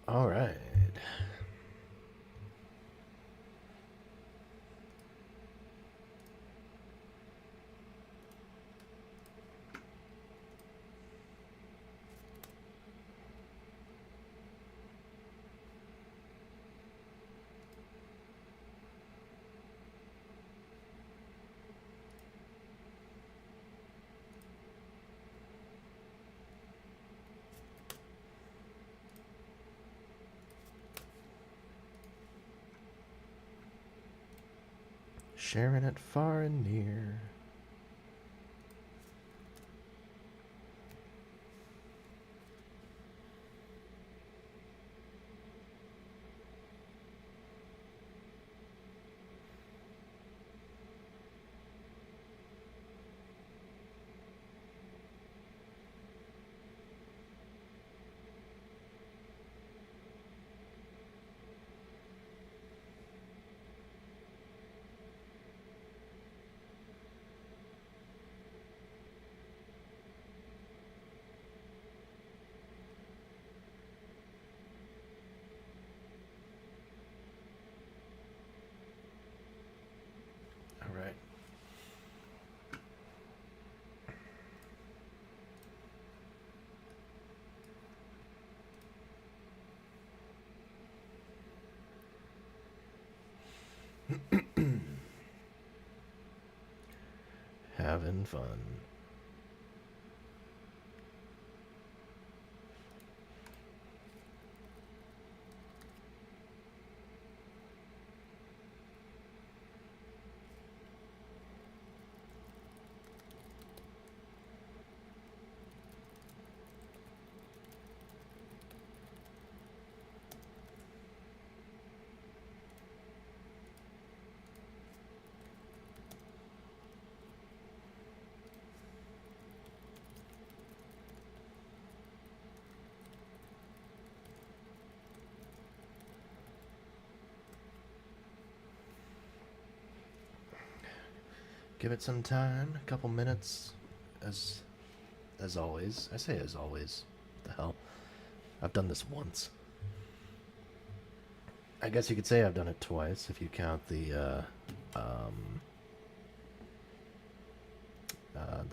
All right. Sharing it far and near. All right. Having fun. Give it some time, a couple minutes, as as always. I say as always. What the hell? I've done this once. I guess you could say I've done it twice if you count the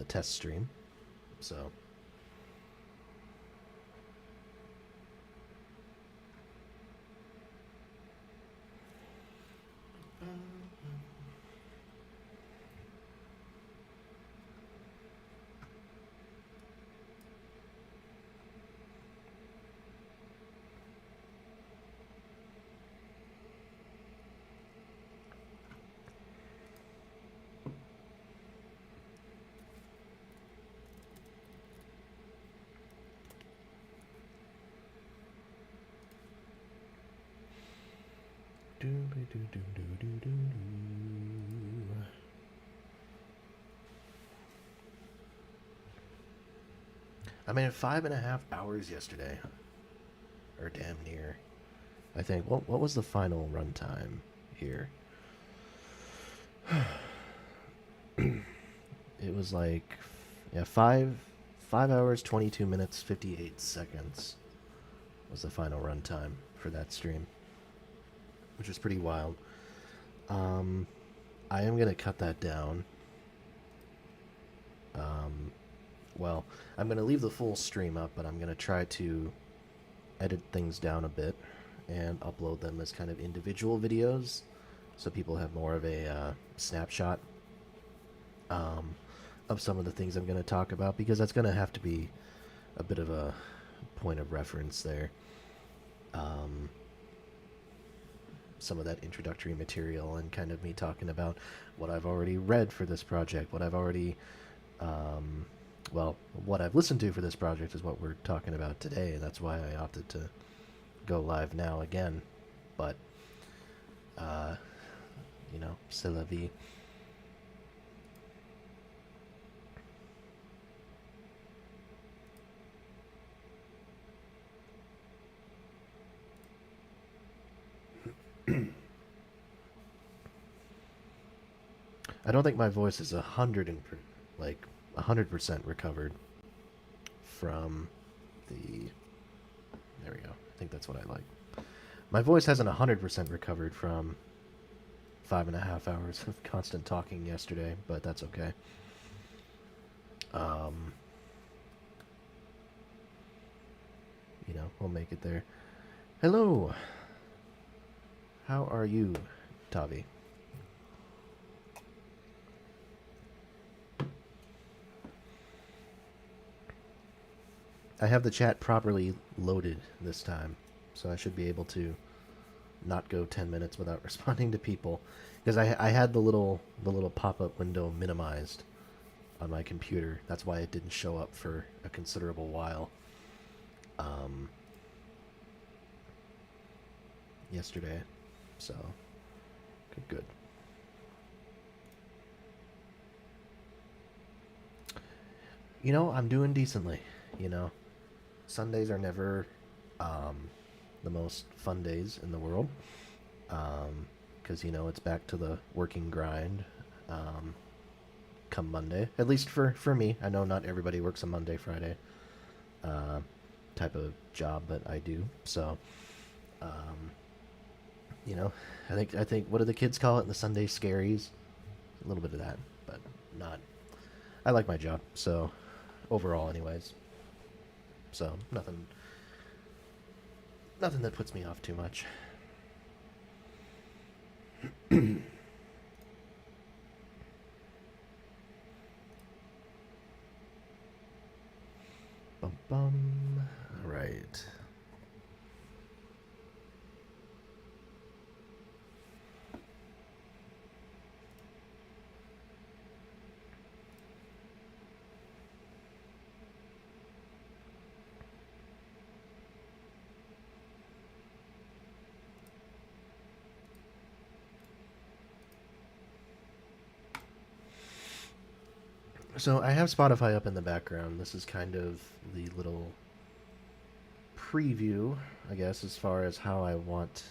test stream. So I made 5.5 hours yesterday, or damn near. I think. What was the final runtime here? It was like, yeah, 5 hours 22 minutes 58 seconds was the final runtime for that stream, which was pretty wild. Um, I am gonna cut that down. Um, well, I'm gonna leave the full stream up, but I'm gonna try to edit things down a bit and upload them as kind of individual videos, so people have more of a snapshot um, of some of the things I'm going to talk about, because that's going to have to be a bit of a point of reference there. Um, some of that introductory material and kind of me talking about what I've already read for this project, what I've already, um, well, what I've listened to for this project is what we're talking about today, and that's why I opted to go live now again. But, uh, c'est la vie. I don't think my voice is 100% recovered from the. There we go. I think that's what I like. My voice hasn't 100% recovered from 5.5 hours of constant talking yesterday, but that's okay. Um, we'll make it there. Hello. How are you, Tavi? I have the chat properly loaded this time, so I should be able to not go 10 minutes without responding to people, because I had the little pop-up window minimized on my computer. That's why it didn't show up for a considerable while yesterday. So good. I'm doing decently. Sundays are never the most fun days in the world, because it's back to the working grind come Monday. At least for me. I know not everybody works a Monday, Friday type of job, but I do. So, I think what do the kids call it? The Sunday scaries. A little bit of that, but not. I like my job, so overall, anyways. So nothing that puts me off too much. Bum bum. All right. So I have Spotify up in the background. This is kind of the little preview, I guess, as far as how I want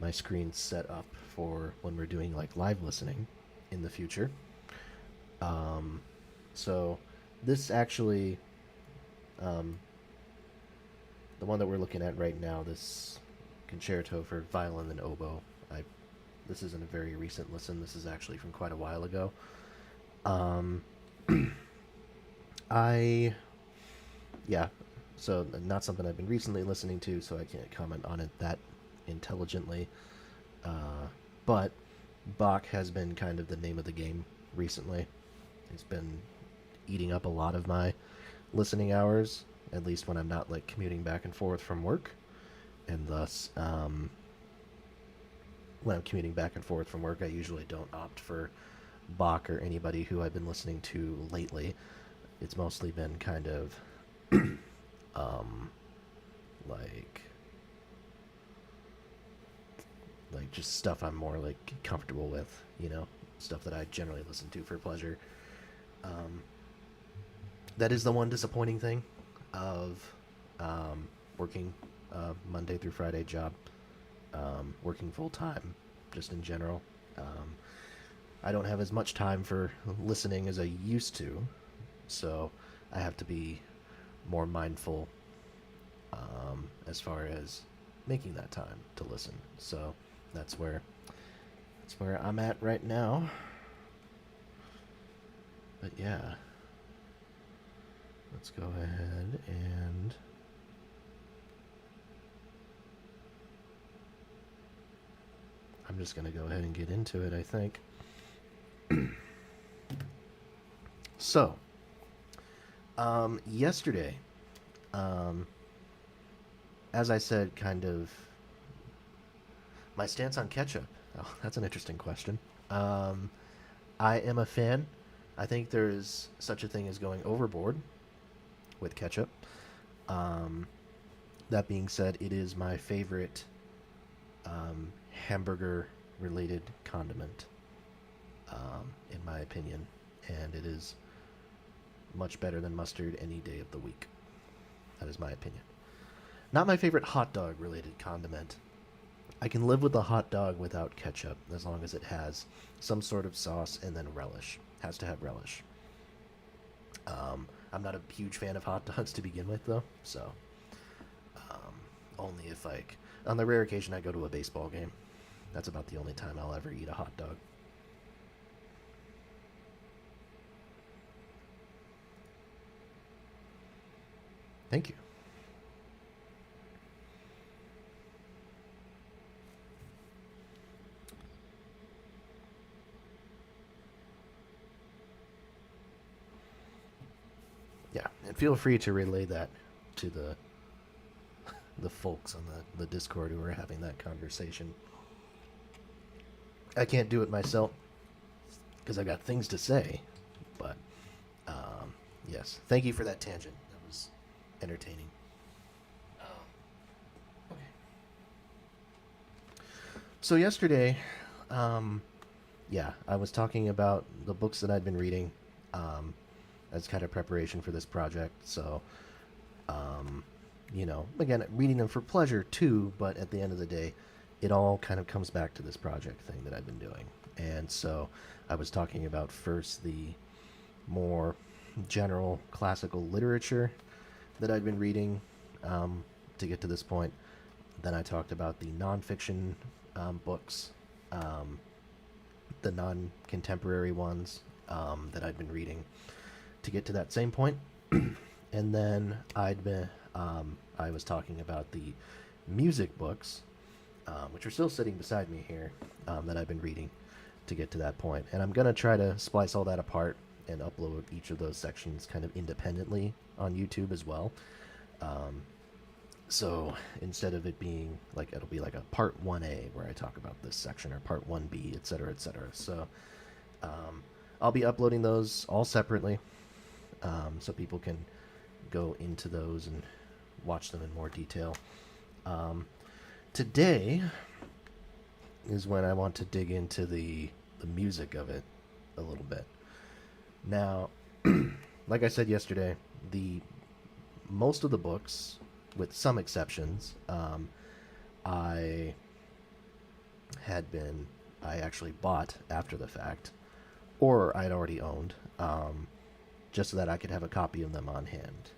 my screen set up for when we're doing like live listening in the future. So this actually, the one that we're looking at right now, this concerto for violin and oboe, this isn't a very recent listen. This is actually from quite a while ago. So not something I've been recently listening to, so I can't comment on it that intelligently. But Bach has been kind of the name of the game recently. It's been eating up a lot of my listening hours, at least when I'm not like commuting back and forth from work, and thus when I'm commuting back and forth from work, I usually don't opt for Bach or anybody who I've been listening to lately. It's mostly been kind of like just stuff I'm more like comfortable with, stuff that I generally listen to for pleasure. That is the one disappointing thing of working a Monday through Friday job, working full time, just in general. I don't have as much time for listening as I used to, so I have to be more mindful as far as making that time to listen. So that's where I'm at right now. But yeah, let's go ahead and I'm just gonna go ahead and get into it, I think. So, yesterday, as I said, kind of my stance on ketchup. Oh, that's an interesting question. I am a fan. I think there's such a thing as going overboard with ketchup. That being said, it is my favorite hamburger-related condiment, in my opinion, and it is much better than mustard any day of the week. That is my opinion. Not my favorite hot dog related condiment. I can live with a hot dog without ketchup as long as it has some sort of sauce and then relish. Has to have relish. I'm not a huge fan of hot dogs to begin with, though, so only if, like, on the rare occasion I go to a baseball game. That's about the only time I'll ever eat a hot dog. Thank you. Yeah, and feel free to relay that to the folks on the Discord who are having that conversation. I can't do it myself because I got things to say, but yes, thank you for that tangent. That was entertaining. Okay. So yesterday, um, yeah, I was talking about the books that I'd been reading um, as kind of preparation for this project. So, um, again, reading them for pleasure too, but at the end of the day, it all kind of comes back to this project thing that I've been doing. And so I was talking about first the more general classical literature that I'd been reading to get to this point. Then I talked about the nonfiction books, um, the non contemporary ones that I'd been reading to get to that same point. And then I was talking about the music books, which are still sitting beside me here, that I've been reading to get to that point. And I'm going to try to splice all that apart and upload each of those sections kind of independently on YouTube as well. Um, so instead of it being like, it'll be like a part 1A where I talk about this section, or part 1B, etc., etc. So um, I'll be uploading those all separately, so people can go into those and watch them in more detail. Um, Today is when I want to dig into the music of it a little bit. Now, like I said yesterday, the most of the books, with some exceptions, I I actually bought after the fact, or I'd already owned, just so that I could have a copy of them on hand.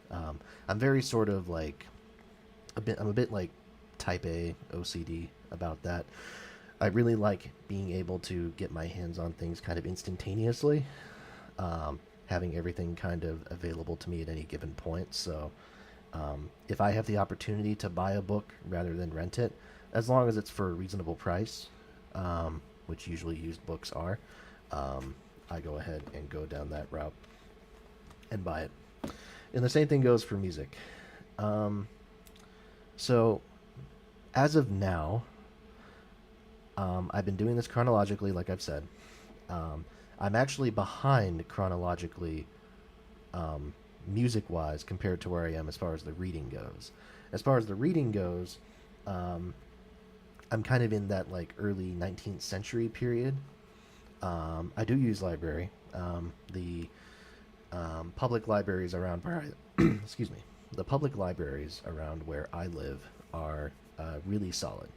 I'm very sort of like I'm a bit like type A OCD about that. I really like being able to get my hands on things kind of instantaneously, having everything kind of available to me at any given point. So if I have the opportunity to buy a book rather than rent it, as long as it's for a reasonable price, which usually used books are, I go ahead and go down that route and buy it. And the same thing goes for music. So as of now, I've been doing this chronologically, like I've said. I'm actually behind chronologically, music-wise, compared to where I am as far as the reading goes. As far as the reading goes, I'm kind of in that like early 19th century period. I do use library. The public libraries around where I, excuse me, the public libraries around where I live are really solid.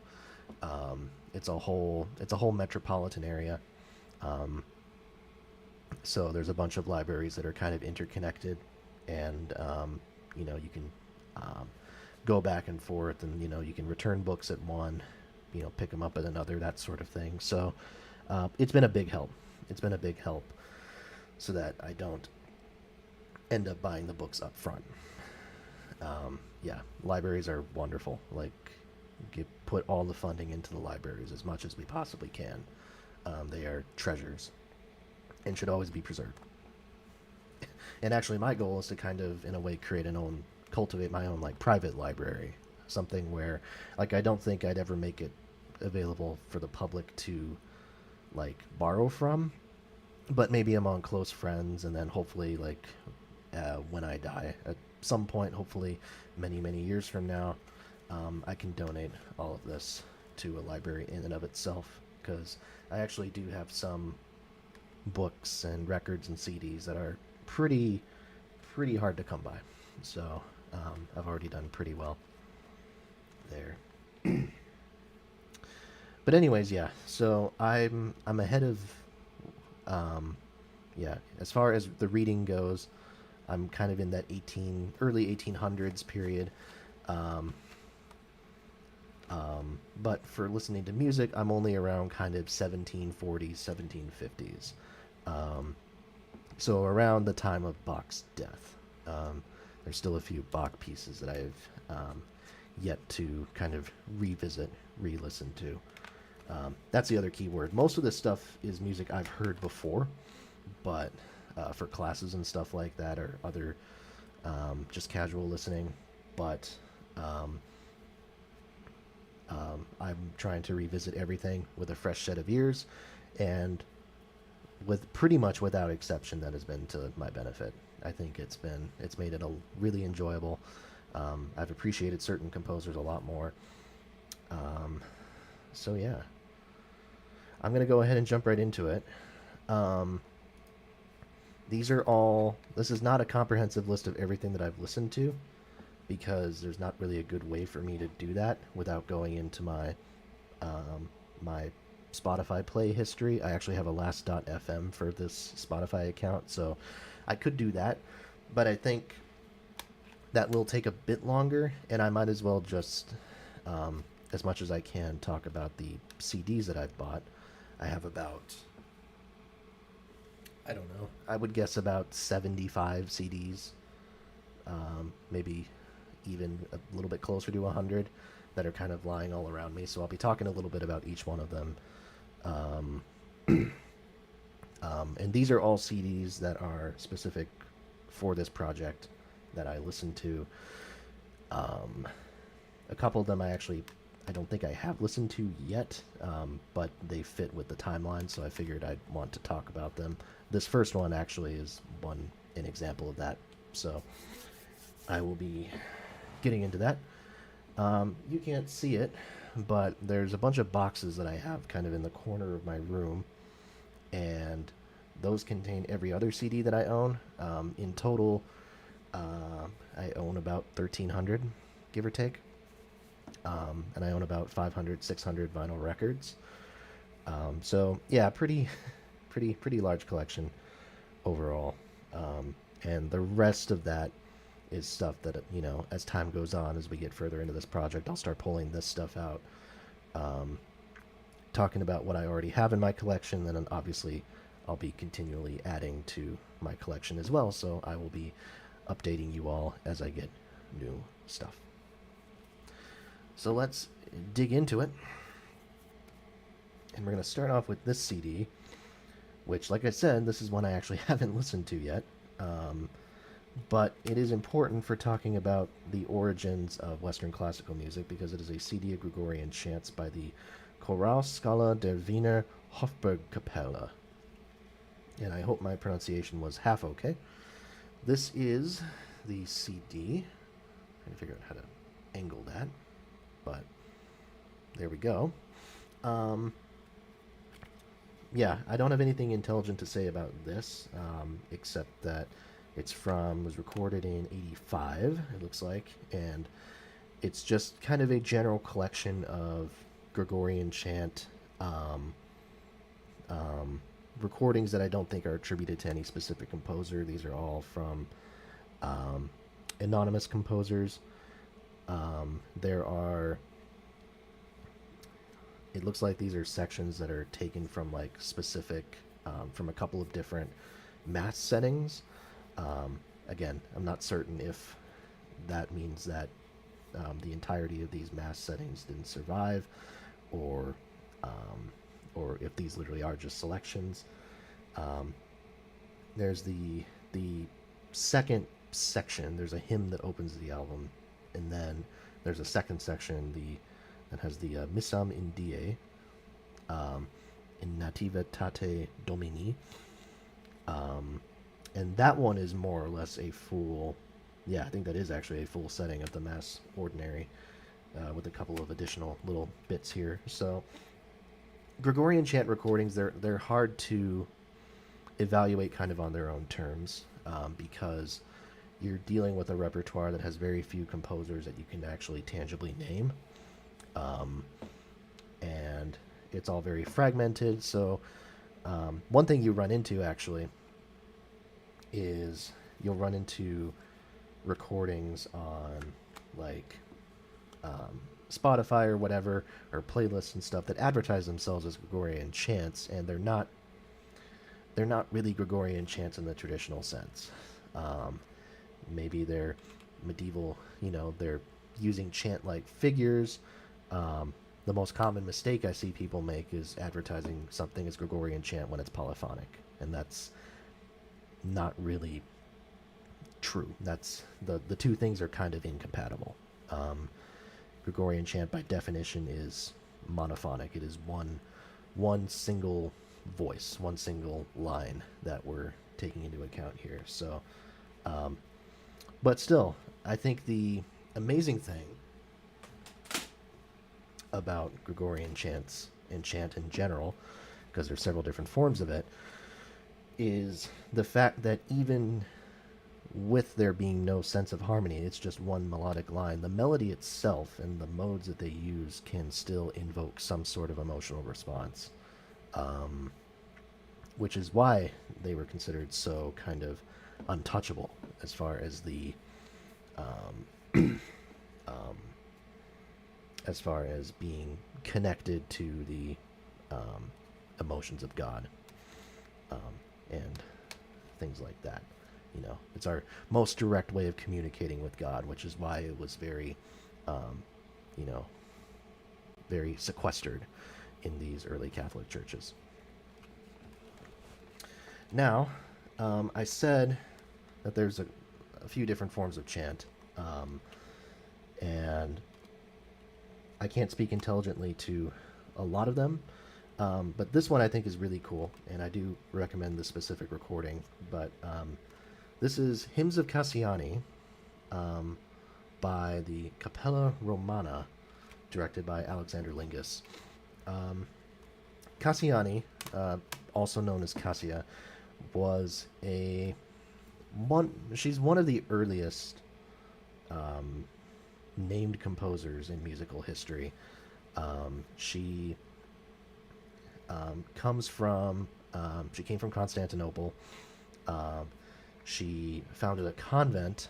It's a whole metropolitan area. Um, so there's a bunch of libraries that are kind of interconnected, and you can um, go back and forth, and you can return books at one, pick them up at another, that sort of thing. So it's been a big help. It's been a big help so that I don't end up buying the books up front. Yeah, libraries are wonderful. Like, put all the funding into the libraries as much as we possibly can. They are treasures and should always be preserved. And actually, my goal is to kind of, in a way, cultivate my own like private library, something where, like, I don't think I'd ever make it available for the public to like borrow from, but maybe among close friends, and then hopefully, like, when I die at some point, hopefully many many years from now, I can donate all of this to a library in and of itself, because I actually do have some books and records and CDs that are pretty hard to come by. So I've already done pretty well there. But anyways, yeah. So I'm ahead of, yeah. As far as the reading goes, I'm kind of in that early 1800s period. Um, But for listening to music, I'm only around kind of 1740s, 1750s. Um, so around the time of Bach's death. There's still a few Bach pieces that I've yet to kind of revisit, re-listen to. That's the other key word. Most of this stuff is music I've heard before, but for classes and stuff like that, or other just casual listening. But um, I'm trying to revisit everything with a fresh set of ears, and with pretty much without exception, that has been to my benefit. I think it's made it a really enjoyable. I've appreciated certain composers a lot more. Um, so yeah, I'm gonna go ahead and jump right into it. Um, these are all. This is not a comprehensive list of everything that I've listened to, because there's not really a good way for me to do that without going into my Spotify play history. I actually have a last.fm for this Spotify account, so I could do that, but I think that will take a bit longer, and I might as well just, as much as I can, talk about the CDs that I've bought. I have about, I don't know, I would guess about 75 CDs, maybe even a little bit closer to 100 that are kind of lying all around me. So I'll be talking a little bit about each one of them. Um, and these are all CDs that are specific for this project that I listened to. Um, a couple of them I don't think I have listened to yet, but they fit with the timeline, so I figured I'd want to talk about them. This first one actually is an example of that, so I will be getting into that. You can't see it, but there's a bunch of boxes that I have kind of in the corner of my room, and those contain every other CD that I own. In total, I own about 1,300, give or take. And I own about 500, 600 vinyl records. So yeah, pretty large collection overall. And the rest of that is stuff that, as time goes on, as we get further into this project, I'll start pulling this stuff out, talking about what I already have in my collection, and then obviously I'll be continually adding to my collection as well. So I will be updating you all as I get new stuff. So let's dig into it. And we're going to start off with this CD, which, like I said, this is one I actually haven't listened to yet. But it is important for talking about the origins of Western classical music, because it is a CD of Gregorian chants by the Choralskala der Wiener Hofburgkapelle. And I hope my pronunciation was half okay. This is the CD. I'm trying to figure out how to angle that, but there we go. Yeah, I don't have anything intelligent to say about this, except that was recorded in 85, it looks like, and it's just kind of a general collection of Gregorian chant recordings that I don't think are attributed to any specific composer. These are all from anonymous composers. There are, it looks like these are sections that are taken from like specific, from a couple of different mass settings. Again, I'm not certain if that means that the entirety of these mass settings didn't survive, or if these literally are just selections. There's the second section. There's a hymn that opens the album, and then there's a second section that has the Missam in Die, in Nativitate Domini. And that one is more or less a full, I think that is actually a full setting of the Mass Ordinary, with a couple of additional little bits here. So Gregorian chant recordings, they're hard to evaluate kind of on their own terms, because you're dealing with a repertoire that has very few composers that you can actually tangibly name, and it's all very fragmented. So one thing you run into actually is you'll run into recordings on like Spotify or whatever, or playlists and stuff that advertise themselves as Gregorian chants, and they're not really Gregorian chants in the traditional sense. Um, Maybe they're medieval, they're using chant like figures. The most common mistake I see people make is advertising something as Gregorian chant when it's polyphonic, and that's not really true. That's the two things are kind of incompatible. Gregorian chant, by definition, is monophonic. It is one single voice, one single line that we're taking into account here. So, but still, I think the amazing thing about Gregorian chants and chant in general, because there's several different forms of it, is the fact that even with there being no sense of harmony, it's just one melodic line. The melody itself and the modes that they use can still invoke some sort of emotional response, which is why they were considered so kind of untouchable as far as the um, as far as being connected to the emotions of God, and things like that. It's our most direct way of communicating with God, which is why it was very, you know, very sequestered in these early Catholic churches. Now, I said that there's a few different forms of chant, and I can't speak intelligently to a lot of them, but this one I think is really cool, and I do recommend this specific recording. But this is Hymns of Cassiani, by the Capella Romana, directed by Alexander Lingus. Cassiani, also known as Cassia, was she's one of the earliest named composers in musical history. She she came from Constantinople. She founded a convent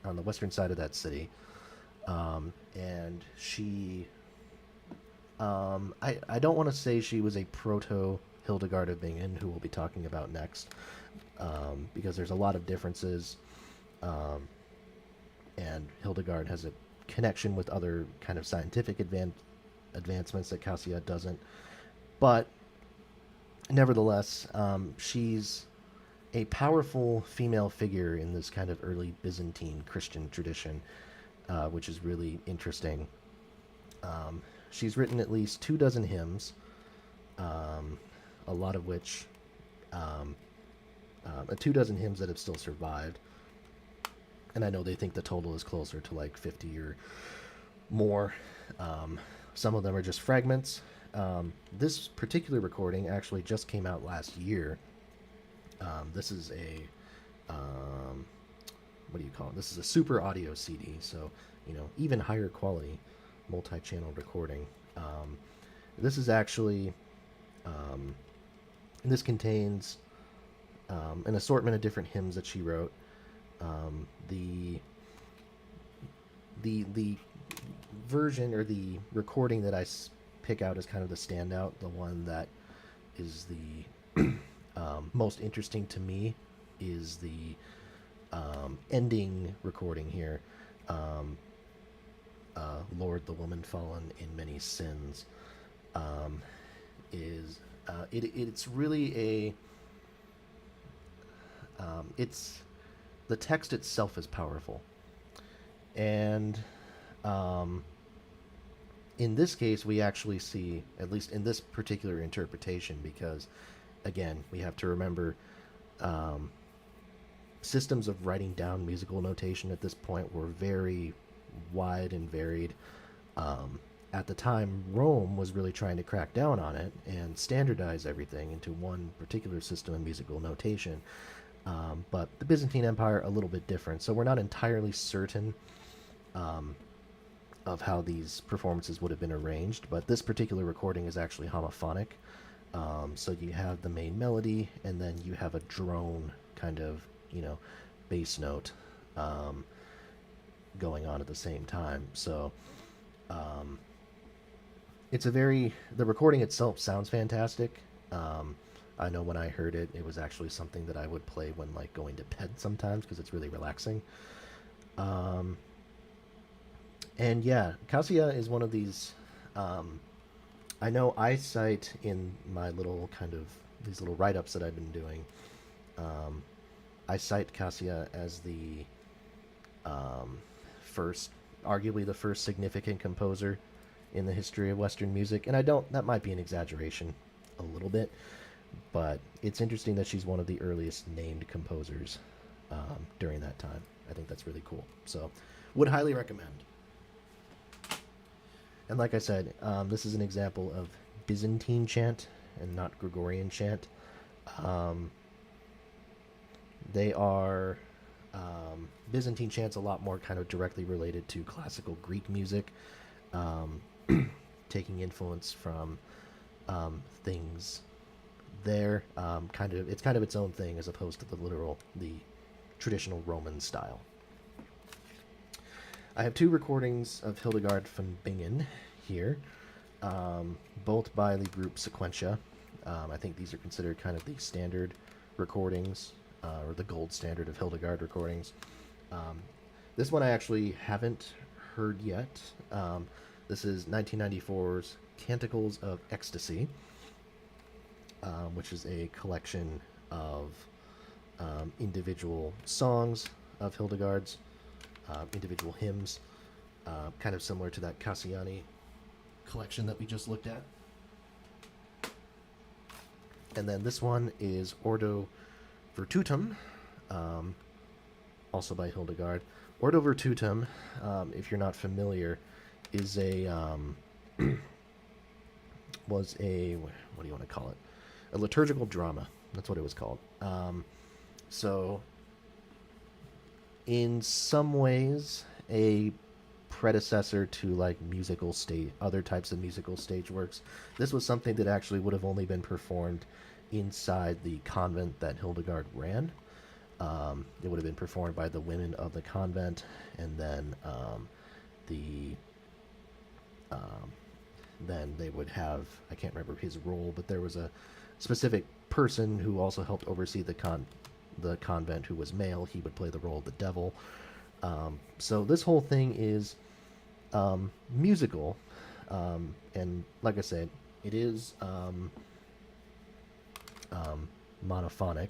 on the western side of that city, and she, I don't want to say she was a proto Hildegard of Bingen, who we'll be talking about next, because there's a lot of differences, and Hildegard has a connection with other kind of scientific advancements that Cassia doesn't. But nevertheless, she's a powerful female figure in this kind of early Byzantine Christian tradition, which is really interesting. She's written at least 24 hymns, a lot of which, 24 hymns that have still survived. And I know they think the total is closer to like 50 or more. Some of them are just fragments. This particular recording actually just came out last year. This is what do you call it? This is a super audio CD, so even higher quality multi-channel recording. This is actually this contains an assortment of different hymns that she wrote. The version or the recording that I pick out as kind of the standout, the one that is the most interesting to me, is the ending recording here. Lord, the woman fallen in many sins, it's really it's the text itself is powerful, and in this case we actually see, at least in this particular interpretation, because again we have to remember systems of writing down musical notation at this point were very wide and varied. At the time, Rome was really trying to crack down on it and standardize everything into one particular system of musical notation. But the Byzantine Empire, a little bit different. So we're not entirely certain of how these performances would have been arranged, but this particular recording is actually homophonic. So you have the main melody, and then you have a drone kind of, bass note going on at the same time. So Um, the recording itself sounds fantastic. Um, I know when I heard it, it was actually something that I would play when like going to bed sometimes because it's really relaxing. Um, and yeah, Kazuya is one of these. Um, I know I cite in my little kind of these little write ups that I've been doing. Um, I cite Kazuya as the um, first, arguably the first significant composer in the history of Western music. And I don't, that might be an exaggeration a little bit, but it's interesting that she's one of the earliest named composers during that time. I think that's really cool. So, would highly recommend. And like I said, this is an example of Byzantine chant and not Gregorian chant. Um, they are Byzantine chant's a lot more kind of directly related to classical Greek music, um, taking influence from things there. It's kind of its own thing as opposed to the traditional Roman style. I have two recordings of Hildegard von Bingen here, both by the group Sequentia. I think these are considered kind of the standard recordings, or the gold standard of Hildegard recordings. This one I actually haven't heard yet. This is 1994's Canticles of Ecstasy, which is a collection of individual songs of Hildegard's, individual hymns, kind of similar to that Cassiani collection that we just looked at. And then this one is Ordo Virtutum, also by Hildegard. Ordo Virtutum, if you're not familiar, is was a, what do you want to call it? A liturgical drama. That's what it was called. So, in some ways, a predecessor to like other types of musical stage works. This was something that actually would have only been performed inside the convent that Hildegard ran. It would have been performed by the women of the convent, and then then they would have, I can't remember his role, but there was a specific person who also helped oversee the convent who was male. He would play the role of the devil. So this whole thing is musical, and like I said, it is monophonic,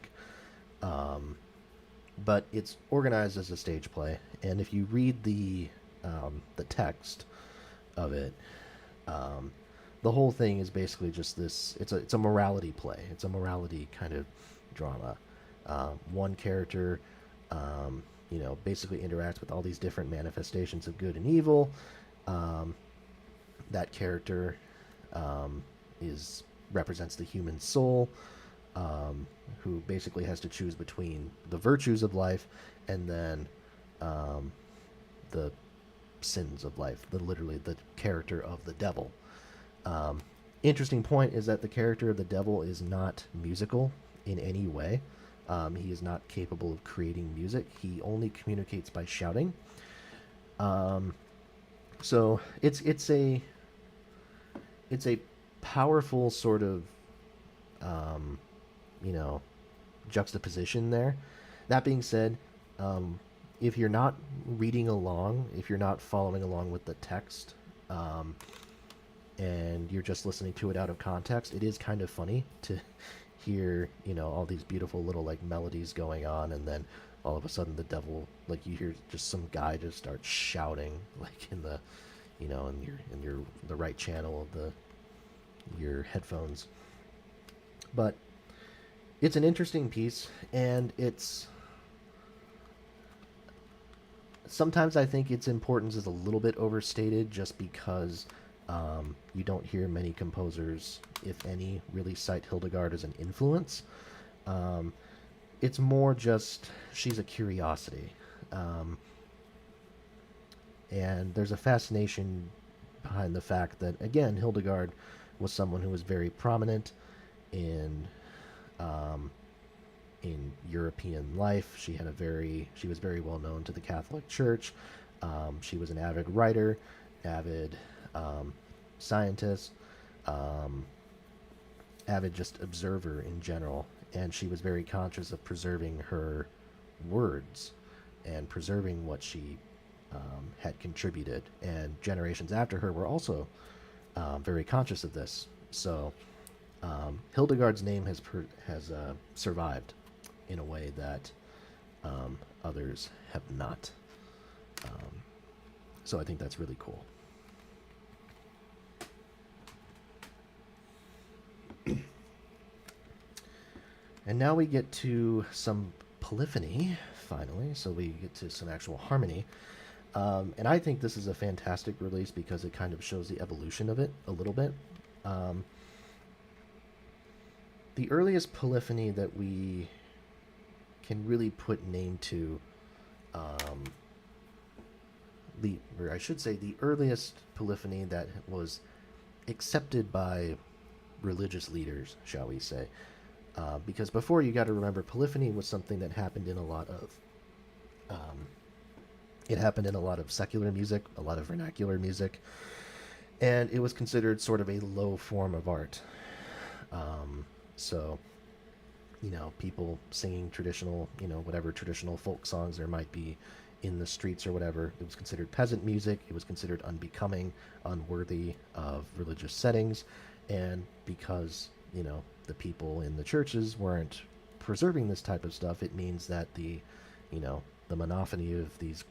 but it's organized as a stage play. And if you read the text of it, the whole thing is basically just this. It's a morality play. It's a morality kind of drama. One character, basically interacts with all these different manifestations of good and evil. That character represents the human soul, who basically has to choose between the virtues of life and then the sins of life. Literally, the character of the devil. Interesting point is that the character of the devil is not musical in any way. He is not capable of creating music. He only communicates by shouting. So it's a powerful sort of juxtaposition there. That being said, if you're not reading along, if you're not following along with the text, and you're just listening to it out of context, it is kind of funny to hear, all these beautiful little like melodies going on, and then all of a sudden the devil, like you hear just some guy just start shouting like in the, in your the right channel of your headphones. But it's an interesting piece, and sometimes I think its importance is a little bit overstated just because you don't hear many composers, if any, really cite Hildegard as an influence. It's more just she's a curiosity. And there's a fascination behind the fact that, again, Hildegard was someone who was very prominent in European life. She was very well known to the Catholic Church. She was an avid writer, avid scientist, um, avid just observer in general, and she was very conscious of preserving her words and preserving what she had contributed. And generations after her were also very conscious of this. So Hildegard's name has survived in a way that others have not. Um, so I think that's really cool. And now we get to some polyphony, finally. So we get to some actual harmony. And I think this is a fantastic release because it kind of shows the evolution of it a little bit. Um, the earliest polyphony that we can really put name to, or I should say, the earliest polyphony that was accepted by religious leaders, shall we say. Because before, you got to remember, polyphony was something that happened in a lot of it happened in a lot of secular music, a lot of vernacular music, and it was considered sort of a low form of art. So, people singing traditional, whatever traditional folk songs there might be in the streets or whatever, it was considered peasant music. It was considered unbecoming, unworthy of religious settings, and because, the people in the churches weren't preserving this type of stuff, it means that the monophony of these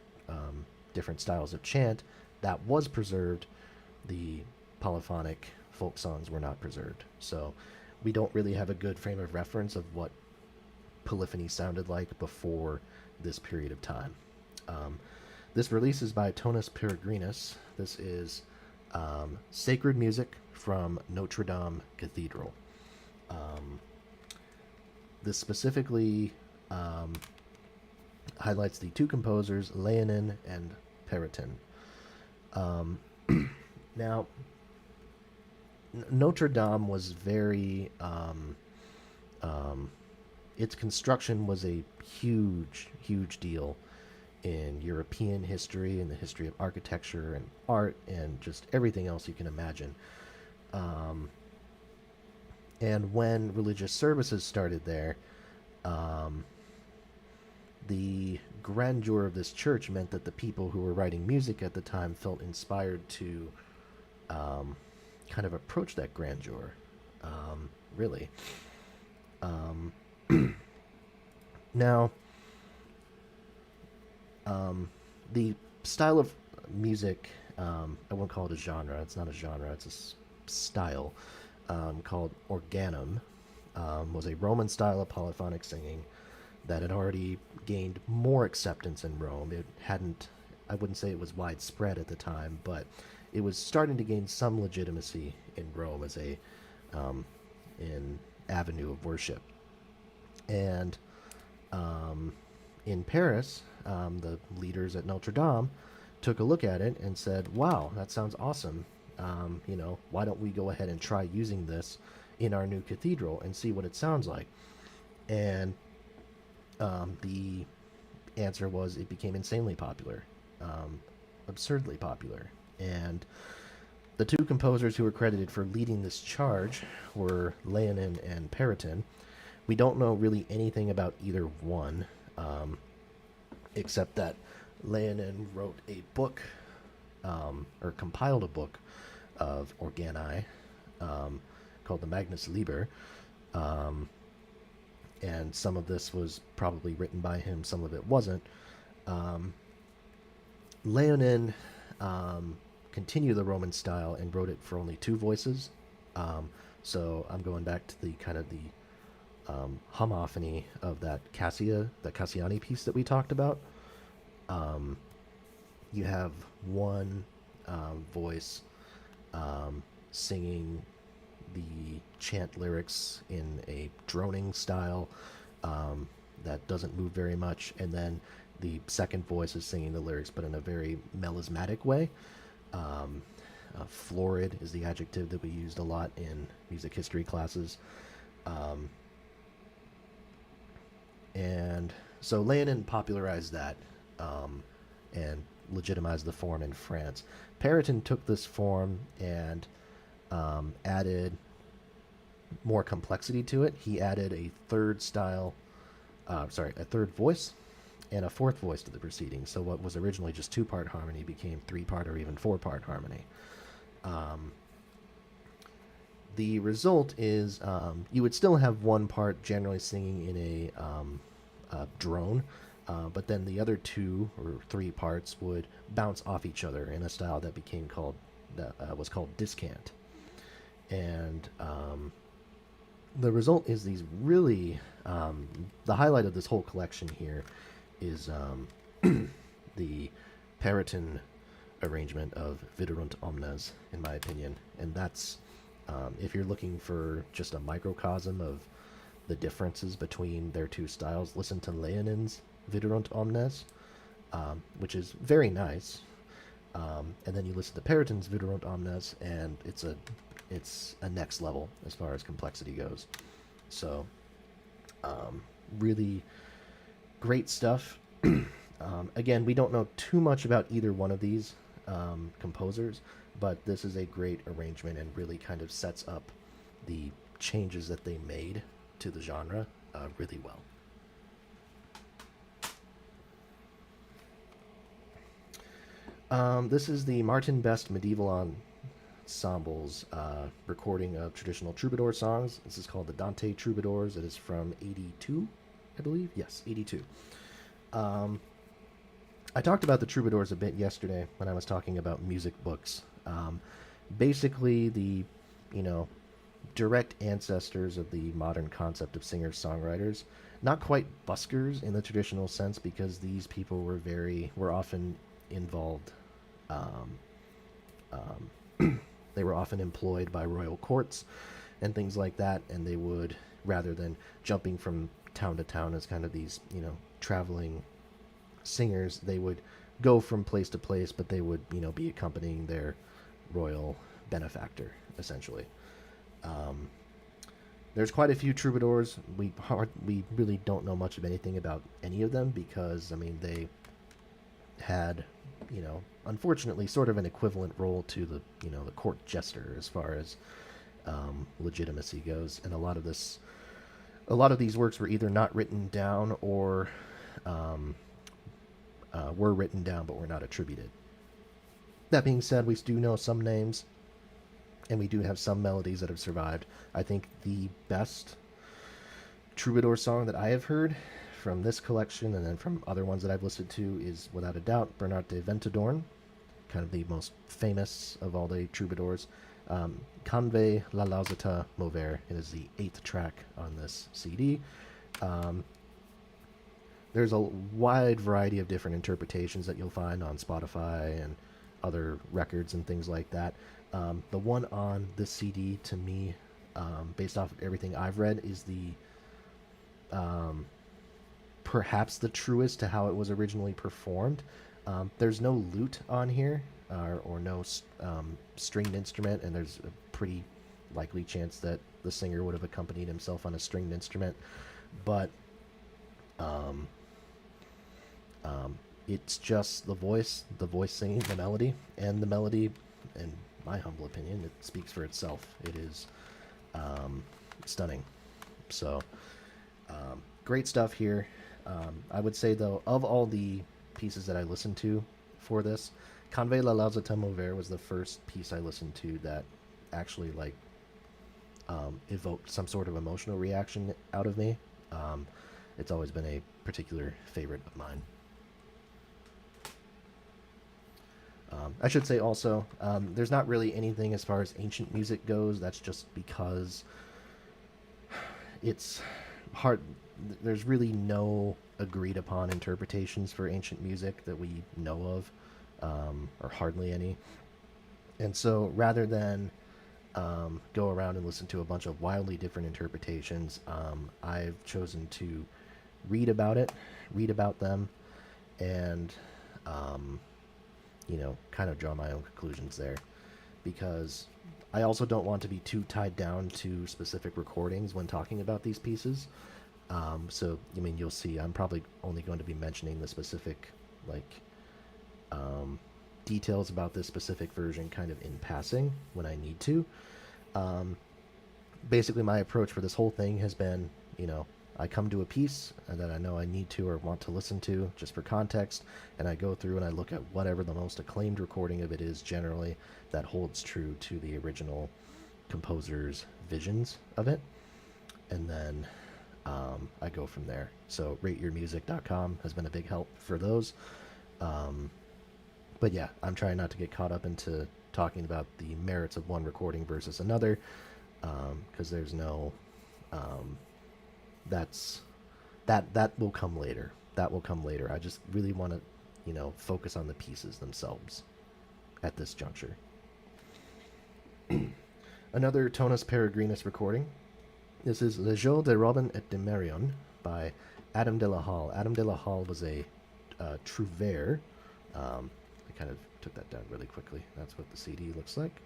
different styles of chant that was preserved, the polyphonic folk songs were not preserved. So we don't really have a good frame of reference of what polyphony sounded like before this period of time. This release is by Tonus Peregrinus. This is Sacred Music from Notre Dame Cathedral. This specifically highlights the two composers, Leonin and Periton. Now, Notre Dame was very... its construction was a huge, huge deal in European history, in the history of architecture and art, and just everything else you can imagine. And when religious services started there, the grandeur of this church meant that the people who were writing music at the time felt inspired to kind of approach that grandeur, really. Now, the style of music, I won't call it a genre, it's not a genre, it's a style, called organum, was a Roman style of polyphonic singing that had already gained more acceptance in Rome. It hadn't, I wouldn't say it was widespread at the time, but it was starting to gain some legitimacy in Rome as a an avenue of worship. And in Paris, the leaders at Notre Dame took a look at it and said, wow, that sounds awesome. Why don't we go ahead and try using this in our new cathedral and see what it sounds like? And the answer was it became insanely popular, absurdly popular. And the two composers who were credited for leading this charge were Leonin and Periton. We don't know really anything about either one, except that Leonin wrote a book, or compiled a book of organi, called the Magnus Liber, and some of this was probably written by him, some of it wasn't. Leonin continued the Roman style and wrote it for only two voices. So I'm going back to the kind of the homophony of that Cassiani piece that we talked about. You have one voice singing the chant lyrics in a droning style that doesn't move very much, and then the second voice is singing the lyrics but in a very melismatic way. Florid is the adjective that we used a lot in music history classes. And so Leonin popularized that, and legitimized the form in France. Periton took this form and added more complexity to it. He added a third a third voice and a fourth voice to the proceedings. So what was originally just two-part harmony became three-part or even four-part harmony. The result is you would still have one part generally singing in a drone, but then the other two or three parts would bounce off each other in a style that was called discant. And the result is these really the highlight of this whole collection here is the Periton arrangement of Viderunt Omnes, in my opinion, and that's if you're looking for just a microcosm of the differences between their two styles, listen to Leonin's Viderunt Omnes, which is very nice, and then you listen to Periton's Viderunt Omnes, and it's a next level as far as complexity goes. So, really great stuff. Again, we don't know too much about either one of these composers, but this is a great arrangement and really kind of sets up the changes that they made to the genre really well. This is the Martin Best Medieval Ensembles recording of traditional troubadour songs. This is called the Dante Troubadours. It is from 82, I believe. Yes, 82. I talked about the troubadours a bit yesterday when I was talking about music books. Basically, the direct ancestors of the modern concept of singers-songwriters. Not quite buskers in the traditional sense, because these people were often involved. They were often employed by royal courts and things like that, and they would, rather than jumping from town to town as kind of these, traveling singers, they would go from place to place, but they would, be accompanying their royal benefactor, essentially. There's quite a few troubadours. We really don't know much of anything about any of them because, they had, unfortunately, sort of an equivalent role to the, the court jester as far as legitimacy goes. And a lot of these works were either not written down or were written down but were not attributed. That being said, we do know some names, and we do have some melodies that have survived. I think the best troubadour song that I have heard from this collection and then from other ones that I've listened to is, without a doubt, Bernard de Ventadorn, kind of the most famous of all the troubadours. Canve la Lausita Mover. It is the 8th track on this CD. There's a wide variety of different interpretations that you'll find on Spotify and other records and things like that. The one on this CD, to me, based off of everything I've read, is the perhaps the truest to how it was originally performed. There's no lute on here, or no stringed instrument, and there's a pretty likely chance that the singer would have accompanied himself on a stringed instrument. But it's just the voice singing the melody, and the melody, in my humble opinion, it speaks for itself. It is stunning. So, great stuff here. I would say, though, of all the pieces that I listened to for this, Canve la Lausita Mover was the first piece I listened to that actually, evoked some sort of emotional reaction out of me. It's always been a particular favorite of mine. I should say also, there's not really anything as far as ancient music goes. That's just because it's hard. There's really no agreed upon interpretations for ancient music that we know of, or hardly any. And so rather than go around and listen to a bunch of wildly different interpretations, I've chosen to read about them, and kind of draw my own conclusions there, because I also don't want to be too tied down to specific recordings when talking about these pieces. So, you'll see I'm probably only going to be mentioning the specific, details about this specific version kind of in passing when I need to. Um, Basically, my approach for this whole thing has been, I come to a piece that I know I need to or want to listen to just for context, and I go through and I look at whatever the most acclaimed recording of it is generally that holds true to the original composer's visions of it, and then I go from there. So rateyourmusic.com has been a big help for those. But yeah, I'm trying not to get caught up into talking about the merits of one recording versus another, because there's no that's that will come later. That will come later. I just really want to, focus on the pieces themselves at this juncture. Another Tonus Peregrinus recording. This is Le Jeu de Robin et de Marion by Adam de la Halle. Adam de la Halle was a trouvère. I kind of took that down really quickly. That's what the CD looks like.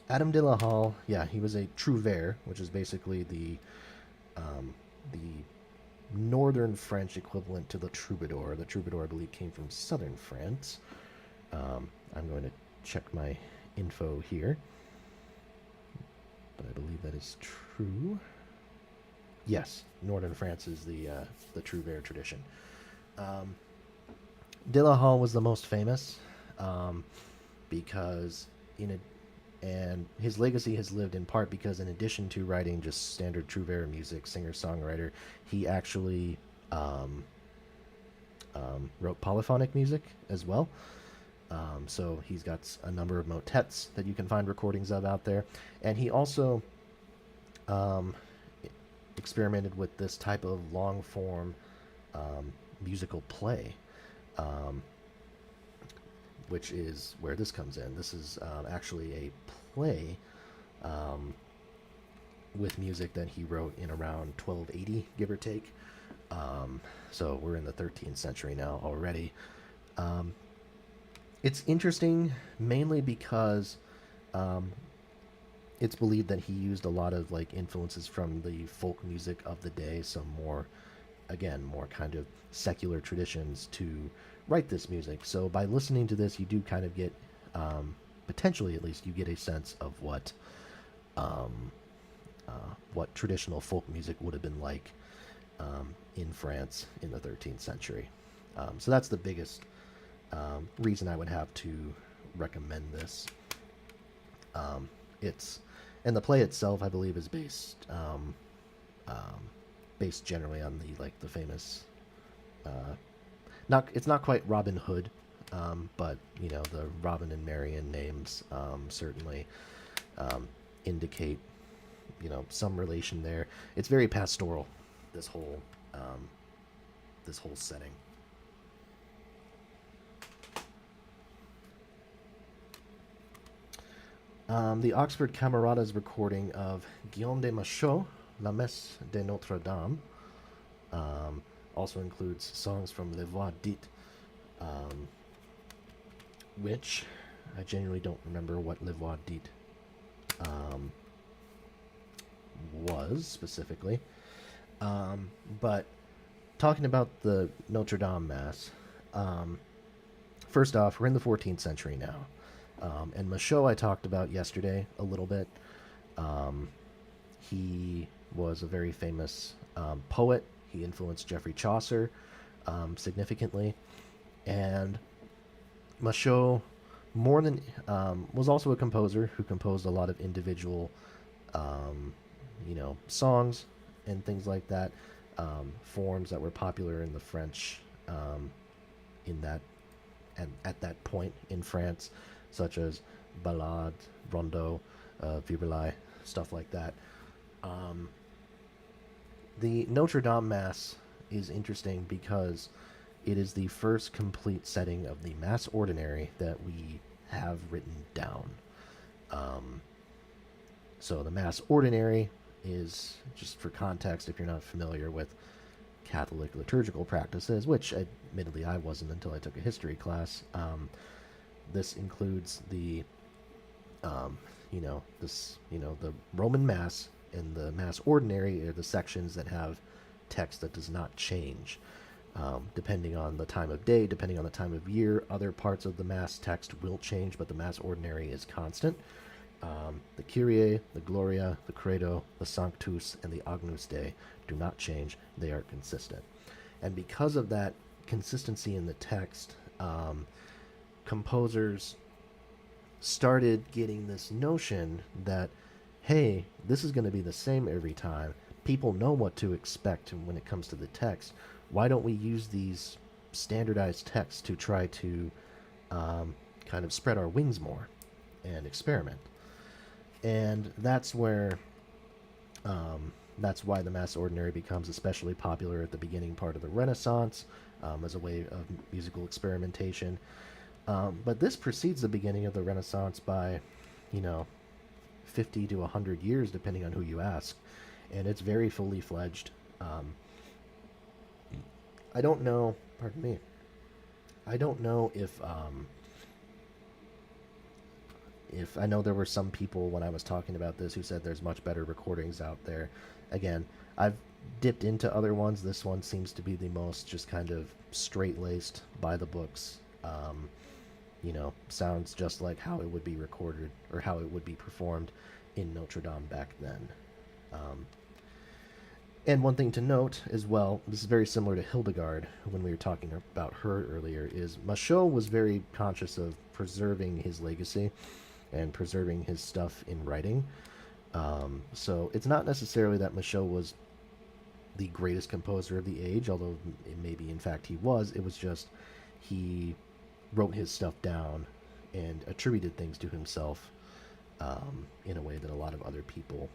Adam de la Halle, yeah, he was a trouvère, which is basically the northern French equivalent to the troubadour. The troubadour, I believe, came from southern France. I'm going to check my info here, but I believe that is true. Yes, northern France is the trouvère tradition. De la Halle was the most famous because and his legacy has lived in part because in addition to writing just standard trouvère music, singer-songwriter, he actually wrote polyphonic music as well. So he's got a number of motets that you can find recordings of out there. And he also experimented with this type of long-form musical play, which is where this comes in. This is actually a play with music that he wrote in around 1280, give or take. So we're in the 13th century now already. It's interesting mainly because it's believed that he used a lot of influences from the folk music of the day, some more kind of secular traditions to write this music. So by listening to this, you do kind of get, potentially at least, you get a sense of what traditional folk music would have been like in France in the 13th century. So that's the biggest reason I would have to recommend this. And the play itself, I believe, is based generally on the famous. It's not quite Robin Hood, but the Robin and Marion names certainly indicate some relation there. It's very pastoral, this whole setting. The Oxford Camaradas recording of Guillaume de Machaut, La Messe de Notre Dame, also includes songs from Les Voix Dites, which I genuinely don't remember what Les Voix Dites was specifically. But talking about the Notre Dame Mass, first off, we're in the 14th century now. And Machaut I talked about yesterday a little bit. He was a very famous poet. He influenced Geoffrey Chaucer significantly. And Machaut was also a composer who composed a lot of individual songs and things like that, forms that were popular in the French at that point in France, such as ballade, rondeau, vivarais, stuff like that. The Notre Dame Mass is interesting because it is the first complete setting of the Mass Ordinary that we have written down. So the Mass Ordinary is, just for context, if you're not familiar with Catholic liturgical practices, which admittedly I wasn't until I took a history class. This includes the Roman Mass and the Mass Ordinary are the sections that have text that does not change. Depending on the time of day, depending on the time of year, other parts of the Mass text will change, but the Mass ordinary is constant. The Kyrie, the Gloria, the Credo, the Sanctus, and the Agnus Dei do not change. They are consistent. And because of that consistency in the text, composers started getting this notion that, hey, this is going to be the same every time. People know what to expect when it comes to the text. Why don't we use these standardized texts to try to kind of spread our wings more and experiment? And that's where that's why the Mass Ordinary becomes especially popular at the beginning part of the Renaissance as a way of musical experimentation. But this precedes the beginning of the Renaissance by, 50 to 100 years, depending on who you ask. And it's very fully fledged. I don't know, pardon me, I don't know if I know there were some people when I was talking about this who said there's much better recordings out there. Again, I've dipped into other ones. This one seems to be the most just kind of straight laced by the books. Sounds just like how it would be recorded or how it would be performed in Notre Dame back then. And one thing to note as well, this is very similar to Hildegard when we were talking about her earlier, is Machaut was very conscious of preserving his legacy and preserving his stuff in writing. So it's not necessarily that Machaut was the greatest composer of the age, although maybe in fact he was. It was just he wrote his stuff down and attributed things to himself in a way that a lot of other people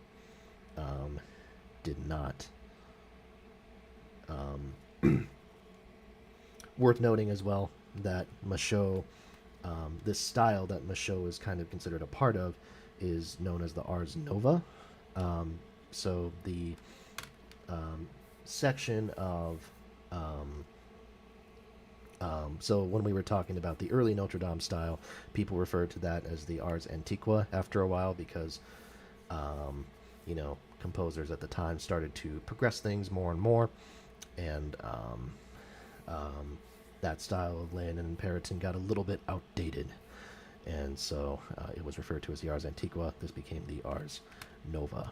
did not. Worth noting as well that Machaut, this style that Machaut is kind of considered a part of, is known as the Ars Nova. So the section of so when we were talking about the early Notre Dame style, people referred to that as the Ars Antiqua after a while because composers at the time started to progress things more and more, and that style of Leonin and Periton got a little bit outdated, and so it was referred to as the Ars Antiqua. This became the Ars Nova.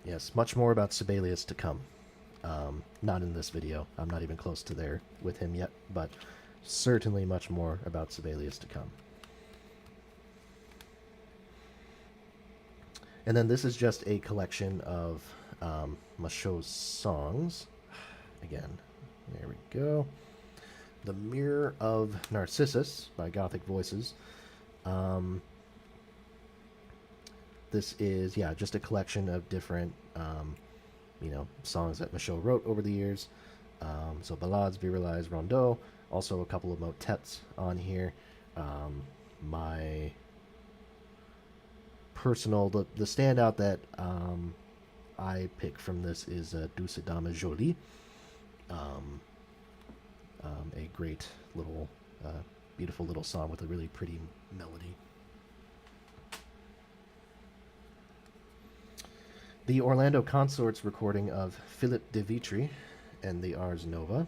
Yes, much more about Sibelius to come. Not in this video. I'm not even close to there with him yet, but certainly much more about Sibelius to come. And then this is just a collection of Machaut's songs. Again, there we go. The Mirror of Narcissus by Gothic Voices. This is, just a collection of different, songs that Machaut wrote over the years. So ballades, virelays, rondeaux. Also a couple of motets on here. My personal, the standout that I pick from this is Douce Dame Jolie. A great little, beautiful little song with a really pretty melody. The Orlando Consorts recording of Philippe de Vitry and the Ars Nova.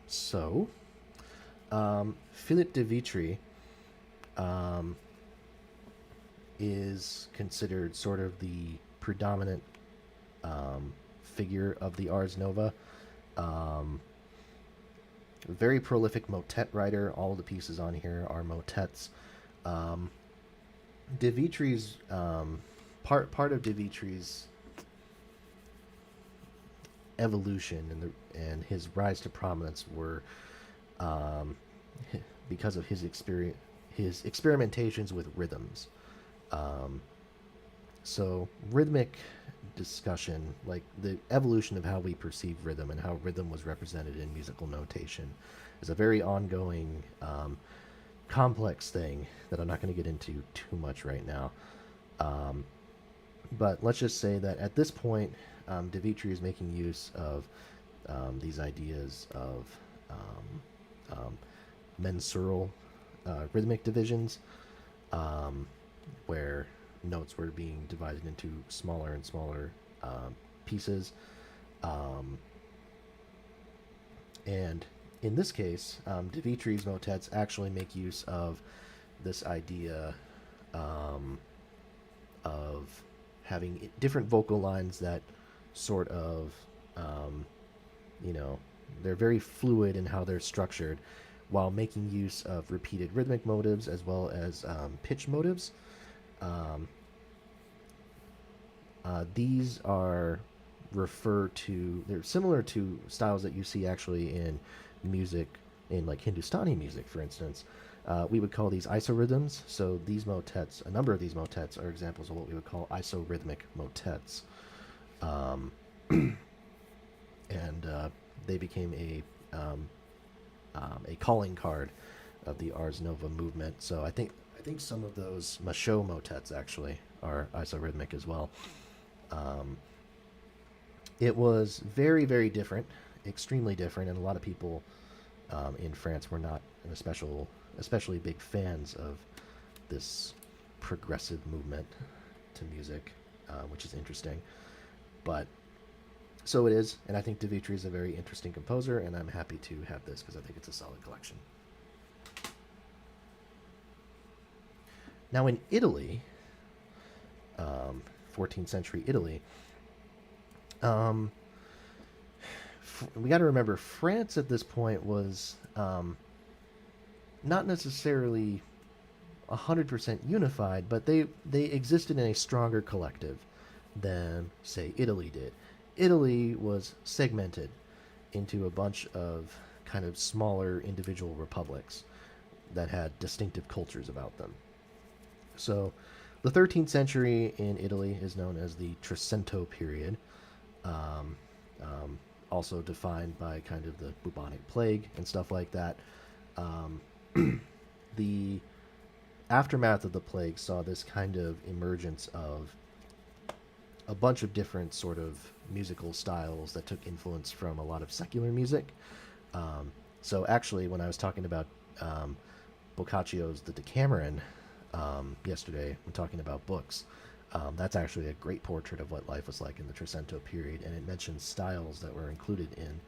So, Philippe de Vitry is considered sort of the predominant figure of the Ars Nova. Very prolific motet writer. All the pieces on here are motets. De Vitry's part of de Vitry's evolution and his rise to prominence were because of his experimentations with rhythms. So rhythmic discussion, like the evolution of how we perceive rhythm and how rhythm was represented in musical notation, is a very ongoing, complex thing that I'm not going to get into too much right now. But let's just say that at this point, de Vitry is making use of these ideas of mensural rhythmic divisions, where notes were being divided into smaller and smaller pieces. Um, and in this case, Dmitri's motets actually make use of this idea um, of having different vocal lines that sort of, um, you know, they're very fluid in how they're structured while making use of repeated rhythmic motives as well as pitch motives. Um, these are they're similar to styles that you see actually in music, in like Hindustani music, for instance. We would call these isorhythms. So these motets, a number of these motets, are examples of what we would call isorhythmic motets. Um, and they became a calling card of the Ars Nova movement. So I think some of those Machaut motets actually are isorhythmic as well. Um, it was very, very different, extremely different, and a lot of people in France were not especially big fans of this progressive movement to music, which is interesting. But so it is, and I think Dmitri is a very interesting composer, and I'm happy to have this because I think it's a solid collection. Now in Italy, 14th century Italy, um, we got to remember France at this point was not necessarily 100% unified, but they existed in a stronger collective than, say, Italy did. Italy was segmented into a bunch of kind of smaller individual republics that had distinctive cultures about them. So, the 13th century in Italy is known as the Trecento period, um, um, also defined by kind of the bubonic plague and stuff like that. Um, the aftermath of the plague saw this kind of emergence of a bunch of different sort of musical styles that took influence from a lot of secular music. Um, so actually, when I was talking about um, Boccaccio's The Decameron yesterday, when talking about books, that's actually a great portrait of what life was like in the Trecento period, and it mentions styles that were included in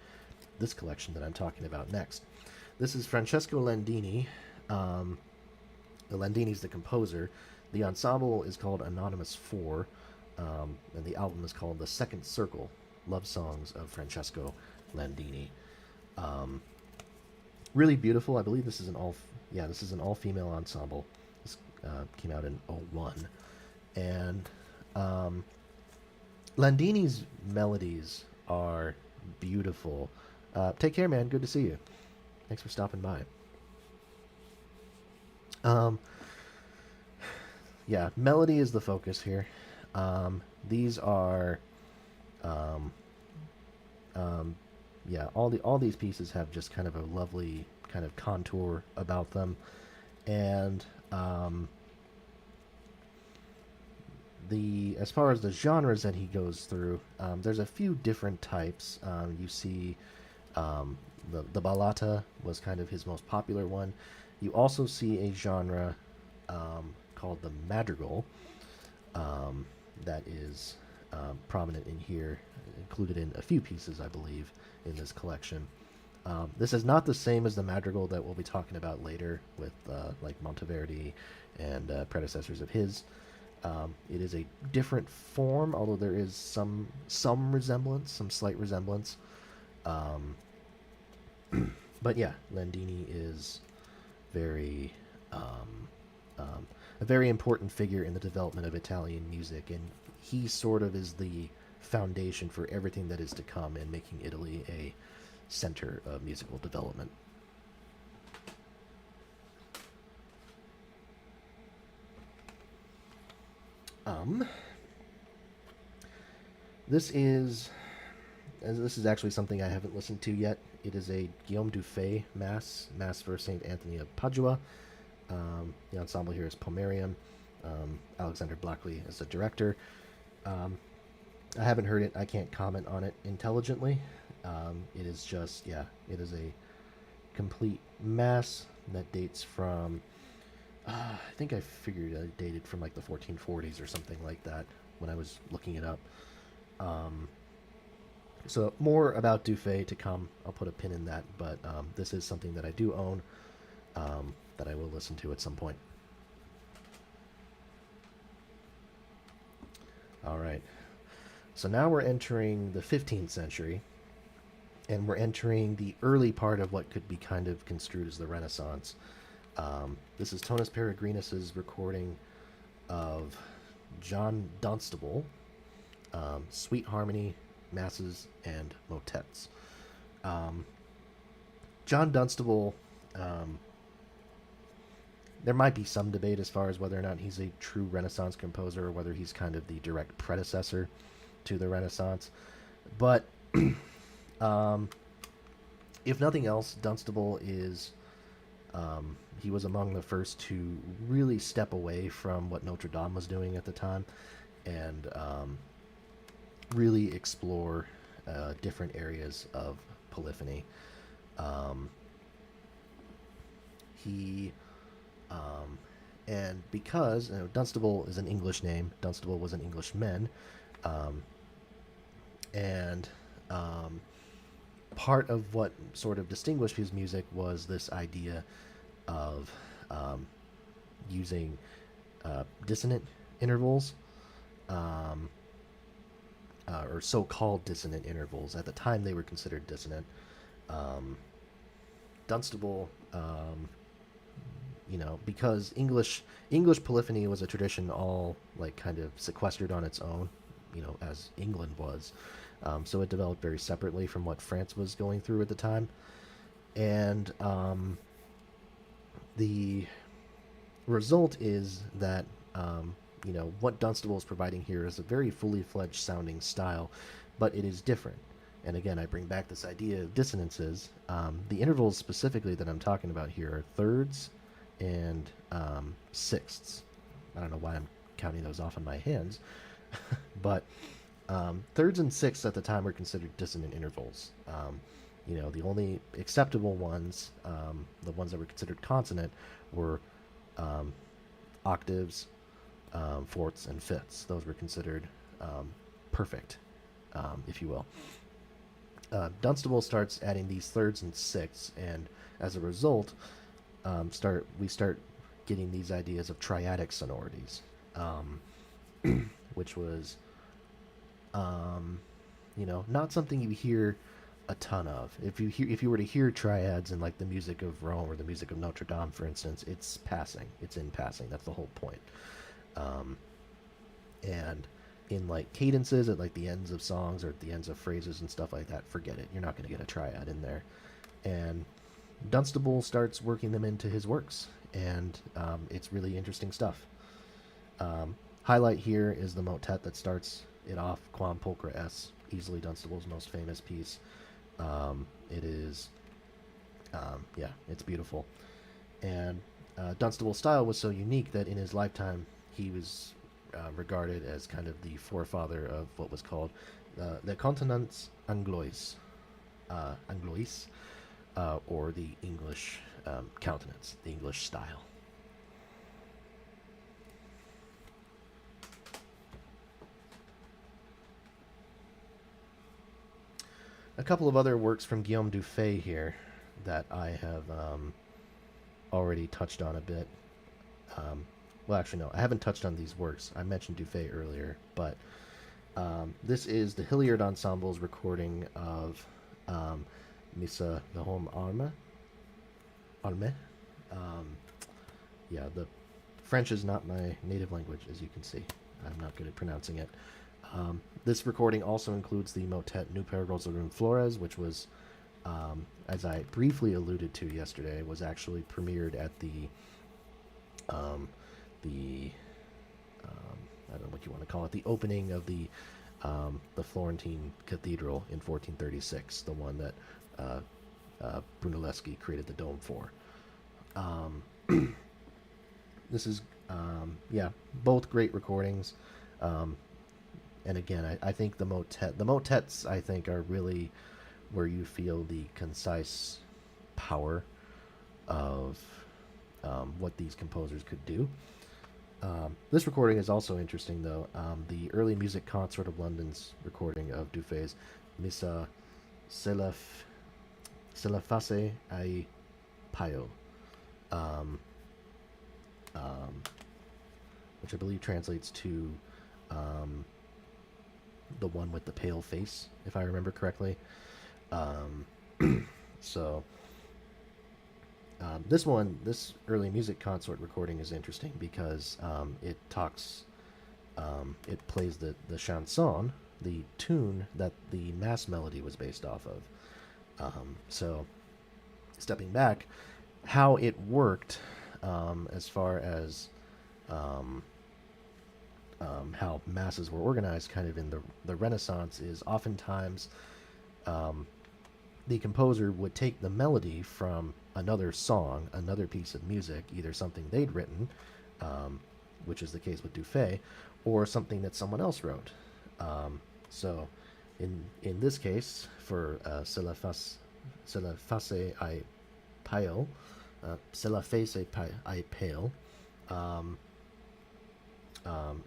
this collection that I'm talking about next. This is Francesco Landini. Um, Landini's the composer. The ensemble is called Anonymous Four, and the album is called The Second Circle: Love Songs of Francesco Landini. Um, really beautiful. I believe this is an all female ensemble. This came out in '01, and um, Landini's melodies are beautiful. Take care, man. Good to see you. Thanks for stopping by. Um, yeah, melody is the focus here. These are, um, um, yeah, all these pieces have just kind of a lovely kind of contour about them, and the as far as the genres that he goes through, there's a few different types. You see, um, the ballata was kind of his most popular one. You also see a genre called the madrigal um, that is prominent in here, included in a few pieces, I believe, in this collection. This is not the same as the madrigal that we'll be talking about later with like Monteverdi and predecessors of his. It is a different form, although there is some resemblance, some slight resemblance. Um, but yeah, Landini is very um, a very important figure in the development of Italian music, and he sort of is the foundation for everything that is to come in making Italy a center of musical development. Um, this is this is actually something I haven't listened to yet. It is a Guillaume Dufay Mass for Saint Anthony of Padua. The ensemble here is Pomerium. Alexander Blackley is the director. Um, I haven't heard it. I can't comment on it intelligently. It is just, yeah, it is a complete mass that dates from, I think I figured it dated from like the 1440s or something like that when I was looking it up. Um, So more about Dufay to come. I'll put a pin in that, but this is something that I do own, that I will listen to at some point. All right. So now we're entering the 15th century, and we're entering the early part of what could be kind of construed as the Renaissance. This is Tonus Peregrinus's recording of John Dunstable, Sweet Harmony, Masses, and Motets. John Dunstable, there might be some debate as far as whether or not he's a true Renaissance composer or whether he's kind of the direct predecessor to the Renaissance. But um, if nothing else, Dunstable is he was among the first to really step away from what Notre Dame was doing at the time and really explore different areas of polyphony. Um, he and because Dunstable is an English name, Dunstable was an Englishman, um, and part of what sort of distinguished his music was this idea of um, using dissonant intervals, um, or so-called dissonant intervals. At the time, they were considered dissonant. Um, Dunstable, because English polyphony was a tradition all like kind of sequestered on its own, as England was. So it developed very separately from what France was going through at the time, and the result is that what Dunstable is providing here is a very fully fledged sounding style, but it is different. And again, I bring back this idea of dissonances. The intervals specifically that I'm talking about here are thirds and sixths. I don't know why I'm counting those off on my hands, but thirds and sixths at the time were considered dissonant intervals. The only acceptable ones, the ones that were considered consonant, were octaves, fourths, and fifths. Those were considered perfect, if you will. Dunstable starts adding these thirds and sixths, and as a result, we start getting these ideas of triadic sonorities, which was, not something you hear a ton of. If you were to hear triads in like the music of Rome or the music of Notre Dame, for instance, it's passing. It's in passing. That's the whole point. And in like cadences at like the ends of songs or at the ends of phrases and stuff like that, forget it. You're not going to get a triad in there. And Dunstable starts working them into his works, and it's really interesting stuff. Highlight here is the motet that starts it off, Quam Pulchra S, easily Dunstable's most famous piece. It is, it's beautiful. And Dunstable's style was so unique that in his lifetime he was regarded as kind of the forefather of what was called the Continence Anglois, or the English countenance, the English style. A couple of other works from Guillaume Dufay here that I have already touched on a bit. Well, actually, no, I haven't touched on these works. I mentioned Dufay earlier, but this is the Hilliard Ensemble's recording of Missa the Home Arme. The French is not my native language, as you can see. I'm not good at pronouncing it. This recording also includes the motet Nu per Rosarum Flores, which was, as I briefly alluded to yesterday, was actually premiered at the I don't know what you want to call it, the opening of the Florentine Cathedral in 1436, the one that Brunelleschi created the dome for. This is, both great recordings. And again, I think the motets, I think, are really where you feel the concise power of what these composers could do. This recording is also interesting, though. The early music consort of London's recording of Dufay's Misa Selef Selefase ai Payo, um, um, which I believe translates to um, the one with the pale face, if I remember correctly. Um, so this early music consort recording is interesting because it plays the chanson, the tune that the mass melody was based off of. So, stepping back, how it worked, as far as um, how masses were organized, kind of in the Renaissance, is oftentimes um, the composer would take the melody from another song, another piece of music, either something they'd written, um, which is the case with Dufay, or something that someone else wrote. So, in this case, for C'est la face I pale, C'est la face I pale. Um,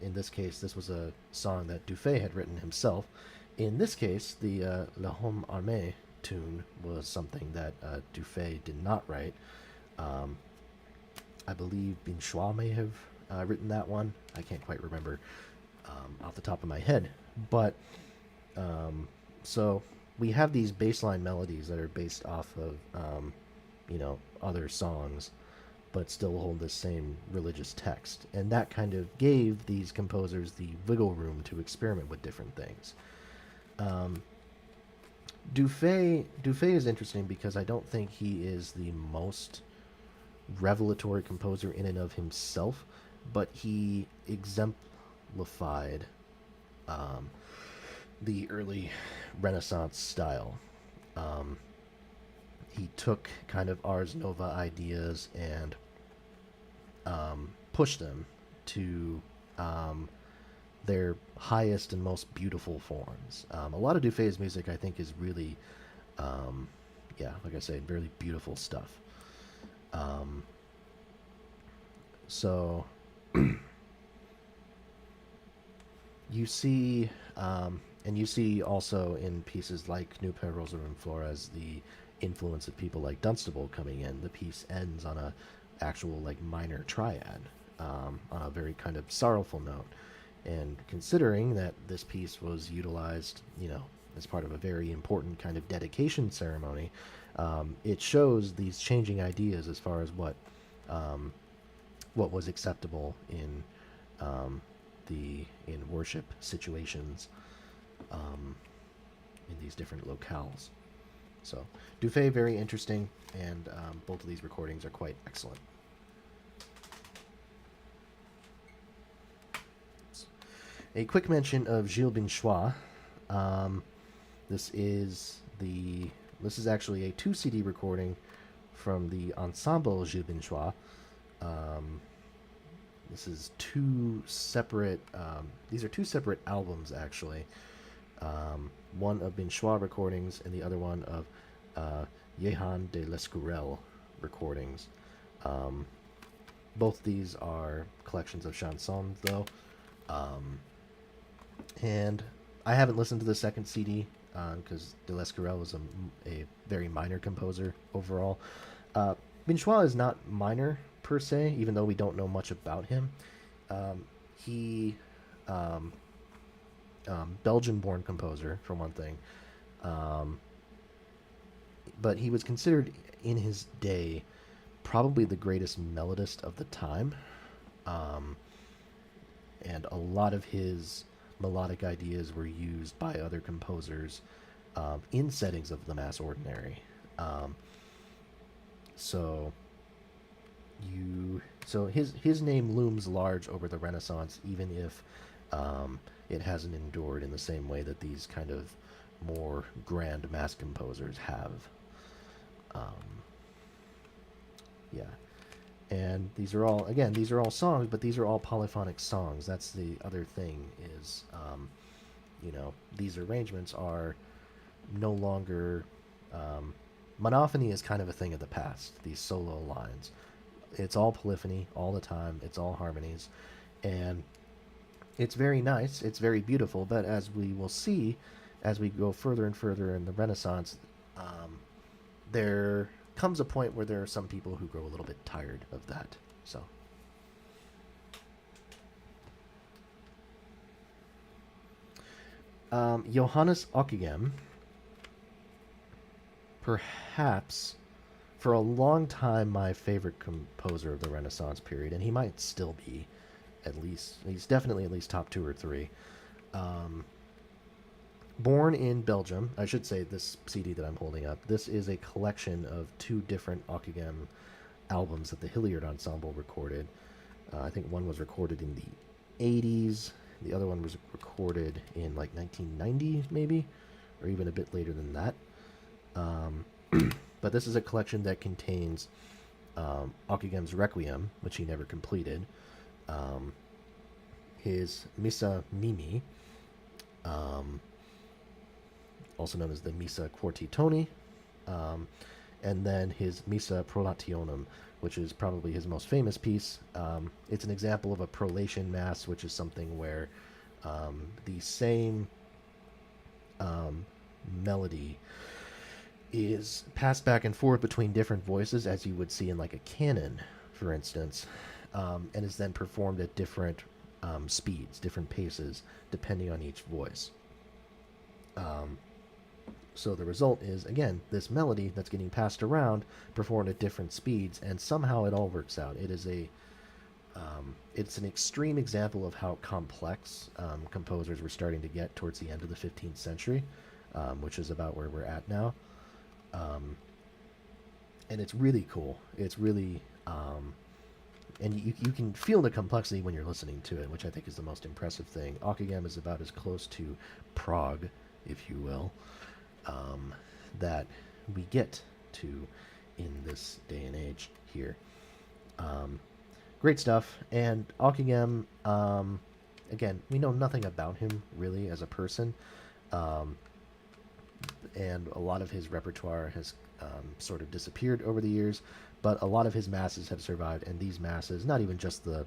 in this case, this was a song that Dufay had written himself. In this case, the La Homme Armée tune was something that Dufay did not write. Um, I believe Binchois may have written that one. I can't quite remember off the top of my head. But so we have these baseline melodies that are based off of other songs, but still hold the same religious text, and that kind of gave these composers the wiggle room to experiment with different things. Um, Dufay is interesting because I don't think he is the most revelatory composer in and of himself, but he exemplified um, the early Renaissance style. Um, he took kind of Ars Nova ideas and pushed them to their highest and most beautiful forms. A lot of Dufay's music, I think, is really, like I said, really beautiful stuff. Um, so you see, and you see also in pieces like Nupe Rosalind Flores the influence of people like Dunstable coming in. The piece ends on a actual like minor triad, on a very kind of sorrowful note. And considering that this piece was utilized, as part of a very important kind of dedication ceremony, it shows these changing ideas as far as what was acceptable in in worship situations, in these different locales. So, Dufay, very interesting, and both of these recordings are quite excellent. A quick mention of Gilles Binchois. Um, this is actually a 2 CD recording from the Ensemble Gilles Binchois. This is these are two separate albums, actually. One of Binchois recordings and the other one of Jehan de Lescurel recordings. Both these are collections of chansons, though. And I haven't listened to the second CD because de Lescurel was a very minor composer overall. Binchois is not minor per se, even though we don't know much about him. He Belgian-born composer, for one thing, but he was considered in his day probably the greatest melodist of the time, and a lot of his melodic ideas were used by other composers in settings of the Mass Ordinary. So his name looms large over the Renaissance, even if it hasn't endured in the same way that these kind of more grand mass composers have. Yeah, and these are all songs, but these are all polyphonic songs. That's the other thing is, these arrangements are no longer. Monophony is kind of a thing of the past. These solo lines, it's all polyphony all the time. It's all harmonies, and it's very nice. It's very beautiful. But as we will see, as we go further and further in the Renaissance, there comes a point where there are some people who grow a little bit tired of that. So. Johannes Ockeghem, perhaps for a long time my favorite composer of the Renaissance period, and he might still be, at least, he's definitely at least top 2 or 3. Um, Born in Belgium, I should say this CD that I'm holding up, this is a collection of 2 different Ockeghem albums that the Hilliard Ensemble recorded. I think one was recorded in the 80s, the other one was recorded in like 1990 maybe, or even a bit later than that. But this is a collection that contains Ockeghem's Requiem, which he never completed, his Missa Mimi, also known as the Missa Quartitoni, and then his Missa Prolationum, which is probably his most famous piece. It's an example of a prolation mass, which is something where the same melody is passed back and forth between different voices, as you would see in like a canon, for instance, and is then performed at different speeds, different paces, depending on each voice. So the result is, again, this melody that's getting passed around, performed at different speeds, and somehow it all works out. It is it's an extreme example of how complex composers were starting to get towards the end of the 15th century, which is about where we're at now. And it's really cool. It's really, and you can feel the complexity when you're listening to it, which I think is the most impressive thing. Ockeghem is about as close to Prague, if you will, that we get to in this day and age here. Great stuff. And Ockeghem, again, we know nothing about him really as a person, and a lot of his repertoire has sort of disappeared over the years, but a lot of his masses have survived, and these masses, not even just the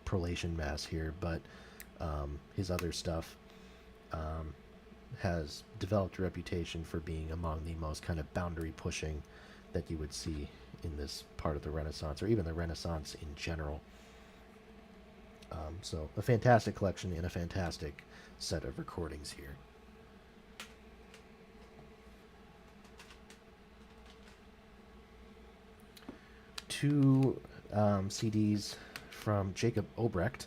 prolation mass here, but his other stuff, has developed a reputation for being among the most kind of boundary pushing that you would see in this part of the Renaissance, or even the Renaissance in general. So a fantastic collection and a fantastic set of recordings here. Two CDs from Jacob Obrecht.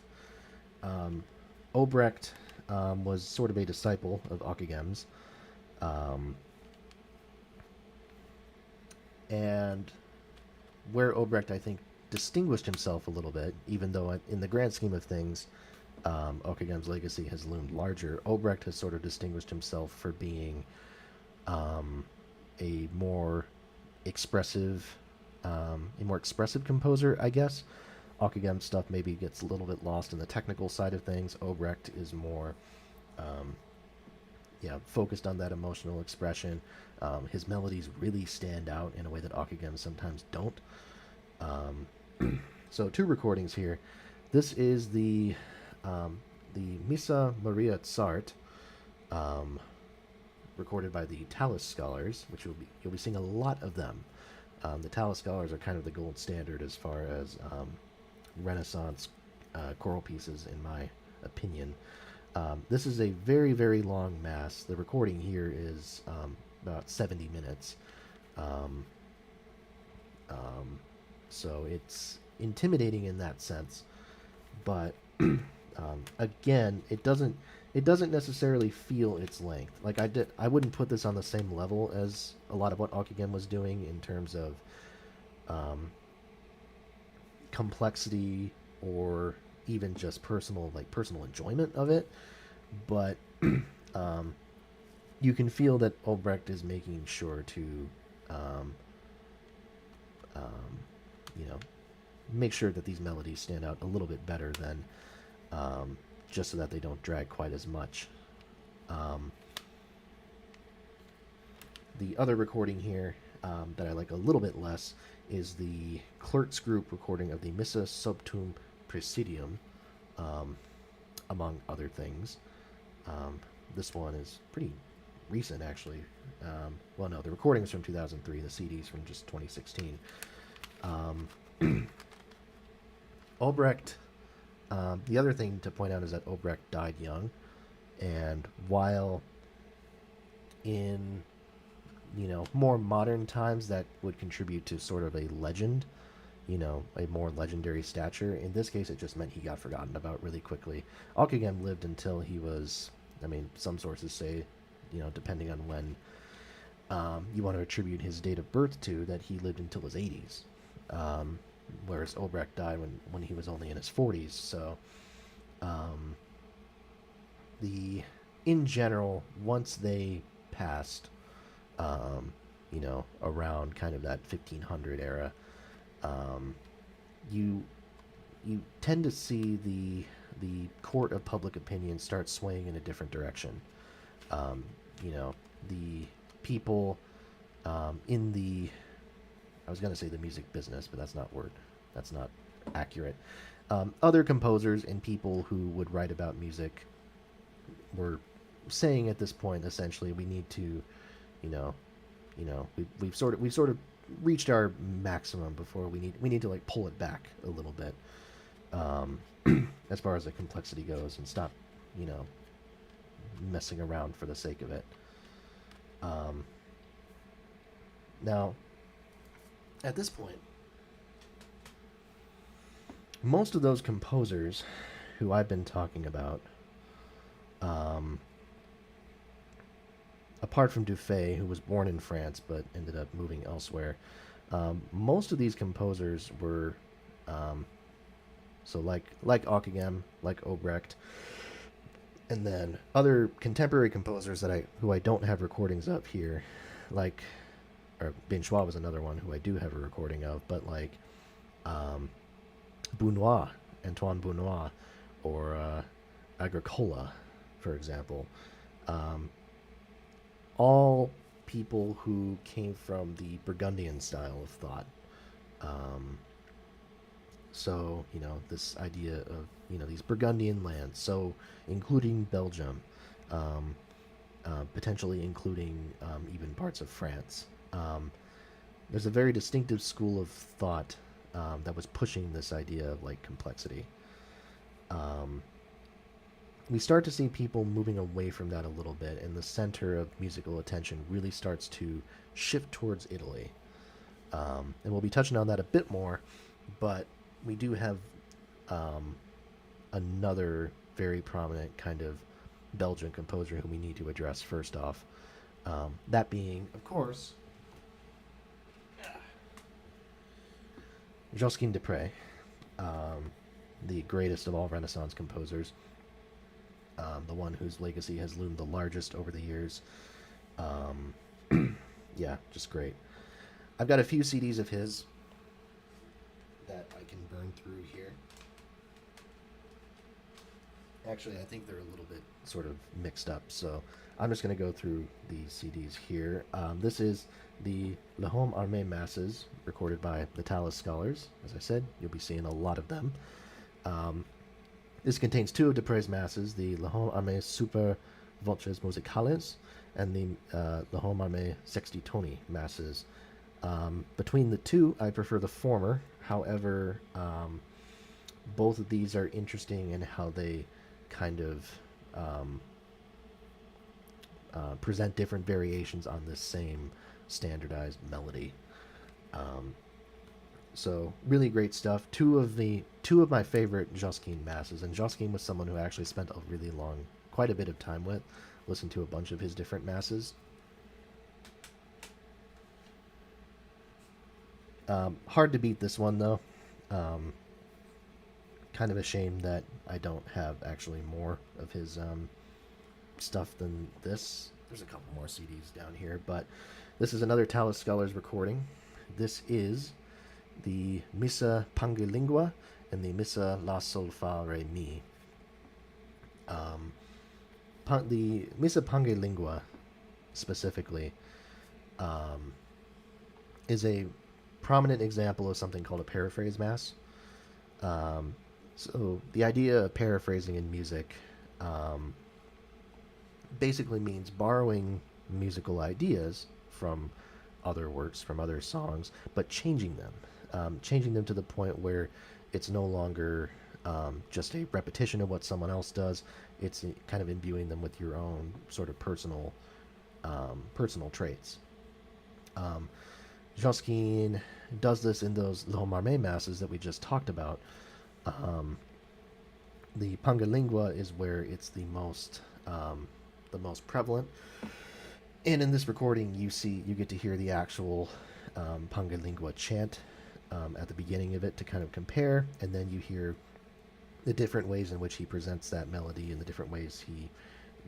Obrecht was sort of a disciple of Ockeghem's, and where Obrecht, I think, distinguished himself a little bit, even though in the grand scheme of things, Ockeghem's legacy has loomed larger. Obrecht has sort of distinguished himself for being a more expressive composer, I guess. Ockeghem stuff maybe gets a little bit lost in the technical side of things. Obrecht is more, focused on that emotional expression. His melodies really stand out in a way that Ockeghem sometimes don't. So 2 recordings here. This is the Missa Maria Tsart, recorded by the Tallis Scholars, which you'll be seeing a lot of them. The Tallis Scholars are kind of the gold standard as far as Renaissance choral pieces, in my opinion. This is a very, very long mass. The recording here is about 70 minutes. So it's intimidating in that sense, but again, it doesn't necessarily feel its length. Like I wouldn't put this on the same level as a lot of what Ockeghem was doing in terms of complexity or even just personal enjoyment of it, but you can feel that Obrecht is making sure to make sure that these melodies stand out a little bit better than just so that they don't drag quite as much. The other recording here that I like a little bit less is the Clerks Group recording of the Missa Subtum Praesidium, among other things. This one is pretty recent, actually. Well, no, the recording's from 2003. The CD's from just 2016. Obrecht. The other thing to point out is that Obrecht died young, and while in more modern times that would contribute to sort of a legend, a more legendary stature. In this case, it just meant he got forgotten about really quickly. Alkagem lived until he was, I mean, some sources say, depending on when you want to attribute his date of birth to, that he lived until his 80s. Whereas Obrecht died when he was only in his 40s. So, in general, once they passed, around kind of that 1500 era, you tend to see the court of public opinion start swaying in a different direction. The people in the, I was going to say the music business, but that's not accurate. Other composers and people who would write about music were saying at this point, essentially, we need to, we've sort of reached our maximum before we need to like pull it back a little bit, as far as the complexity goes, and stop, messing around for the sake of it. Now, at this point, most of those composers who I've been talking about, apart from Dufay, who was born in France but ended up moving elsewhere, most of these composers were, so like Ockeghem, like Obrecht, and then other contemporary composers who I don't have recordings of here, like, or Binchois was another one who I do have a recording of, but like Bounois, Antoine Bounois, or Agricola, for example. All people who came from the Burgundian style of thought. So, this idea of, these Burgundian lands, so including Belgium, potentially including even parts of France. There's a very distinctive school of thought that was pushing this idea of, like, complexity. We start to see people moving away from that a little bit, and the center of musical attention really starts to shift towards Italy. And we'll be touching on that a bit more, but we do have another very prominent kind of Belgian composer who we need to address first off. That being, of course, Josquin des Prez, the greatest of all Renaissance composers. The one whose legacy has loomed the largest over the years. Yeah, just great. I've got a few CDs of his that I can burn through here. Actually, I think they're a little bit sort of mixed up, so I'm just going to go through the CDs here. This is the L'Homme Armé Masses, recorded by the Tallis Scholars. As I said, you'll be seeing a lot of them. This contains two of des Prez's masses, the L'Homme Armé Super Voces Musicales and the L'Homme Armé Sextitoni masses. Between the two, I prefer the former. However, both of these are interesting in how they kind of present different variations on this same standardized melody. So really great stuff. Two of my favorite Josquin masses, and Josquin was someone who I actually spent quite a bit of time with, listened to a bunch of his different masses. Hard to beat this one though. Kind of a shame that I don't have actually more of his stuff than this. There's a couple more CDs down here, but this is another Tallis Scholars recording. This is the Missa Pangelingua and the Missa La Sol Fa Re Mi. The Missa Pangelingua specifically is a prominent example of something called a paraphrase mass. So the idea of paraphrasing in music basically means borrowing musical ideas from other works, from other songs, but changing them to the point where it's no longer just a repetition of what someone else does. It's kind of imbuing them with your own sort of personal traits. Um, Josquin does this in those L'Homme Armé masses that we just talked about. Um, the Pangalingua is where it's the most prevalent. And in this recording, you get to hear the actual Pangalingua chant at the beginning of it to kind of compare, and then you hear the different ways in which he presents that melody and the different ways he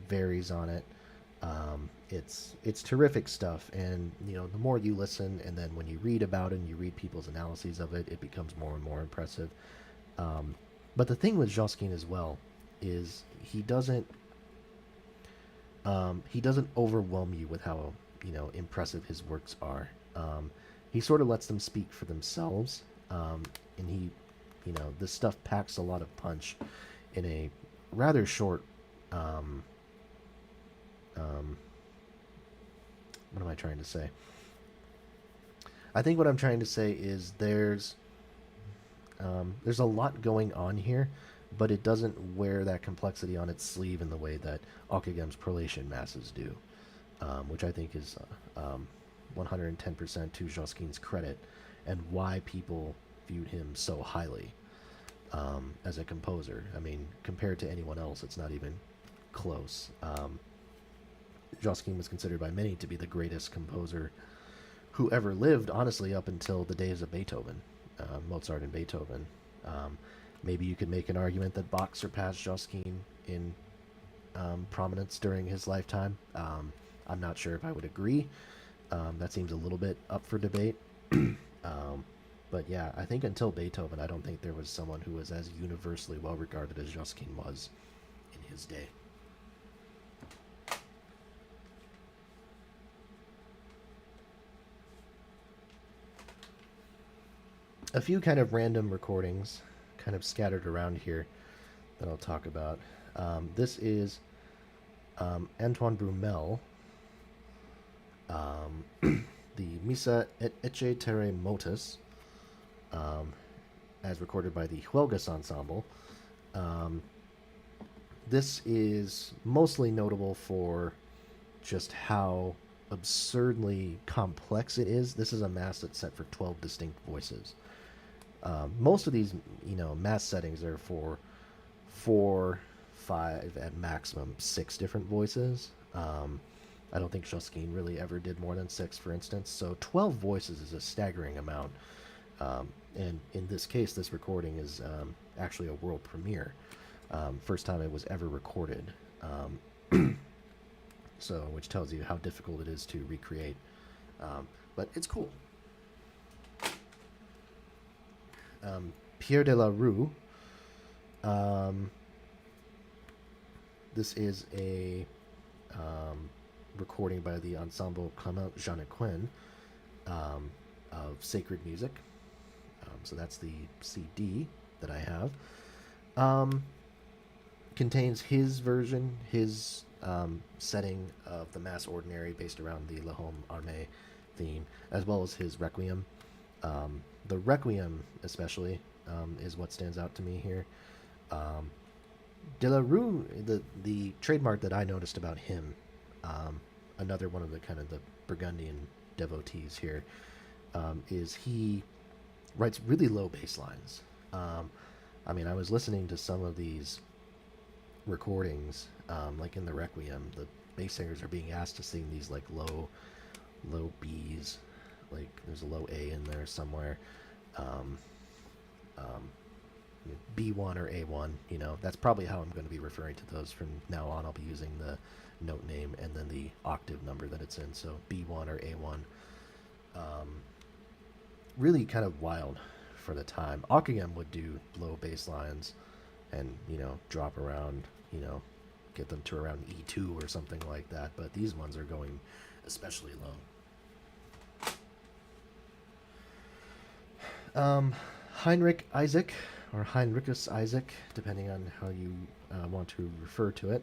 varies on it. It's terrific stuff, and the more you listen, and then when you read about it and you read people's analyses of it, it becomes more and more impressive. But the thing with Josquin as well is he doesn't overwhelm you with how impressive his works are. He sort of lets them speak for themselves, and this stuff packs a lot of punch in a rather short. What am I trying to say? I think what I'm trying to say is there's a lot going on here, but it doesn't wear that complexity on its sleeve in the way that Okagem's Prolation masses do, which I think is 110% to Josquin's credit, and why people viewed him so highly as a composer. I mean, compared to anyone else, it's not even close. Josquin was considered by many to be the greatest composer who ever lived, honestly, up until the days of Beethoven, Mozart and Beethoven. Maybe you could make an argument that Bach surpassed Josquin in prominence during his lifetime. I'm not sure if I would agree. That seems a little bit up for debate. But yeah, I think until Beethoven, I don't think there was someone who was as universally well regarded as Josquin was in his day. A few kind of random recordings kind of scattered around here that I'll talk about. This is Antoine Brumel, the Missa et Ecce Terre Motus, as recorded by the Huelgas Ensemble. This is mostly notable for just how absurdly complex it is. This is a mass that's set for 12 distinct voices. Most of these, mass settings are for 4, 5, at maximum 6 different voices. I don't think Josquin really ever did more than 6, for instance. So 12 voices is a staggering amount. And in this case, this recording is actually a world premiere. First time it was ever recorded. So, which tells you how difficult it is to recreate. But it's cool. Pierre de la Rue. This is a recording by the Ensemble Clement Jeannequin of sacred music. So that's the CD that I have. Contains his version, his setting of the Mass Ordinary based around the L'Homme Armé theme, as well as his Requiem. The Requiem, especially, is what stands out to me here. De la Rue, the trademark that I noticed about him, another one of the kind of the Burgundian devotees here, is he writes really low bass lines. I mean, I was listening to some of these recordings, like in the Requiem, the bass singers are being asked to sing these like low B's, like there's a low A in there somewhere. B1 or A1, that's probably how I'm going to be referring to those from now on. I'll be using the note name and then the octave number that it's in, so B1 or A1. Really kind of wild for the time. Ockeghem would do low bass lines and, drop around, get them to around E2 or something like that, but these ones are going especially low. Heinrich Isaac, or Heinricus Isaac, depending on how you want to refer to it.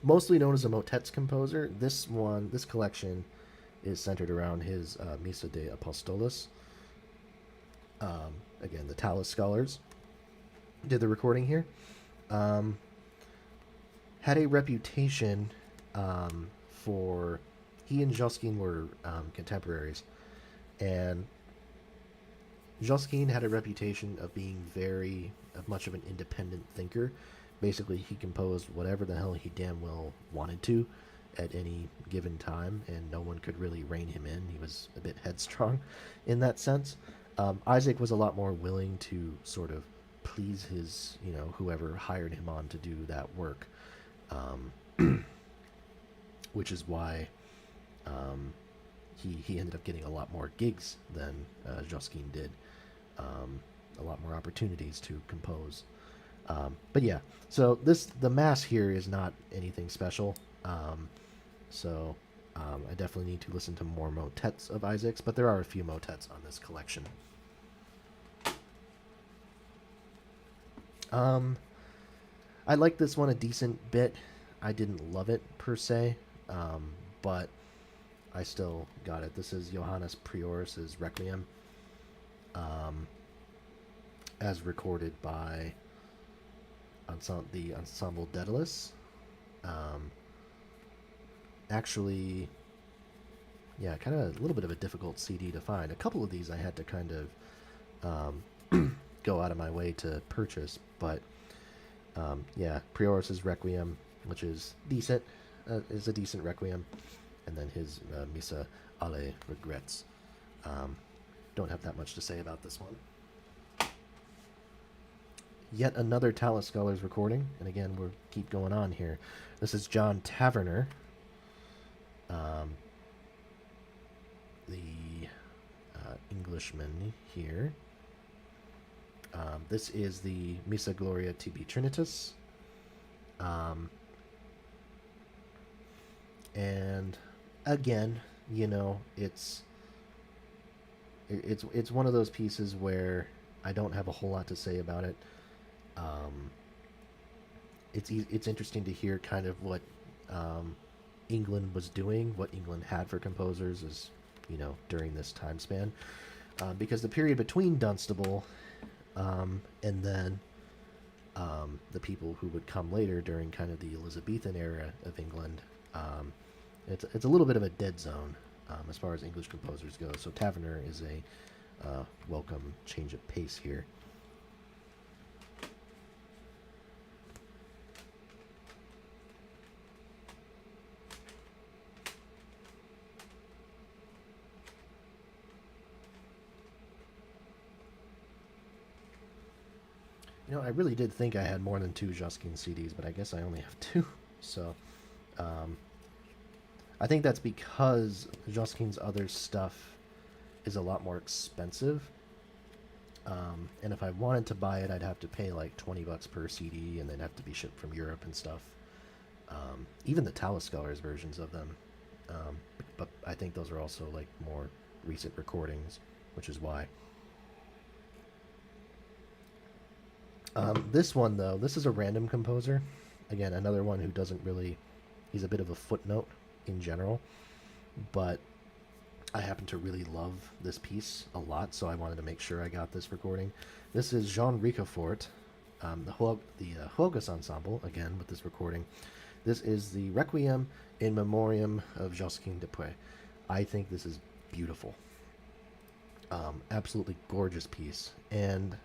Mostly known as a motets composer, this collection is centered around his Missa de Apostolos. Again, the Tallis scholars did the recording here. Um, had a reputation for he and Josquin were contemporaries, and Josquin had a reputation of being very of much of an independent thinker. Basically, he composed whatever the hell he damn well wanted to at any given time, and no one could really rein him in. He was a bit headstrong in that sense. Isaac was a lot more willing to sort of please his, whoever hired him on to do that work, which is why he ended up getting a lot more gigs than Josquin did, a lot more opportunities to compose. But yeah, so the mass here is not anything special. I definitely need to listen to more motets of Isaac's, but there are a few motets on this collection. I like this one a decent bit. I didn't love it per se, but I still got it. This is Johannes Prioris's Requiem, as recorded by the Ensemble Daedalus. Actually, yeah, kind of a little bit of a difficult CD to find. A couple of these I had to kind of go out of my way to purchase, but yeah, Prioris's Requiem, which is decent, is a decent Requiem, and then his Missa alle Regrets. Don't have that much to say about this one. Yet another Tallis Scholars recording, and again, we'll keep going on here. This is John Taverner, the Englishman here. This is the Missa Gloria Tibi Trinitas. And again, it's one of those pieces where I don't have a whole lot to say about it. It's interesting to hear kind of what England was doing, what England had for composers is, during this time span. Because the period between Dunstable and then the people who would come later during kind of the Elizabethan era of England, it's a little bit of a dead zone as far as English composers go. So Taverner is a welcome change of pace here. I really did think I had more than 2 Josquin CDs, but I guess I only have 2. So, I think that's because Josquin's other stuff is a lot more expensive. And if I wanted to buy it, I'd have to pay like $20 per CD, and they'd have to be shipped from Europe and stuff. Even the Tallis Scholars versions of them. But I think those are also like more recent recordings, which is why. This one, though, this is a random composer. Again, another one who doesn't really... He's a bit of a footnote in general. But I happen to really love this piece a lot, so I wanted to make sure I got this recording. This is Jean Ricafort, the Huelgas Ensemble, again, with this recording. This is the Requiem in Memoriam of Josquin de Puy. I think this is beautiful. Absolutely gorgeous piece. And...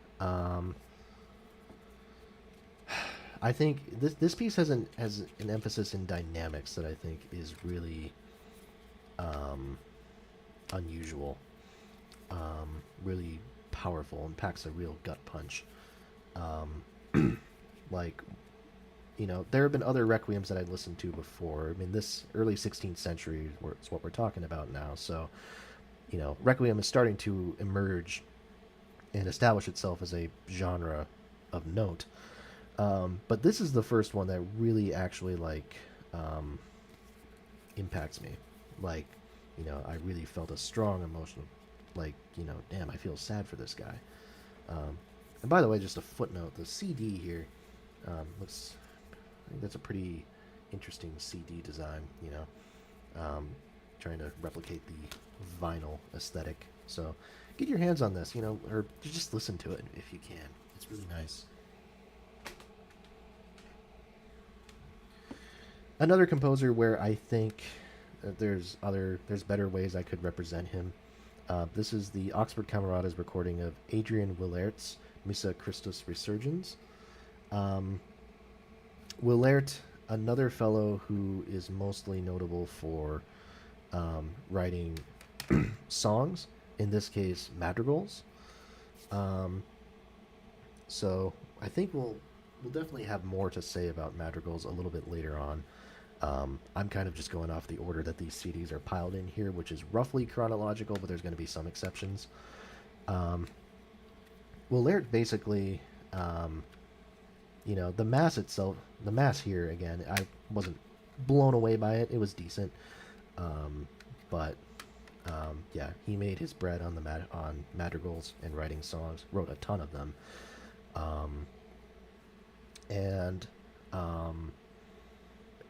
I think this piece has an emphasis in dynamics that I think is really unusual, really powerful, and packs a real gut punch. Like, there have been other requiems that I'd listened to before. I mean, this early 16th century is what we're talking about now. So, Requiem is starting to emerge and establish itself as a genre of note. But this is the first one that really actually impacts me. Like, I really felt a strong emotional, damn, I feel sad for this guy. And by the way, just a footnote, the CD here looks, I think that's a pretty interesting CD design, trying to replicate the vinyl aesthetic. So get your hands on this, or just listen to it if you can. It's really nice. Another composer where I think there's better ways I could represent him. This is the Oxford Camaradas recording of Adrian Willert's Missa Christus Resurgens. Um, Willert, another fellow who is mostly notable for writing songs, in this case madrigals. Um, so I think we'll definitely have more to say about madrigals a little bit later on. I'm kind of just going off the order that these CDs are piled in here, which is roughly chronological, but there's going to be some exceptions. Um, Willert basically, the mass itself, the mass here again, I wasn't blown away by it. It was decent, but yeah, he made his bread on on madrigals and writing songs. Wrote a ton of them, and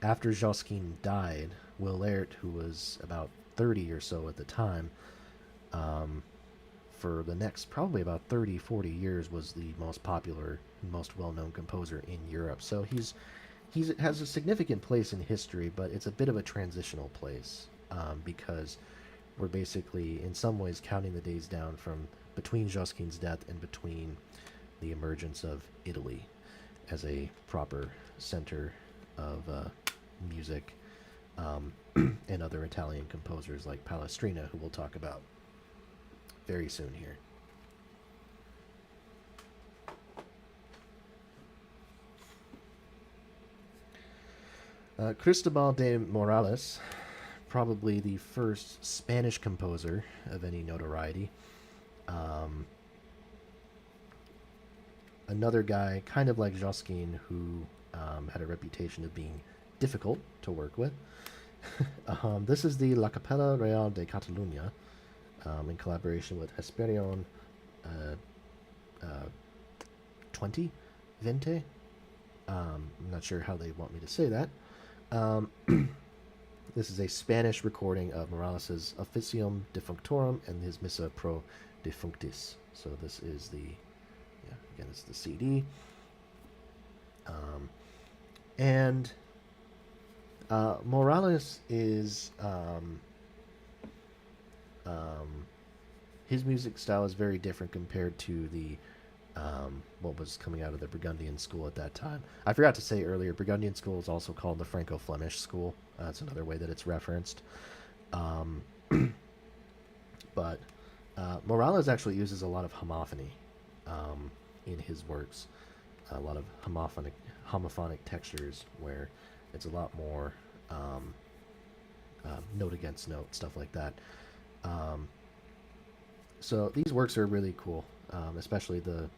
after Josquin died, Willert, who was about 30 or so at the time, um, for the next probably about 30, 40 years was the most popular, most well-known composer in Europe. So he's has a significant place in history, but it's a bit of a transitional place, because we're basically, in some ways, counting the days down from between Josquin's death and between the emergence of Italy as a proper center of music, and other Italian composers like Palestrina, who we'll talk about very soon here. Cristobal de Morales, probably the first Spanish composer of any notoriety. Um, Another guy, kind of like Josquin, who had a reputation of being difficult to work with. This is the La Capella Real de Catalunya, in collaboration with Hesperion uh, uh, 20, Vente. I'm not sure how they want me to say that. Um, this is a Spanish recording of Morales' Officium Defunctorum and his Missa Pro Defunctis. So this is again, it's the CD. And Morales is his music style is very different compared to the what was coming out of the Burgundian school at that time. I forgot to say earlier, Burgundian school is also called the Franco-Flemish school. That's another way that it's referenced. Um, but Morales actually uses a lot of homophony in his works, a lot of homophonic textures where it's a lot more note against note, stuff like that. Um, so these works are really cool, especially the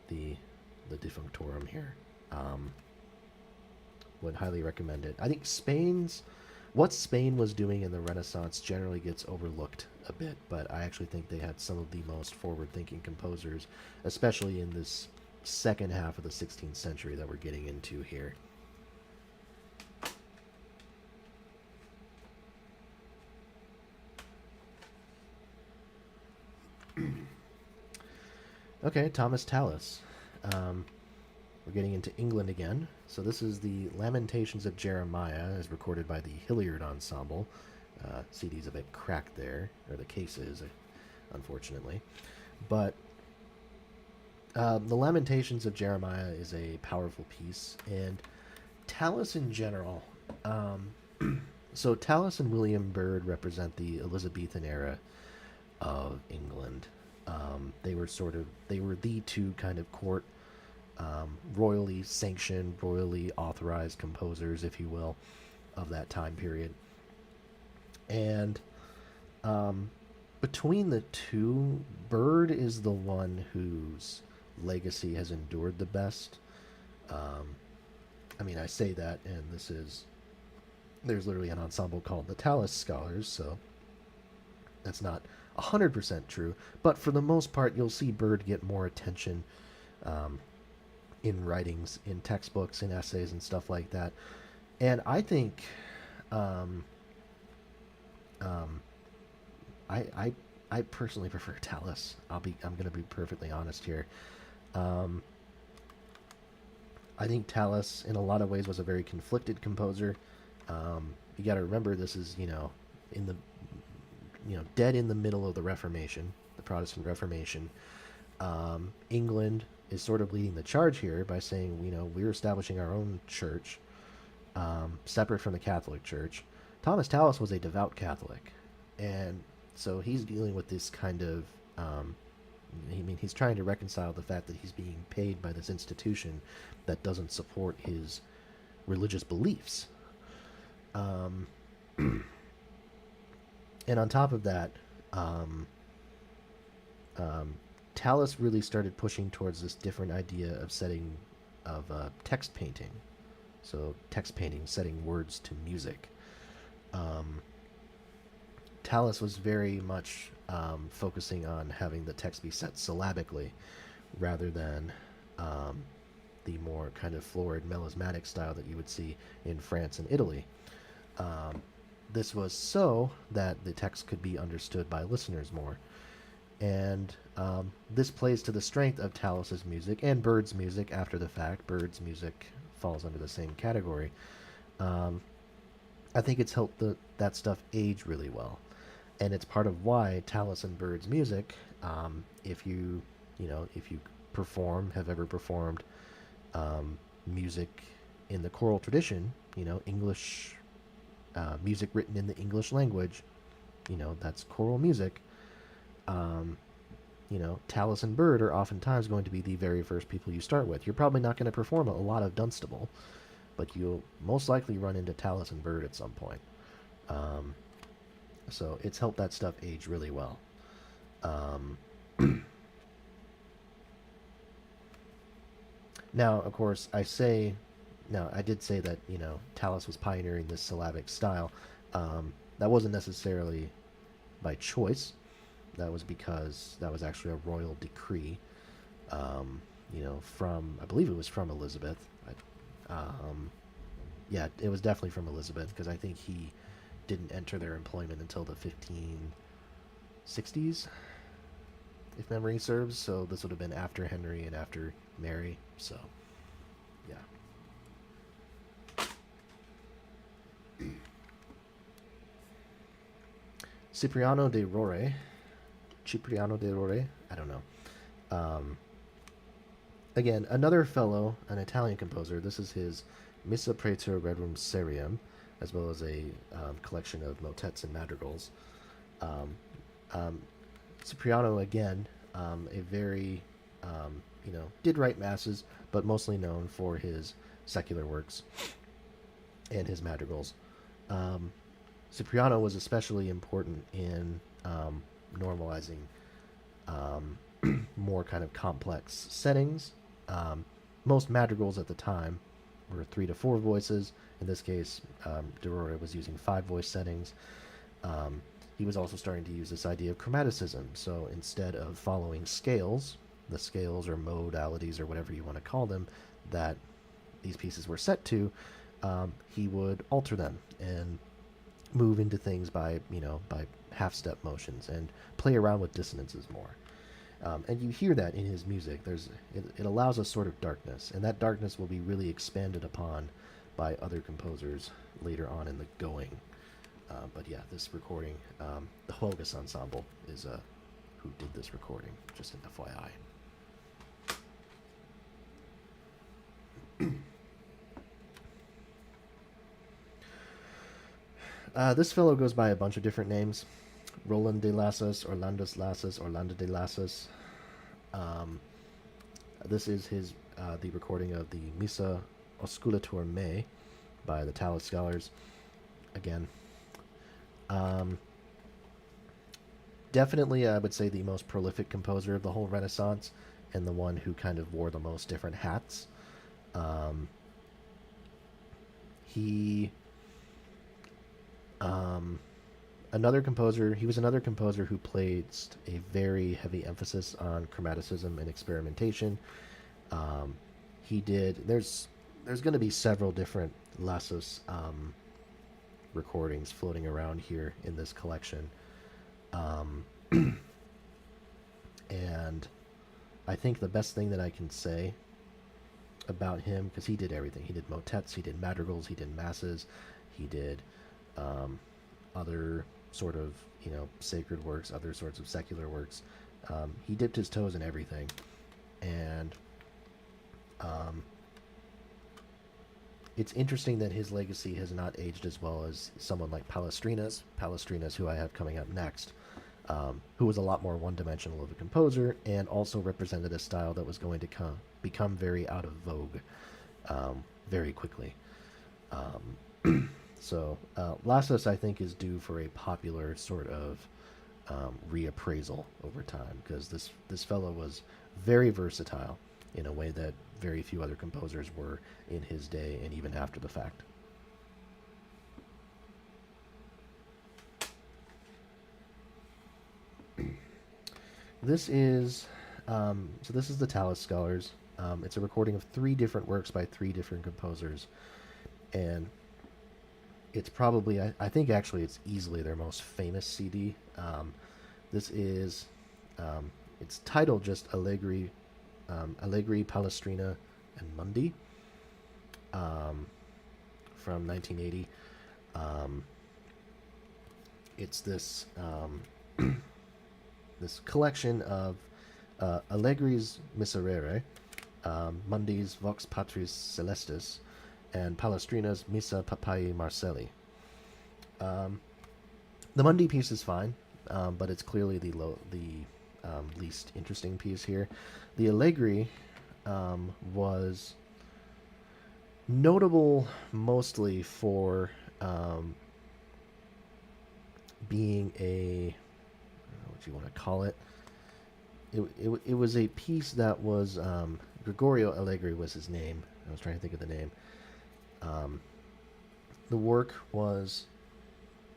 the Defunctorum here. Um, would highly recommend it. I think what Spain was doing in the Renaissance generally gets overlooked a bit, but I actually think they had some of the most forward-thinking composers, especially in this second half of the 16th century that we're getting into here. Okay, Thomas Tallis. Um, we're getting into England again. So this is the Lamentations of Jeremiah, as recorded by the Hilliard Ensemble. CD's a bit cracked there, or the case is, unfortunately. But the Lamentations of Jeremiah is a powerful piece, and Tallis in general. So Tallis and William Byrd represent the Elizabethan era of England. They were the two kind of court, royally sanctioned, royally authorized composers, if you will, of that time period. And between the two, Byrd is the one whose legacy has endured the best. I mean, I say that, and there's literally an ensemble called the Tallis Scholars, so that's not 100% true. But for the most part, you'll see Byrd get more attention, um, in writings, in textbooks, in essays, and stuff like that. And I think, um, um, I, I, I personally prefer Tallis. I'm gonna be perfectly honest here. Um, I think Tallis, in a lot of ways, was a very conflicted composer. You got to remember, this is in the dead in the middle of the Reformation, the Protestant Reformation. England is sort of leading the charge here by saying, we're establishing our own church, separate from the Catholic Church. Thomas Tallis was a devout Catholic, and so he's dealing with this kind of. He's trying to reconcile the fact that he's being paid by this institution that doesn't support his religious beliefs. Um, and on top of that, um, Tallis really started pushing towards this different idea of text painting. So text painting, setting words to music. Um, Tallis was very much focusing on having the text be set syllabically rather than the more kind of florid melismatic style that you would see in France and Italy. Um, this was so that the text could be understood by listeners more. And this plays to the strength of Tallis's music and Byrd's music after the fact. Byrd's music falls under the same category. Um, I think it's helped that stuff age really well. And it's part of why Tallis and Byrd's music, if you have ever performed music in the choral tradition, English music written in the English language, that's choral music. Tallis and Byrd are oftentimes going to be the very first people you start with. You're probably not going to perform a lot of Dunstable, but you'll most likely run into Tallis and Byrd at some point. So it's helped that stuff age really well. Um, Now, of course, I did say that, Tallis was pioneering this syllabic style. That wasn't necessarily by choice. That was because that was actually a royal decree, I believe it was from Elizabeth. Yeah, it was definitely from Elizabeth because I think he didn't enter their employment until the 1560s, if memory serves. So this would have been after Henry and after Mary. So, yeah. Cipriano de Rore. Cipriano de Rore? I don't know. Again, another fellow, an Italian composer. This is his Missa Praeter Rerum Seriam, as well as a collection of motets and madrigals. Um, um, Cipriano, again, a very, did write masses, but mostly known for his secular works and his madrigals. Um, Cipriano was especially important in normalizing more kind of complex settings. Most madrigals at the time were 3 to 4 voices. In this case, de Rore was using 5 voice settings. He was also starting to use this idea of chromaticism. So instead of following scales, the scales or modalities or whatever you want to call them, that these pieces were set to, he would alter them and move into things by half-step motions and play around with dissonances more. And you hear that in his music. It allows a sort of darkness, and that darkness will be really expanded upon by other composers later on in the going. But yeah, this recording, the Huelgas Ensemble is who did this recording, just an FYI. This fellow goes by a bunch of different names. Roland de Lassus, Orlandus Lassus, Orlando de Lassus. This is the recording of the Missa Osculator Me by the Tallis Scholars. Again, definitely I would say the most prolific composer of the whole Renaissance, and the one who kind of wore the most different hats. He he was another composer who placed a very heavy emphasis on chromaticism and experimentation. he did. There's going to be several different Lassus recordings floating around here in this collection, um, and I think the best thing that I can say about him, because he did everything. He did motets, he did madrigals, he did masses, he did um, other sort of sacred works, other sorts of secular works. He dipped his toes in everything, and um, it's interesting that his legacy has not aged as well as someone like Palestrinas, who I have coming up next, who was a lot more one-dimensional of a composer and also represented a style that was going to become very out of vogue very quickly. So Lassus, I think, is due for a popular sort of reappraisal over time, because this fellow was very versatile in a way that very few other composers were in his day and even after the fact. This is this is the Talus Scholars. It's a recording of 3 different works by 3 different composers, and it's probably I think actually it's easily their most famous CD. This is it's titled just Allegri, Palestrina, and Mundi, from 1980. It's this this collection of Allegri's Miserere, Mundi's Vox Patris Celestis, and Palestrina's Missa Papae Marcelli. The Mundi piece is fine, but it's clearly the least interesting piece here. The Allegri was notable mostly for being a, what you want to call it. It was a piece that was Gregorio Allegri was his name. I was trying to think of the name. The work was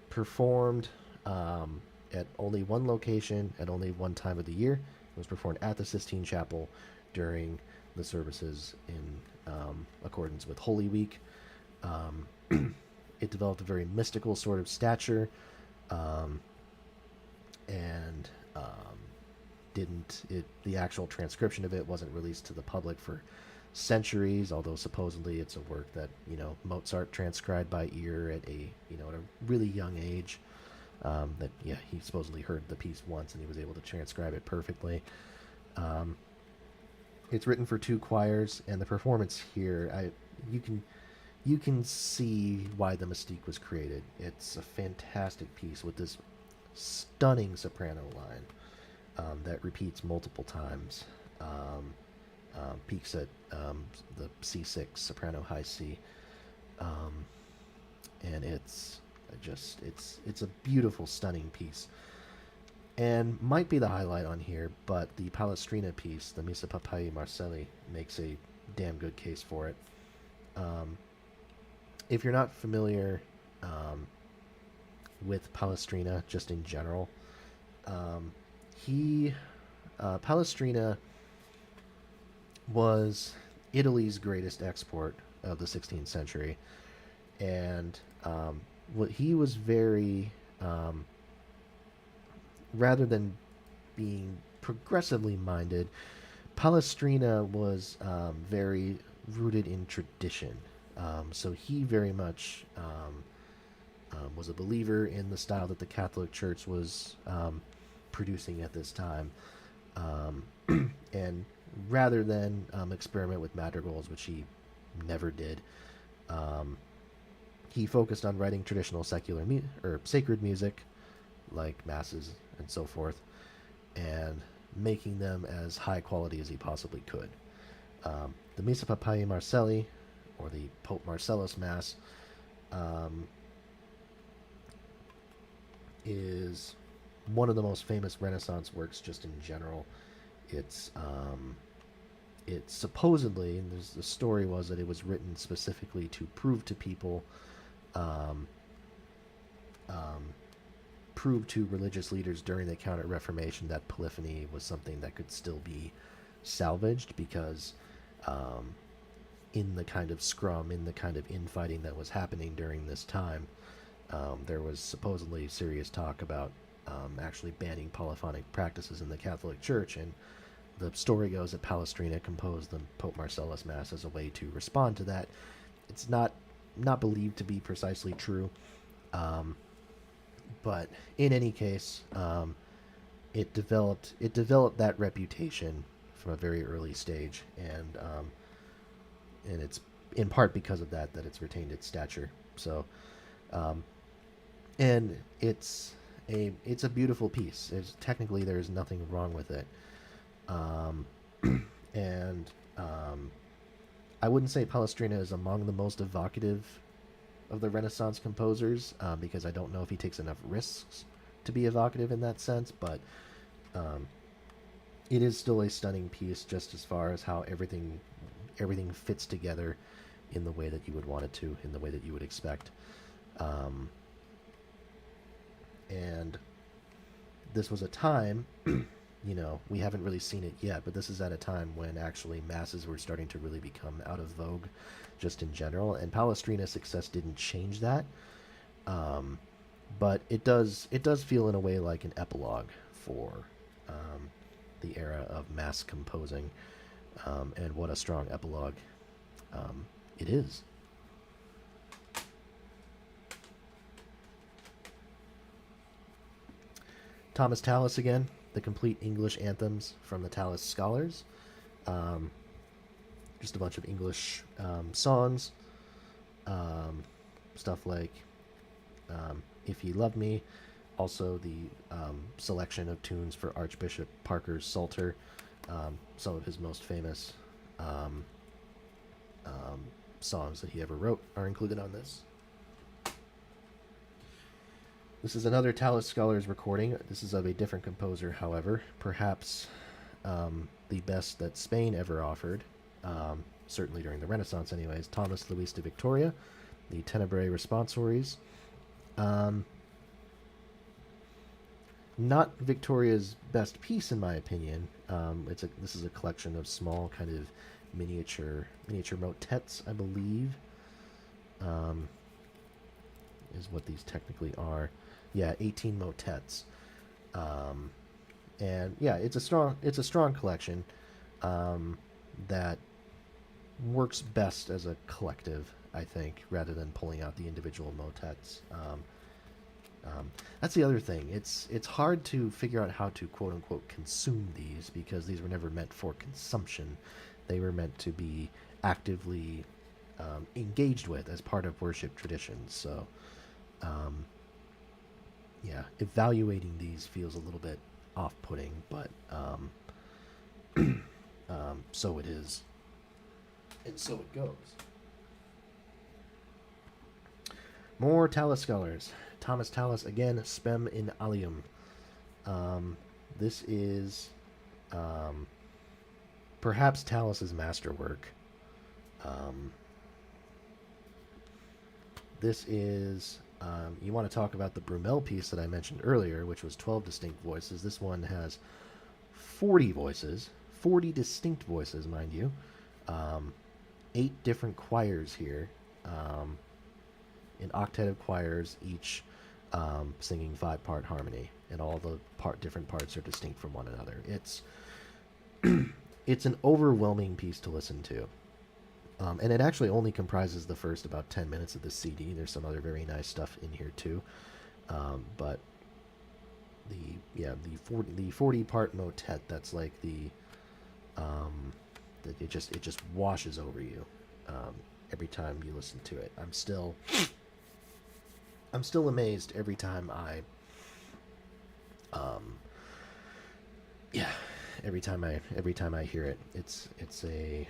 performed at only one location at only one time of the year. It was performed at the Sistine Chapel during the services in accordance with Holy Week. It developed a very mystical sort of stature, and the actual transcription of it wasn't released to the public for centuries, although supposedly it's a work that Mozart transcribed by ear at a at a really young age. He supposedly heard the piece once and he was able to transcribe it perfectly. It's written for 2 choirs, and the performance here, you can see why the mystique was created. It's a fantastic piece with this stunning soprano line that repeats multiple times. Peaks at the C6 soprano high C, and it's a beautiful, stunning piece, and might be the highlight on here. But the Palestrina piece, the Missa Papae Marcelli, makes a damn good case for it. If you're not familiar with Palestrina, just in general, Palestrina was Italy's greatest export of the 16th century, and what he was very, rather than being progressively minded, Palestrina was very rooted in tradition. So he very much was a believer in the style that the Catholic Church was producing at this time, and rather than experiment with madrigals, which he never did, he focused on writing traditional secular or sacred music, like masses and so forth, and making them as high quality as he possibly could. The Missa Papae Marcelli, or the Pope Marcellus Mass, is one of the most famous Renaissance works just in general. It's supposedly, and the story was that it was written specifically to prove to people, prove to religious leaders during the Counter-Reformation that polyphony was something that could still be salvaged, because in the kind of scrum, in the kind of infighting that was happening during this time. There was supposedly serious talk about actually banning polyphonic practices in the Catholic Church, and the story goes that Palestrina composed the Pope Marcellus Mass as a way to respond to that. It's not believed to be precisely true, but in any case, it developed that reputation from a very early stage, and it's in part because of that it's retained its stature. So, and it's a beautiful piece. Technically there's nothing wrong with it, and I wouldn't say Palestrina is among the most evocative of the Renaissance composers, because I don't know if he takes enough risks to be evocative in that sense, but it is still a stunning piece, just as far as how everything fits together in the way that you would want it to, in the way that you would expect. And this was a time, we haven't really seen it yet, but this is at a time when actually masses were starting to really become out of vogue just in general, and Palestrina's success didn't change that. But it does feel in a way like an epilogue for the era of mass composing, and what a strong epilogue it is. Thomas Tallis again, the complete English anthems from the Tallis Scholars. Just a bunch of English songs. Stuff like If Ye Love Me. Also the selection of tunes for Archbishop Parker's Psalter. Some of his most famous songs that he ever wrote are included on this. This is another Tallis Scholars recording. This is of a different composer, however. Perhaps the best that Spain ever offered, certainly during the Renaissance anyways, Thomas Luis de Victoria, the Tenebrae Responsories. Not Victoria's best piece, in my opinion. This is a collection of small kind of miniature motets, I believe, is what these technically are. Yeah, 18 motets. And yeah, it's a strong collection that works best as a collective, I think, rather than pulling out the individual motets. That's the other thing. It's hard to figure out how to quote unquote consume these, because these were never meant for consumption. They were meant to be actively engaged with as part of worship traditions. So, yeah, evaluating these feels a little bit off-putting, but so it is, and so it goes. More Tallis Scholars. Thomas Tallis again, Spem in Alium. This is perhaps Tallis's masterwork. This is, you want to talk about the Brummel piece that I mentioned earlier, which was 12 distinct voices. This one has 40 voices, 40 distinct voices, mind you. 8 different choirs here, in octave choirs, each singing 5-part harmony, and all the different parts are distinct from one another. It's an overwhelming piece to listen to. And it actually only comprises the first about 10 minutes of the CD. There's some other very nice stuff in here too. But the 40-part motet, that's like it just washes over you every time you listen to it. I'm still amazed every time every time I hear it. It's a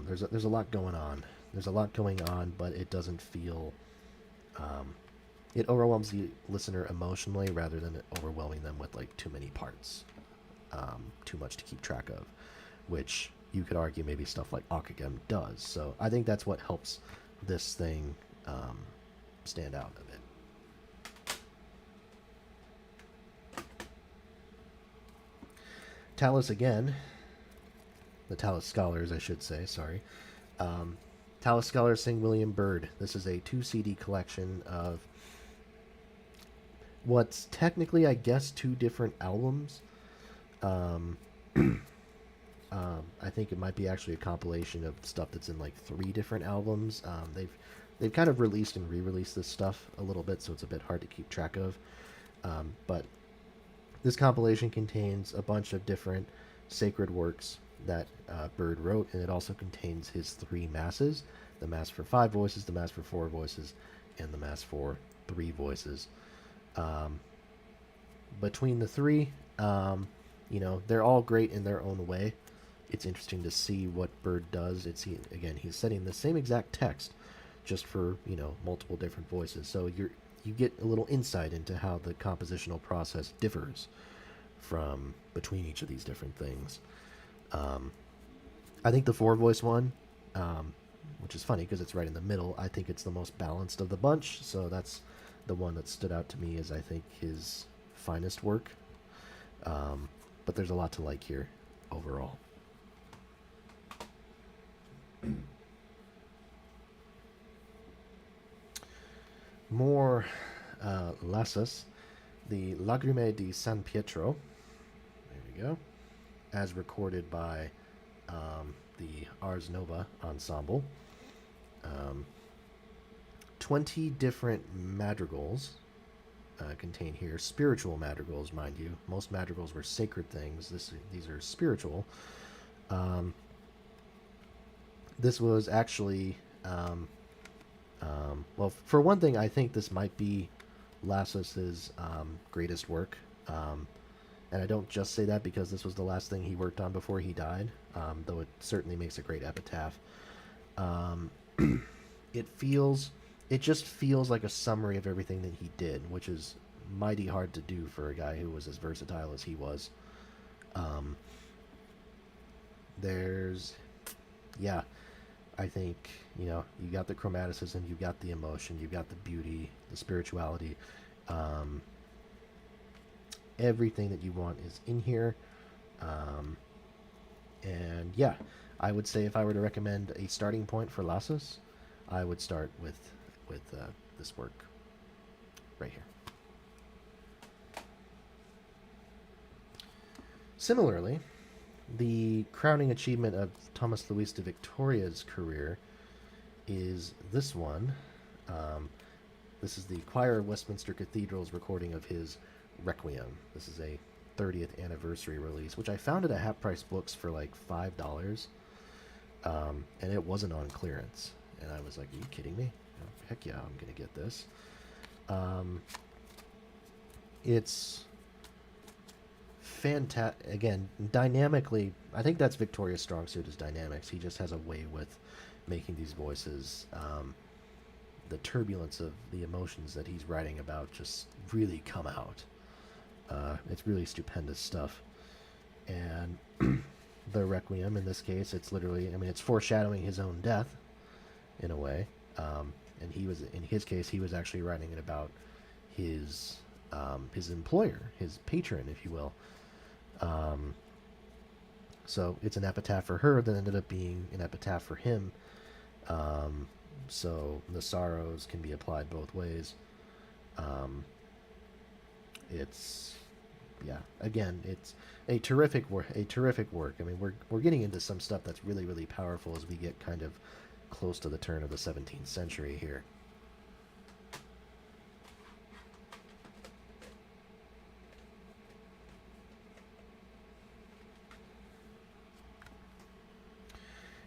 there's a lot going on. There's a lot going on, but it doesn't feel it overwhelms the listener emotionally rather than overwhelming them with like too many parts, too much to keep track of, which you could argue maybe stuff like Ockeghem does. So I think that's what helps this thing stand out a bit. Tallis again, the Tallis Scholars, I should say, sorry. Um, Tallis Scholars sing William Byrd. This is a 2 CD collection of what's technically, I guess, 2 different albums. Um, I think it might be actually a compilation of stuff that's in like 3 different albums. They've kind of released and re-released this stuff a little bit, so it's a bit hard to keep track of. But this compilation contains a bunch of different sacred works that Byrd wrote, and it also contains his 3 masses: the mass for 5 voices, the mass for 4 voices, and the mass for 3 voices. Um, Between the 3, they're all great in their own way. It's interesting to see what Byrd does. Again, he's setting the same exact text, just for multiple different voices. So you get a little insight into how the compositional process differs from between each of these different things. Um, I think the 4 voice one, which is funny because it's right in the middle, I think it's the most balanced of the bunch. So that's the one that stood out to me as I think his finest work. But there's a lot to like here overall. More Lassus, the Lagrime di San Pietro. There we go. As recorded by the Ars Nova Ensemble. 20 different madrigals contained here. Spiritual madrigals, mind you. Most madrigals were sacred things. These are spiritual. This was actually, well, for one thing, I think this might be Lassus's greatest work. And I don't just say that because this was the last thing he worked on before he died, though it certainly makes a great epitaph. It just feels like a summary of everything that he did, which is mighty hard to do for a guy who was as versatile as he was. Yeah, I think, you got the chromaticism, you got the emotion, you got the beauty, the spirituality. Everything that you want is in here. And yeah, I would say if I were to recommend a starting point for Lassus, I would start with this work right here. Similarly, the crowning achievement of Thomas Luis de Victoria's career is this one. This is the Choir of Westminster Cathedral's recording of his Requiem. This is a 30th anniversary release, which I found at a Half Price Books for like $5, and it wasn't on clearance. And I was like, "Are you kidding me? Heck yeah, I'm gonna get this." It's fantastic. Again, dynamically, I think that's Victoria's strong suit is dynamics. He just has a way with making these voices. The turbulence of the emotions that he's writing about just really come out. It's really stupendous stuff. And the Requiem, in this case, it's literally, it's foreshadowing his own death, in a way. And in his case, he was actually writing it about his employer, his patron, if you will. So it's an epitaph for her that ended up being an epitaph for him. So the sorrows can be applied both ways. It's a terrific work. We're getting into some stuff that's really, really powerful as we get kind of close to the turn of the 17th century here.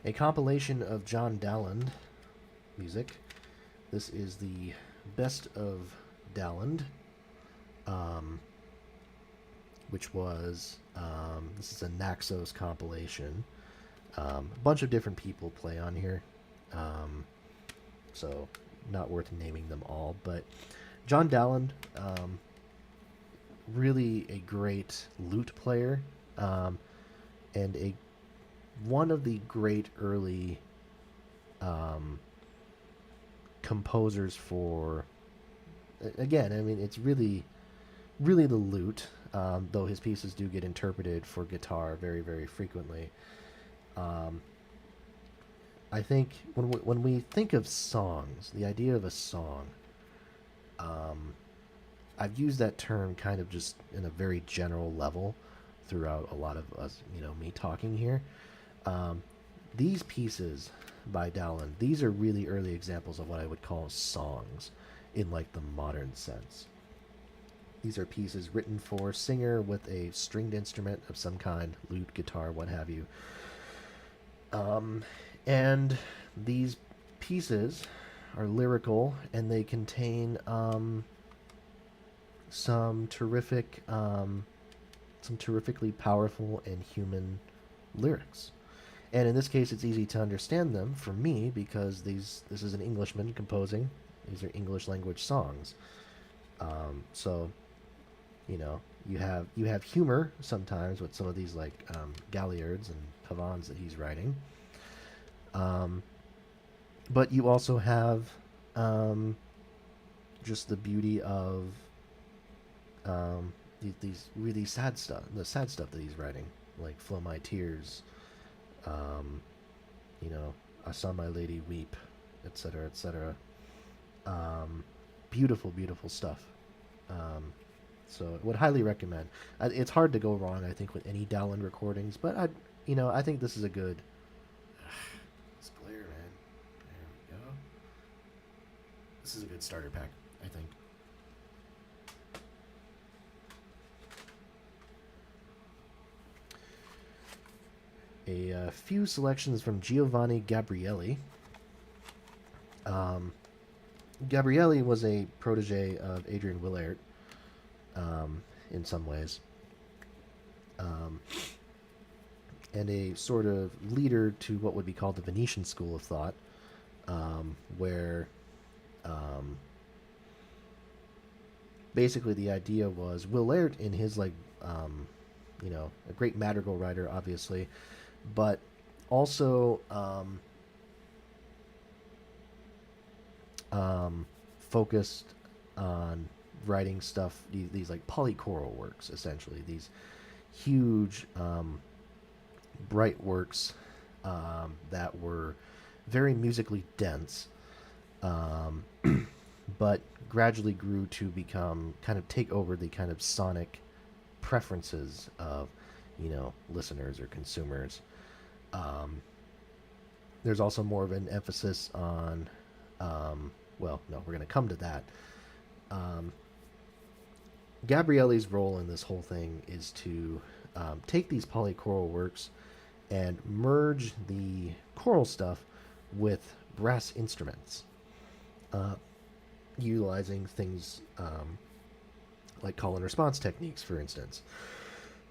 A compilation of John Dowland music. This is the Best of Dowland, which was, this is a Naxos compilation. A bunch of different people play on here, so not worth naming them all, but John Dowland, really a great lute player, and one of the great early composers for, again, it's really the lute, though his pieces do get interpreted for guitar very, very frequently. Um, I think when we think of songs, the idea of a song, um, I've used that term kind of just in a very general level throughout a lot of us, me talking here. Um, these pieces by Dowland, these are really early examples of what I would call songs in like the modern sense. These are pieces written for singer with a stringed instrument of some kind, lute, guitar, what have you. Um, and these pieces are lyrical and they contain some some terrifically powerful and human lyrics. And in this case, it's easy to understand them for me because this is an Englishman composing. These are English language songs. So, you have humor sometimes with some of these like galliards and pavans that he's writing. Um, but you also have um, just the beauty of these really sad stuff, the sad stuff that he's writing, like "Flow My Tears," um, "I Saw My Lady Weep," etc., etc. Um, beautiful, beautiful stuff. Um, so, would highly recommend. It's hard to go wrong, I think, with any Dowland recordings, but I think this is a good. It's clear, man. There we go. This is a good starter pack, I think. A few selections from Giovanni Gabrieli. Um, Gabrieli was a protege of Adrian Willaert in some ways, um, and a sort of leader to what would be called the Venetian school of thought, where um, basically the idea was Willaert in his a great madrigal writer, obviously, but also focused on writing stuff, these like polychoral works, essentially, these huge, bright works that were very musically dense, um, but gradually grew to become kind of take over the kind of sonic preferences of listeners or consumers. Um, there's also more of an emphasis on, well, no, we're going to come to that. Um, Gabrieli's role in this whole thing is to take these polychoral works and merge the choral stuff with brass instruments, uh, utilizing things like call and response techniques, for instance,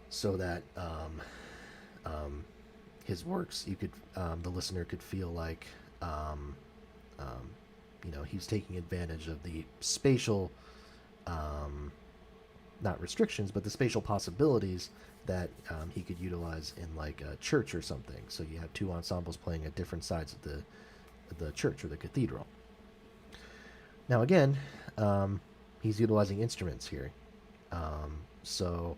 so that his works, the listener could feel like um, he's taking advantage of the spatial, not restrictions, but the spatial possibilities that he could utilize in like a church or something. So you have two ensembles playing at different sides of the church or the cathedral. Now again, he's utilizing instruments here. So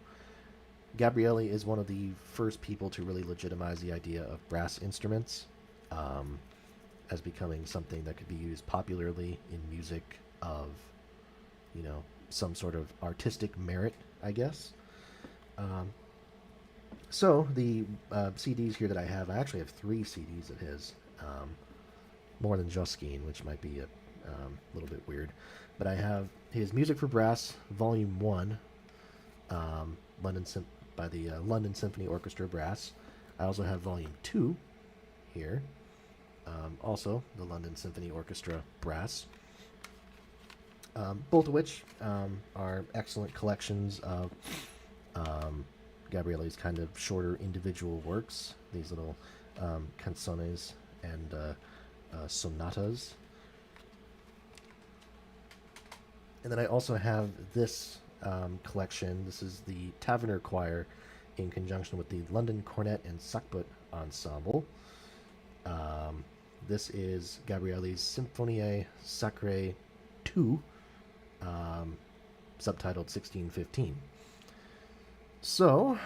Gabrieli is one of the first people to really legitimize the idea of brass instruments um, as becoming something that could be used popularly in music of, some sort of artistic merit, I guess. Um, so the CDs here that I have, I actually have 3 CDs of his, more than Josquin, which might be a little bit weird. But I have his Music for Brass, Volume 1, um, by the London Symphony Orchestra Brass. I also have Volume 2 here, also the London Symphony Orchestra Brass. Both of which are excellent collections of Gabrieli's kind of shorter individual works, these little canzones and sonatas. And then I also have this collection. This is the Taverner Choir in conjunction with the London Cornet and Sackbut Ensemble. This is Gabrieli's Symphonie Sacrée 2, subtitled 1615. So,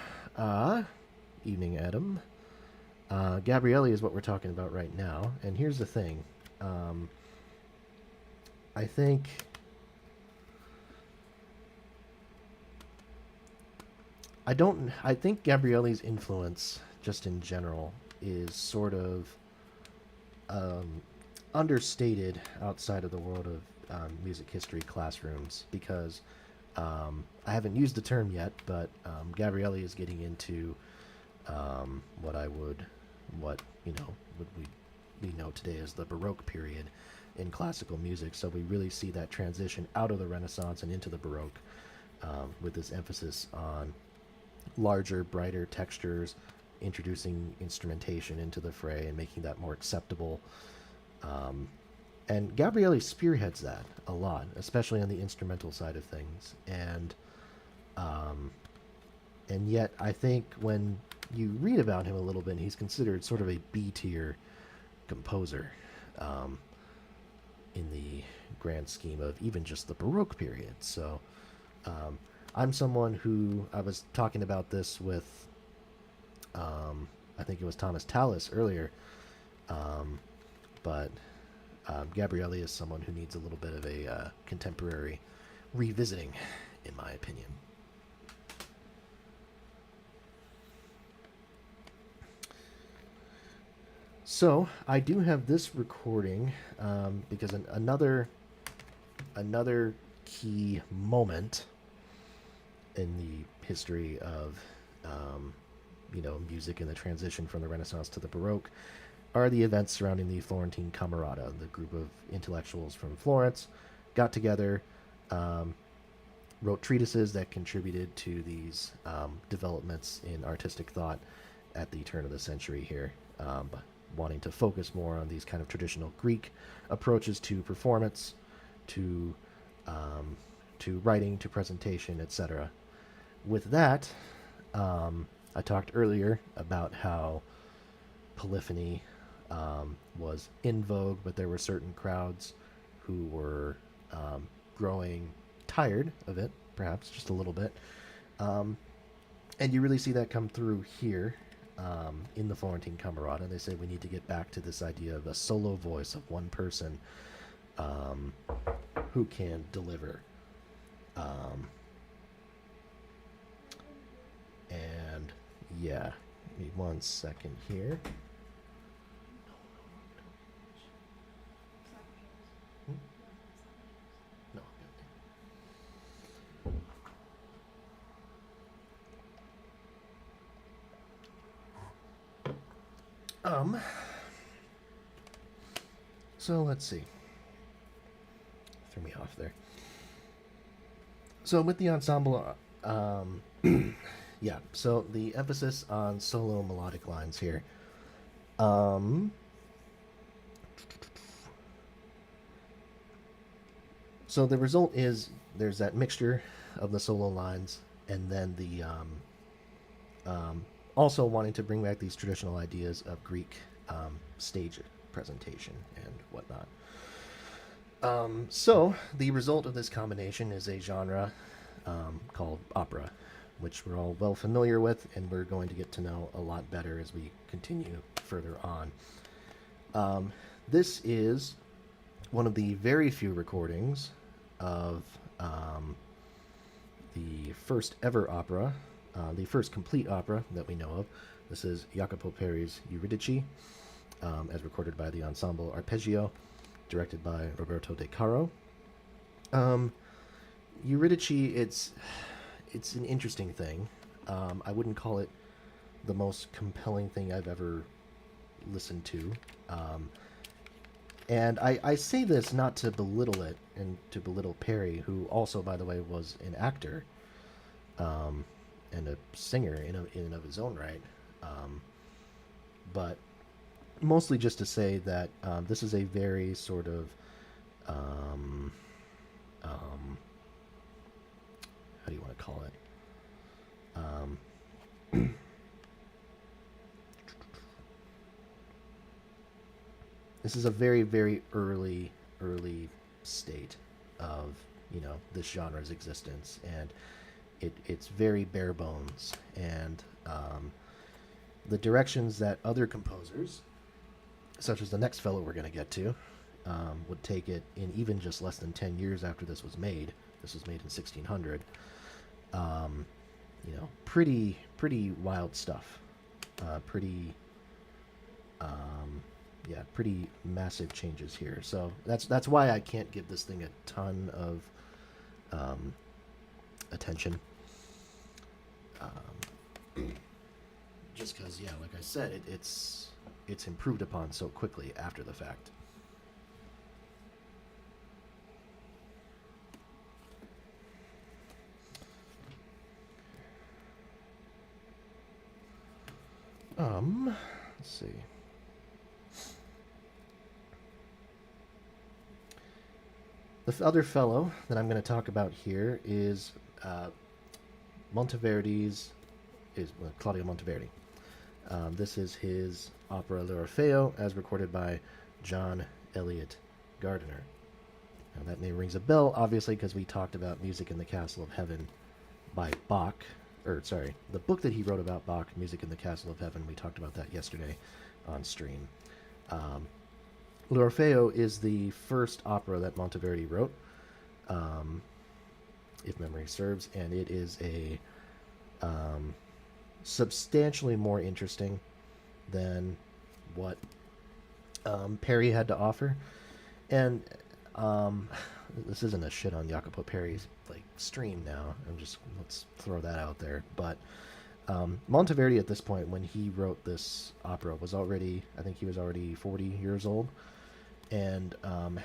evening, Adam. Gabrielli is what we're talking about right now, and here's the thing. Um, I think I think Gabrielli's influence, just in general, is sort of um, understated outside of the world of music history classrooms because I haven't used the term yet, but Gabrielli is getting into what what would we know today as the Baroque period in classical music. So we really see that transition out of the Renaissance and into the Baroque, with this emphasis on larger, brighter textures, introducing instrumentation into the fray and making that more acceptable. Um, and Gabrielli spearheads that a lot, especially on the instrumental side of things. Um, and yet, I think when you read about him a little bit, he's considered sort of a B tier composer, um, in the grand scheme of even just the Baroque period. So um, I'm someone who I was talking about this with, I think it was Thomas Tallis earlier, um, but Gabrielli is someone who needs a little bit of a contemporary revisiting, in my opinion. So I do have this recording because another key moment in the history of music and the transition from the Renaissance to the Baroque are the events surrounding the Florentine Camerata. The group of intellectuals from Florence got together, um, wrote treatises that contributed to these developments in artistic thought at the turn of the century here, wanting to focus more on these kind of traditional Greek approaches to performance, to writing, to presentation, etc. With that, I talked earlier about how polyphony was in vogue, but there were certain crowds who were growing tired of it, perhaps just a little bit. Um, and you really see that come through here in the Florentine Camerata. They say we need to get back to this idea of a solo voice of one person um, who can deliver. Um, and yeah, give me 1 second here. No. So let's see. Threw me off there. So with the ensemble, yeah. So the emphasis on solo melodic lines here. Um, so the result is there's that mixture of the solo lines, and then the also wanting to bring back these traditional ideas of Greek stage presentation and whatnot. So the result of this combination is a genre called opera, which we're all well familiar with, and we're going to get to know a lot better as we continue further on. This is one of the very few recordings of the first ever opera, the first complete opera that we know of. This is Jacopo Peri's Eurydice, as recorded by the Ensemble Arpeggio, directed by Roberto De Caro. Eurydice, it's an interesting thing. I wouldn't call it the most compelling thing I've ever listened to. And I say this not to belittle it and to belittle Perry, who also, by the way, was an actor and a singer in and of his own right. But mostly just to say that this is a very sort of how do you want to call it? This is a very, very early state of this genre's existence, and it's very bare bones, and the directions that other composers, such as the next fellow we're going to get to, would take it in even just less than 10 years after this was made. This was made in 1600. Pretty wild stuff. Pretty massive changes here. So that's why I can't give this thing a ton of attention. Just because, like I said, it's improved upon so quickly after the fact. Let's see. The other fellow that I'm going to talk about here is Claudio Monteverdi. This is his opera L'Orfeo, as recorded by John Eliot Gardiner. Now that name rings a bell, obviously, because we talked about Music in the Castle of Heaven by Bach. The book that he wrote about Bach, Music in the Castle of Heaven, we talked about that yesterday on stream. L'Orfeo is the first opera that Monteverdi wrote, if memory serves, and it is a substantially more interesting than what Peri had to offer. And this isn't a shit on Jacopo Peri's stream now. Let's throw that out there. But Monteverdi at this point, when he wrote this opera, was already 40 years old, and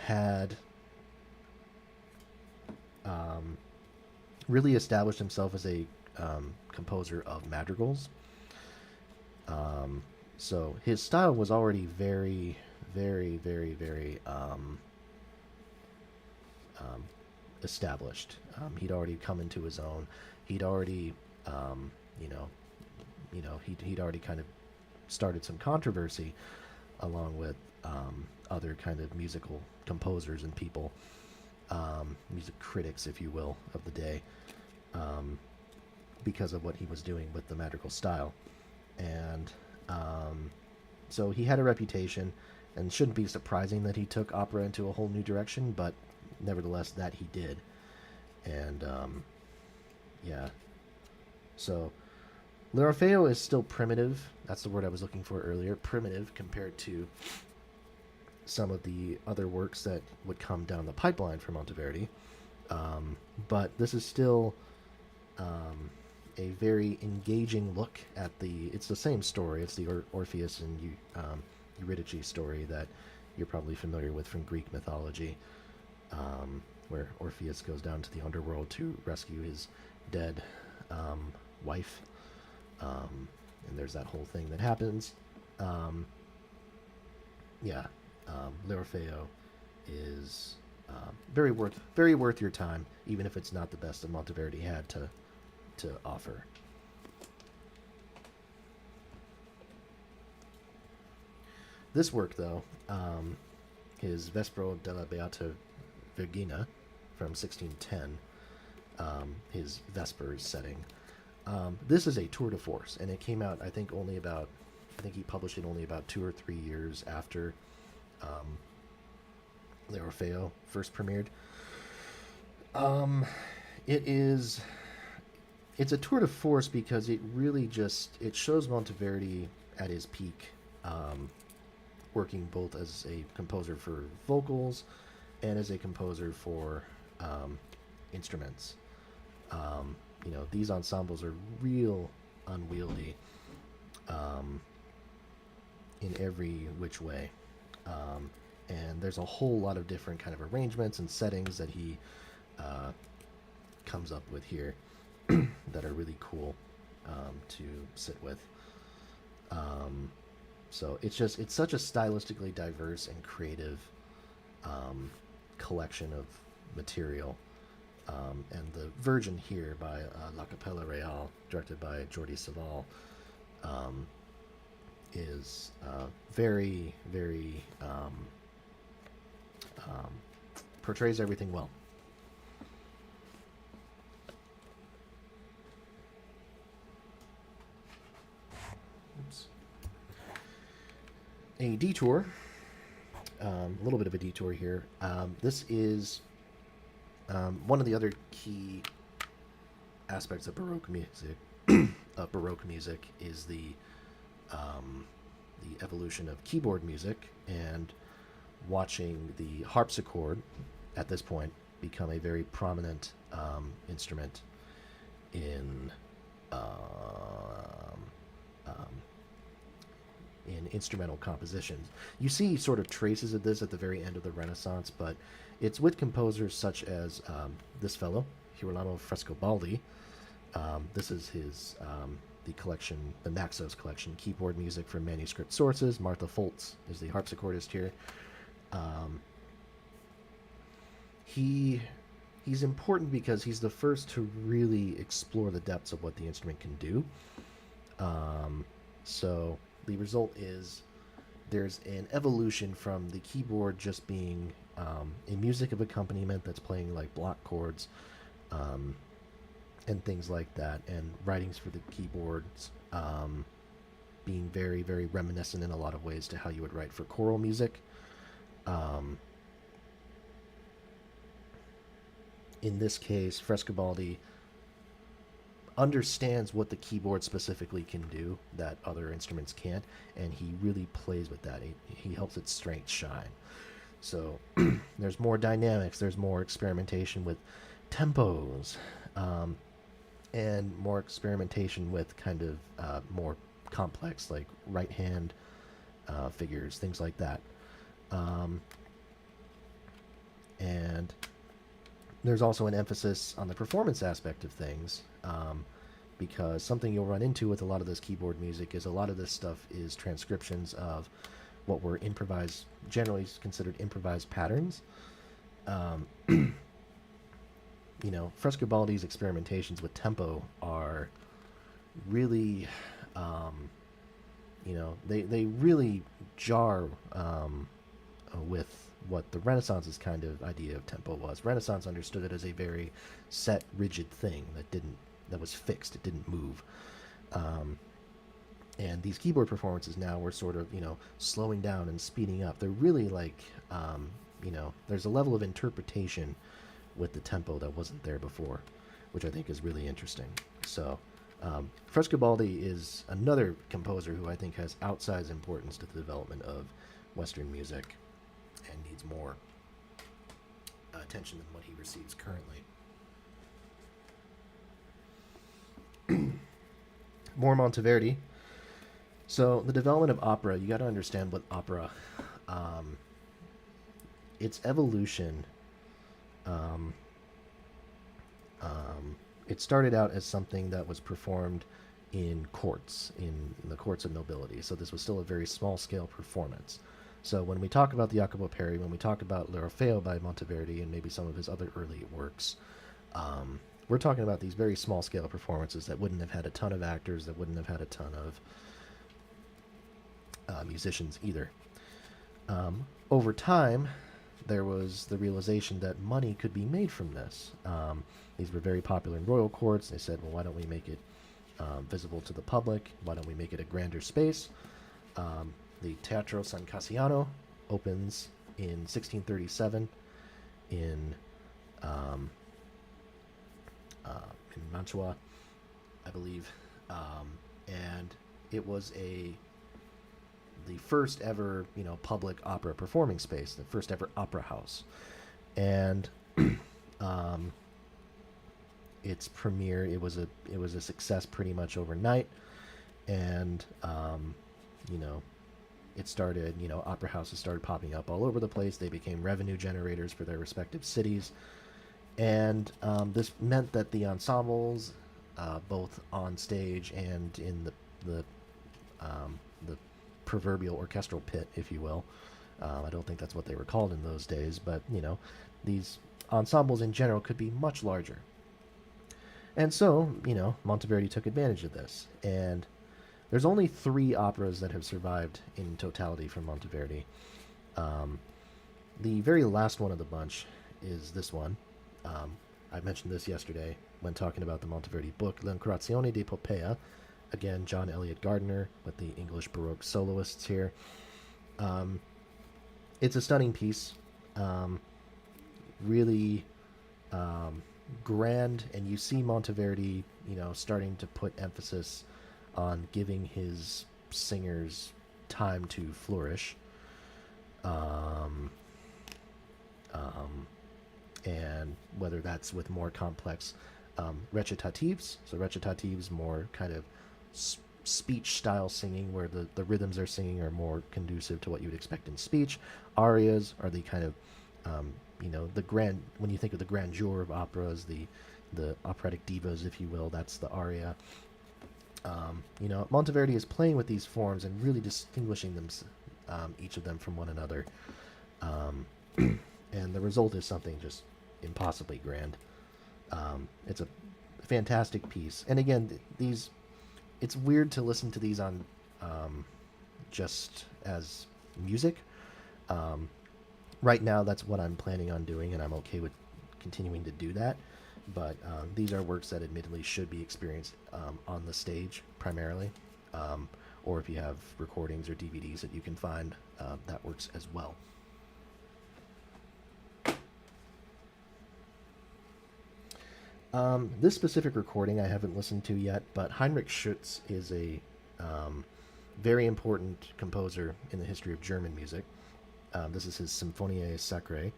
had really established himself as a composer of madrigals. So his style was already very, very, very, very established. He'd already come into his own. He'd already, he'd already kind of started some controversy along with other kind of musical composers and people, music critics, if you will, of the day, because of what he was doing with the madrigal style. And so he had a reputation, and shouldn't be surprising that he took opera into a whole new direction, but nevertheless, that he did. And so L'Orfeo is still primitive. That's the word I was looking for earlier. Primitive compared to some of the other works that would come down the pipeline for Monteverdi. But this is still a very engaging look at it's the same story. It's the Orpheus and Eurydice story that you're probably familiar with from Greek mythology, where Orpheus goes down to the underworld to rescue his dead wife. And there's that whole thing that happens. L'Orfeo is very worth your time, even if it's not the best that Monteverdi had to offer. This work, though, his Vespro della Beata Vergina from 1610, his Vespers setting. This is a tour de force, and it came out, I think he published it only about 2 or 3 years after L'Orfeo first premiered. It's a tour de force because it really it shows Monteverdi at his peak, working both as a composer for vocals and as a composer for instruments. These ensembles are real unwieldy in every which way. And there's a whole lot of different kind of arrangements and settings that he comes up with here that are really cool to sit with. So it's such a stylistically diverse and creative collection of material. And the Virgin here by La Capella Real, directed by Jordi Savall, is very, very portrays everything well. Oops. a detour, a little bit of a detour here. This is one of the other key aspects of Baroque music. Baroque music is the evolution of keyboard music, and watching the harpsichord at this point become a very prominent instrument in in instrumental compositions. You see sort of traces of this at the very end of the Renaissance, but it's with composers such as this fellow, Girolamo Frescobaldi. This is his the collection, the Naxos collection, keyboard music from manuscript sources. Martha Foltz is the harpsichordist here. He's important because he's the first to really explore the depths of what the instrument can do. So the result is there's an evolution from the keyboard just being a music of accompaniment that's playing like block chords and things like that, and writings for the keyboards being very, very reminiscent in a lot of ways to how you would write for choral music. In this case, Frescobaldi understands what the keyboard specifically can do that other instruments can't, and he really plays with that. He helps its strengths shine. So there's more dynamics, there's more experimentation with tempos, and more experimentation with kind of more complex, like right hand figures, things like that. And there's also an emphasis on the performance aspect of things, because something you'll run into with a lot of this keyboard music is a lot of this stuff is transcriptions of what were improvised, generally considered improvised patterns. You know, Frescobaldi's experimentations with tempo are really, you know, they really jar with what the Renaissance's kind of idea of tempo was. Renaissance understood it as a very set, rigid thing that was fixed. It didn't move. And these keyboard performances now were sort of, you know, slowing down and speeding up. They're really like, you know, there's a level of interpretation with the tempo that wasn't there before, which I think is really interesting. So Frescobaldi is another composer who I think has outsized importance to the development of Western music and needs more attention than what he receives currently. More Monteverdi. So the development of opera, you got to understand what opera, its evolution. It started out as something that was performed in courts, in the courts of nobility. So this was still a very small scale performance. So when we talk about the Jacopo Peri, when we talk about L'Orfeo by Monteverdi and maybe some of his other early works, we're talking about these very small scale performances that wouldn't have had a ton of actors, that wouldn't have had a ton of musicians either. Over time, there was the realization that money could be made from this. These were very popular in royal courts. They said, well, why don't we make it visible to the public? Why don't we make it a grander space? The Teatro San Cassiano opens in 1637 in Mantua, I believe, and it was the first ever, you know, public opera performing space, the first ever opera house, and its premiere, it was a success pretty much overnight, and you know, it started, you know, opera houses started popping up all over the place. They became revenue generators for their respective cities, and this meant that the ensembles, both on stage and in the proverbial orchestral pit, if you will. I don't think that's what they were called in those days, but, you know, these ensembles in general could be much larger. And so, you know, Monteverdi took advantage of this. And there's only 3 operas that have survived in totality from Monteverdi. The very last one of the bunch is this one. I mentioned this yesterday when talking about the Monteverdi book, L'Incurazione di Poppea. Again, John Eliot Gardiner with the English Baroque soloists here. It's a stunning piece, um, really um, grand, and you see Monteverdi, starting to put emphasis on giving his singers time to flourish. Um, um, and whether that's with more complex recitatives, so recitatives more kind of speech style singing where the rhythms are singing are more conducive to what you would expect in speech. Arias are the kind of the grand, when you think of the grandeur of operas, the operatic divas, if you will, that's the aria. Monteverdi is playing with these forms and really distinguishing them, each of them from one another. um, and the result is something just impossibly grand. It's a fantastic piece, and again, these, it's weird to listen to these on just as music. Um, right now, that's what I'm planning on doing, and I'm okay with continuing to do that. But these are works that admittedly should be experienced on the stage primarily, or if you have recordings or DVDs that you can find, that works as well. This specific recording I haven't listened to yet, but Heinrich Schütz is a very important composer in the history of German music. This is his Symphonie Sacrée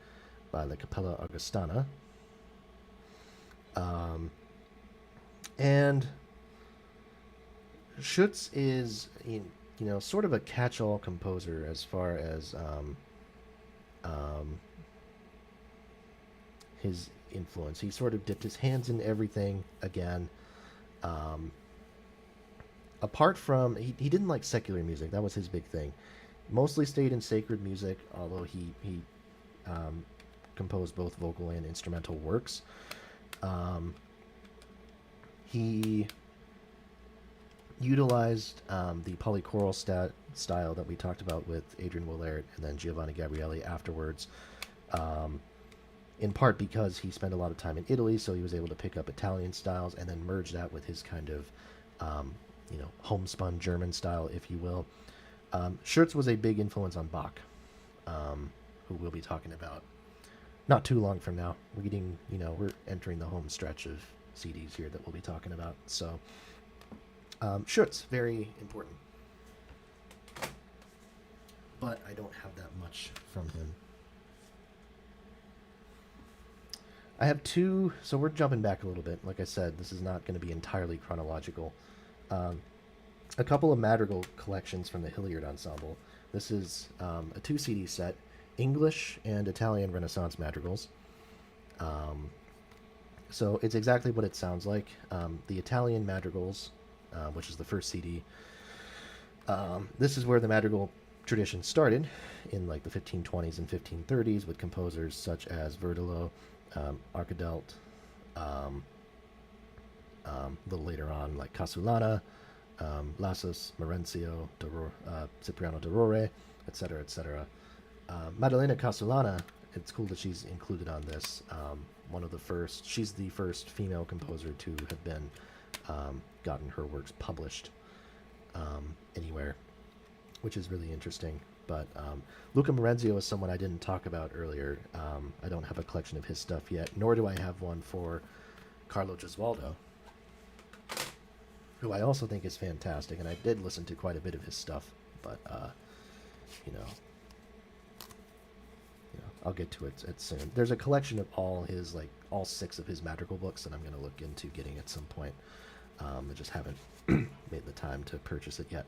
by La Capella Augustana. And Schütz is, sort of a catch-all composer as far as his influence. He sort of dipped his hands in everything again. Um, Apart from, he didn't like secular music. That was his big thing. Mostly stayed in sacred music, although he composed both vocal and instrumental works. He utilized the polychoral style that we talked about with Adrian Willaert and then Giovanni Gabrieli afterwards, in part because he spent a lot of time in Italy, so he was able to pick up Italian styles and then merge that with his kind of, homespun German style, if you will. Schütz was a big influence on Bach, who we'll be talking about not too long from now. We're entering the home stretch of CDs here that we'll be talking about. So, Schütz, very important. But I don't have that much from him. I have two, so we're jumping back a little bit. Like I said, this is not going to be entirely chronological. A couple of madrigal collections from the Hilliard Ensemble. This is a 2 CD set, English and Italian Renaissance madrigals. So it's exactly what it sounds like. The Italian madrigals, which is the first CD, this is where the madrigal tradition started in like the 1520s and 1530s with composers such as Verdolo, Arcadelt, a little later on like Casulana, Lassus, Marenzio, Cipriano d'Arore, etc., etc. Maddalena Casulana, it's cool that she's included on this. One of the first, she's the first female composer to have been gotten her works published anywhere, which is really interesting. But Luca Marenzio is someone I didn't talk about earlier. I don't have a collection of his stuff yet, nor do I have one for Carlo Gesualdo, who I also think is fantastic, and I did listen to quite a bit of his stuff, but I'll get to it soon. There's a collection of all 6 of his madrigal books that I'm going to look into getting at some point. I just haven't made the time to purchase it yet.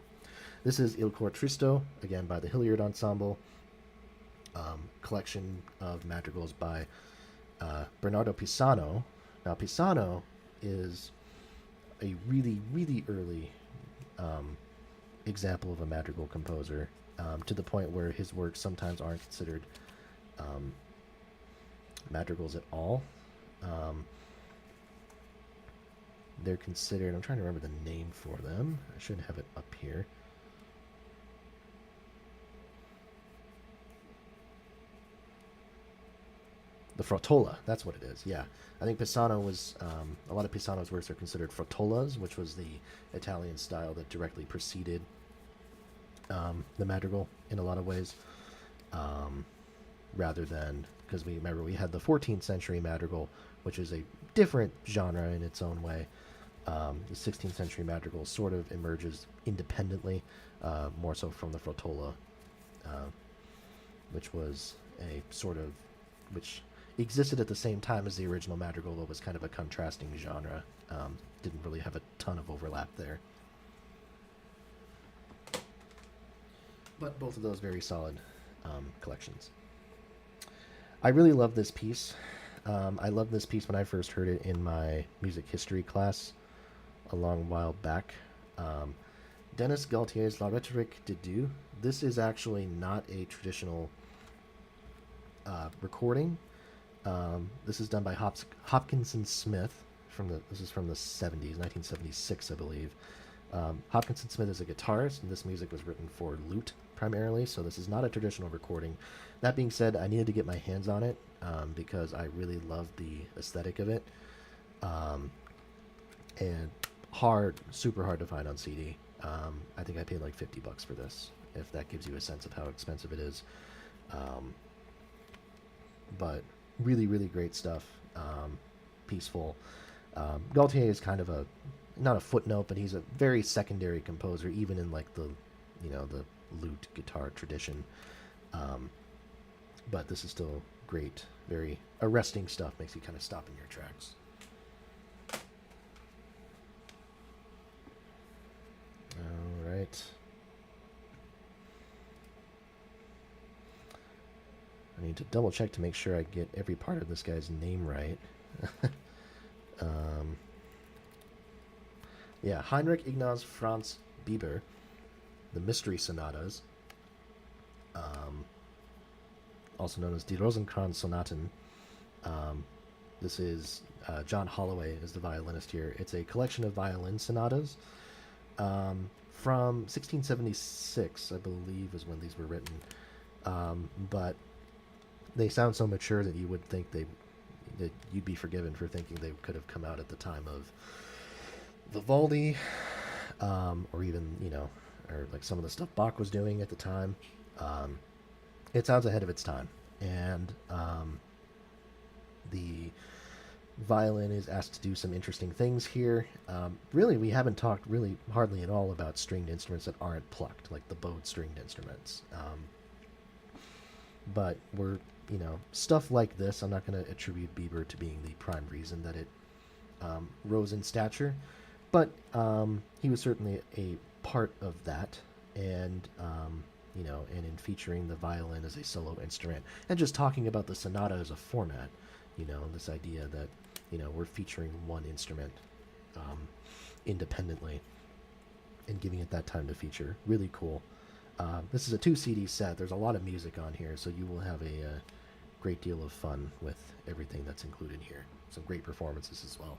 This is Il Cor Tristo, again by the Hilliard Ensemble, collection of madrigals by Bernardo Pisano. Now, Pisano is a really, really early example of a madrigal composer, to the point where his works sometimes aren't considered madrigals at all. They're considered, I'm trying to remember the name for them. I should have it up here. The Frottola, that's what it is, yeah. I think Pisano was, a lot of Pisano's works are considered Frottolas, which was the Italian style that directly preceded the madrigal in a lot of ways, um, rather than, because we remember we had the 14th century madrigal, which is a different genre in its own way. The 16th century madrigal sort of emerges independently, more so from the frotola, uh, which was a sort of, which existed at the same time as the original madrigal, but was kind of a contrasting genre. Didn't really have a ton of overlap there. But both of those very solid collections. I really love this piece. I loved this piece when I first heard it in my music history class a long while back. Denis Gaultier's La Rhétorique de Dieu. This is actually not a traditional recording. This is done by Hopkinson Smith. This is from the 70s, 1976, I believe. Hopkinson Smith is a guitarist, and this music was written for lute primarily, so this is not a traditional recording. That being said, I needed to get my hands on it because I really love the aesthetic of it. And super hard to find on CD. I think I paid like $50 for this, if that gives you a sense of how expensive it is. But really, really great stuff. Peaceful. Gaultier is kind of not a footnote, but he's a very secondary composer, even in like the lute guitar tradition. But this is still great, very arresting stuff, makes you kind of stop in your tracks. All right. I need to double check to make sure I get every part of this guy's name right. Yeah, Heinrich Ignaz Franz Bieber, the Mystery Sonatas, also known as Die Rosenkranz Sonaten. This is John Holloway is the violinist here. It's a collection of violin sonatas from 1676, I believe, is when these were written. But they sound so mature that you would think that you'd be forgiven for thinking they could have come out at the time of Vivaldi, or even, or like some of the stuff Bach was doing at the time. It sounds ahead of its time, and the violin is asked to do some interesting things here. Really, we haven't talked really hardly at all about stringed instruments that aren't plucked, like the bowed stringed instruments. But stuff like this, I'm not going to attribute Bieber to being the prime reason that it rose in stature, but he was certainly a part of that, and and in featuring the violin as a solo instrument, and just talking about the sonata as a format, this idea that we're featuring one instrument independently and giving it that time to feature. Really cool. This is a 2 CD set. There's a lot of music on here, so you will have a great deal of fun with everything that's included here. Some great performances as well.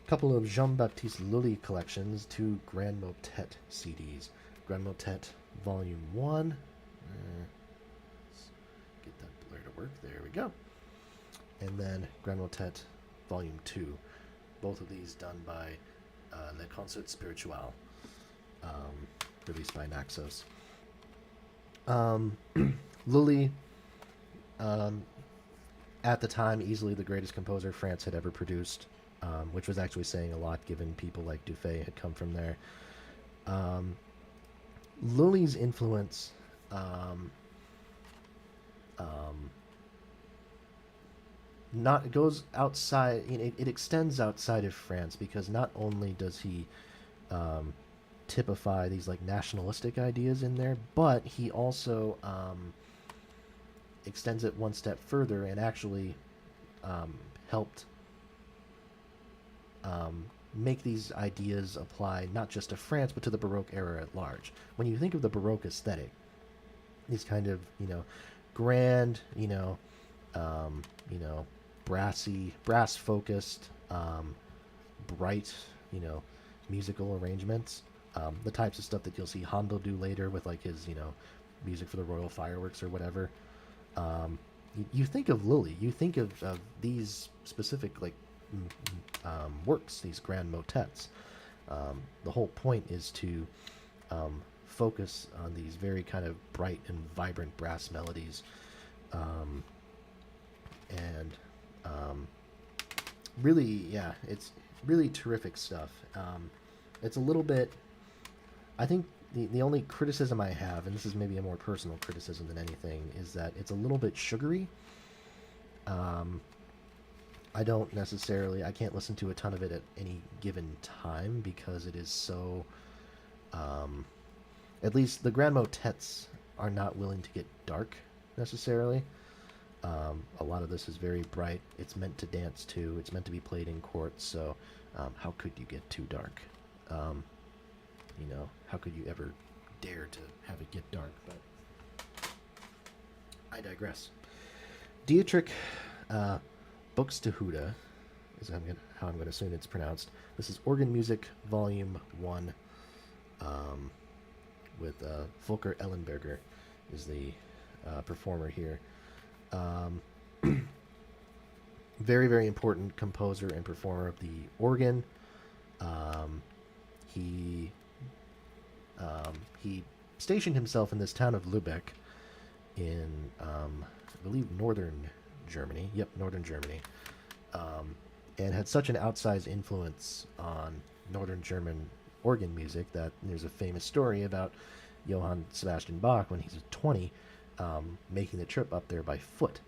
A couple of Jean-Baptiste Lully collections, 2 Grand Motet CDs. Grand Motet Volume 1. Let's get that blur to work. There we go. And then Grand Motet Volume 2. Both of these done by Le Concert Spiritual, released by Naxos. Lully, at the time, easily the greatest composer France had ever produced, which was actually saying a lot given people like Dufay had come from there. Lully's influence it goes outside. It extends outside of France, because not only does he typify these like nationalistic ideas in there, but he also extends it one step further and actually helped make these ideas apply not just to France but to the Baroque era at large. When you think of the Baroque aesthetic, these kind of grand, brassy, brass focused, bright, musical arrangements, the types of stuff that you'll see Handel do later with like his music for the Royal Fireworks or whatever. You think of Lully, you think of these specific like works, these grand motets, The whole point is to focus on these very kind of bright and vibrant brass melodies, um, and really, yeah, it's really terrific stuff. It's a little bit. I think the only criticism I have, and this is maybe a more personal criticism than anything, is that it's a little bit sugary. Um, I don't necessarily. I can't listen to a ton of it at any given time because it is so. Um, at least the grand motets are not willing to get dark necessarily. A lot of this is very bright. It's meant to dance to. It's meant to be played in courts. So, how could you get too dark? Um, how could you ever dare to have it get dark? But I digress. Dietrich Buxtehude is how I'm going to assume it's pronounced. This is Organ Music Volume 1, with Volker Ellenberger is the performer here. Very, very important composer and performer of the organ. He he stationed himself in this town of Lübeck in, I believe, northern Germany. Yep, northern Germany. And had such an outsized influence on northern German organ music that there's a famous story about Johann Sebastian Bach when he's 20, making the trip up there by foot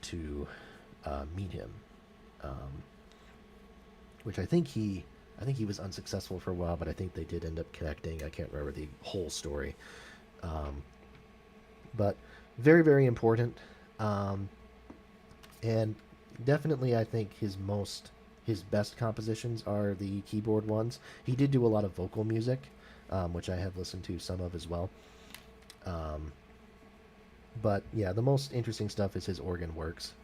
to meet him, which I think he was unsuccessful for a while, but I think they did end up connecting. I can't remember the whole story, but very, very important, and definitely I think his best compositions are the keyboard ones. He did do a lot of vocal music, which I have listened to some of as well. But yeah, the most interesting stuff is his organ works.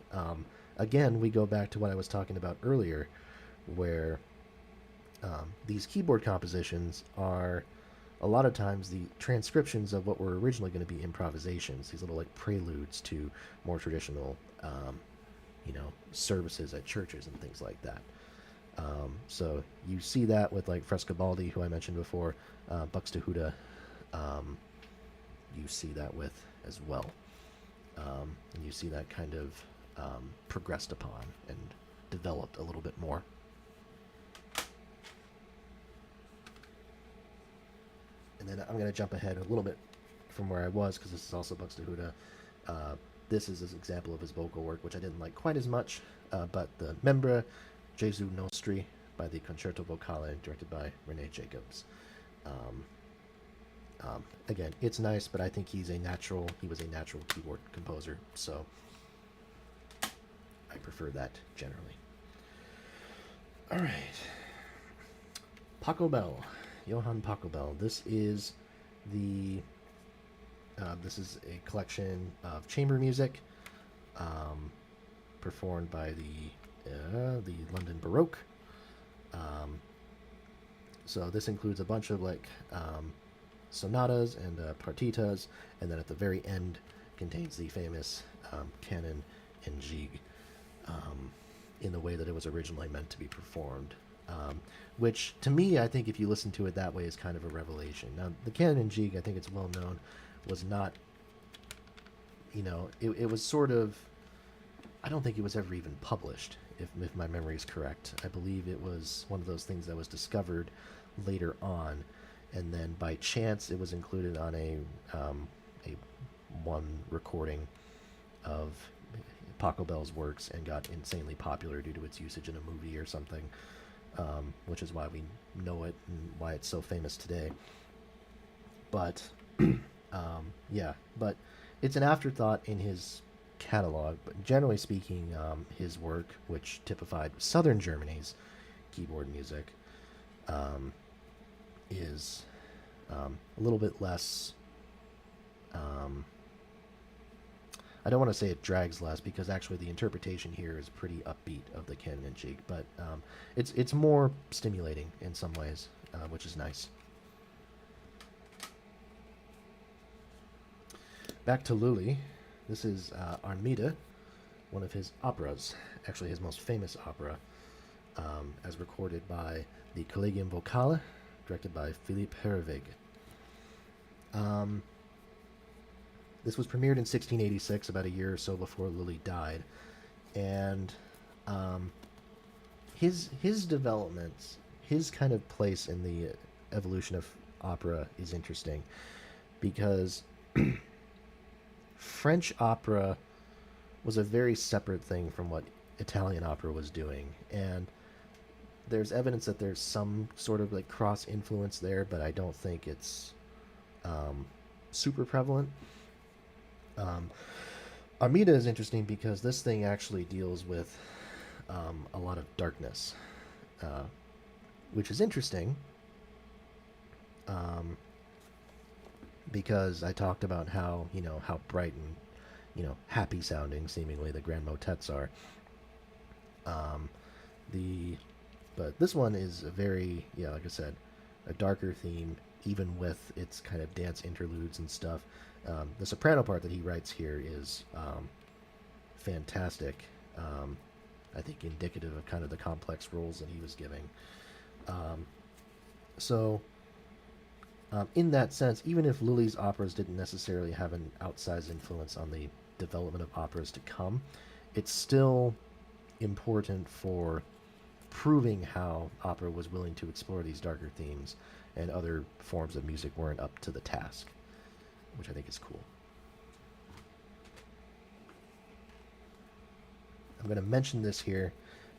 Again, we go back to what I was talking about earlier, where these keyboard compositions are a lot of times the transcriptions of what were originally going to be improvisations, these little like preludes to more traditional, services at churches and things like that. So you see that with like Frescobaldi, who I mentioned before, Buxtehude, you see that with as well. And you see that kind of progressed upon and developed a little bit more. And then I'm going to jump ahead a little bit from where I was, because this is also Buxtehude. This is an example of his vocal work, which I didn't like quite as much, but the Membra Jesu Nostri by the Concerto Vocale, directed by Rene Jacobs. Again, it's nice, but I think he was a natural keyboard composer, so I prefer that generally. All right. Pachelbel, Johann Pachelbel. This is a collection of chamber music, performed by the London Baroque. So this includes a bunch of sonatas and partitas, and then at the very end contains the famous canon and gigue, in the way that it was originally meant to be performed. Which, to me, I think if you listen to it that way, is kind of a revelation. Now, the canon and gigue, I think it's well known, was not, it was sort of, I don't think it was ever even published, if my memory is correct. I believe it was one of those things that was discovered later on, and then by chance it was included on a one recording of Pachelbel's works and got insanely popular due to its usage in a movie or something, which is why we know it and why it's so famous today. But yeah, but it's an afterthought in his catalog. But generally speaking, his work, which typified southern Germany's keyboard music, is a little bit less. I don't want to say it drags less, because actually the interpretation here is pretty upbeat of the canon and gigue, but it's more stimulating in some ways, which is nice. Back to Lully. This is Armida, one of his operas, actually his most famous opera. as recorded by the Collegium Vocale, directed by Philipp Herwig. This was premiered in 1686, about a year or so before Lully died, and his developments, his kind of place in the evolution of opera is interesting because French opera was a very separate thing from what Italian opera was doing, and there's evidence that there's some sort of like cross influence there, but I don't think it's super prevalent. Um, Armida is interesting because this thing actually deals with a lot of darkness, uh, which is interesting um, because I talked about how how bright and happy sounding seemingly the grand motets are. Um, the but this one is a very like I said, a darker theme, even with its kind of dance interludes and stuff. The soprano part that he writes here is fantastic. I think indicative of kind of the complex roles that he was giving. Um, so, in that sense, even if Lully's operas didn't necessarily have an outsized influence on the development of operas to come, it's still important for proving how opera was willing to explore these darker themes and other forms of music weren't up to the task, which I think is cool. I'm going to mention this here,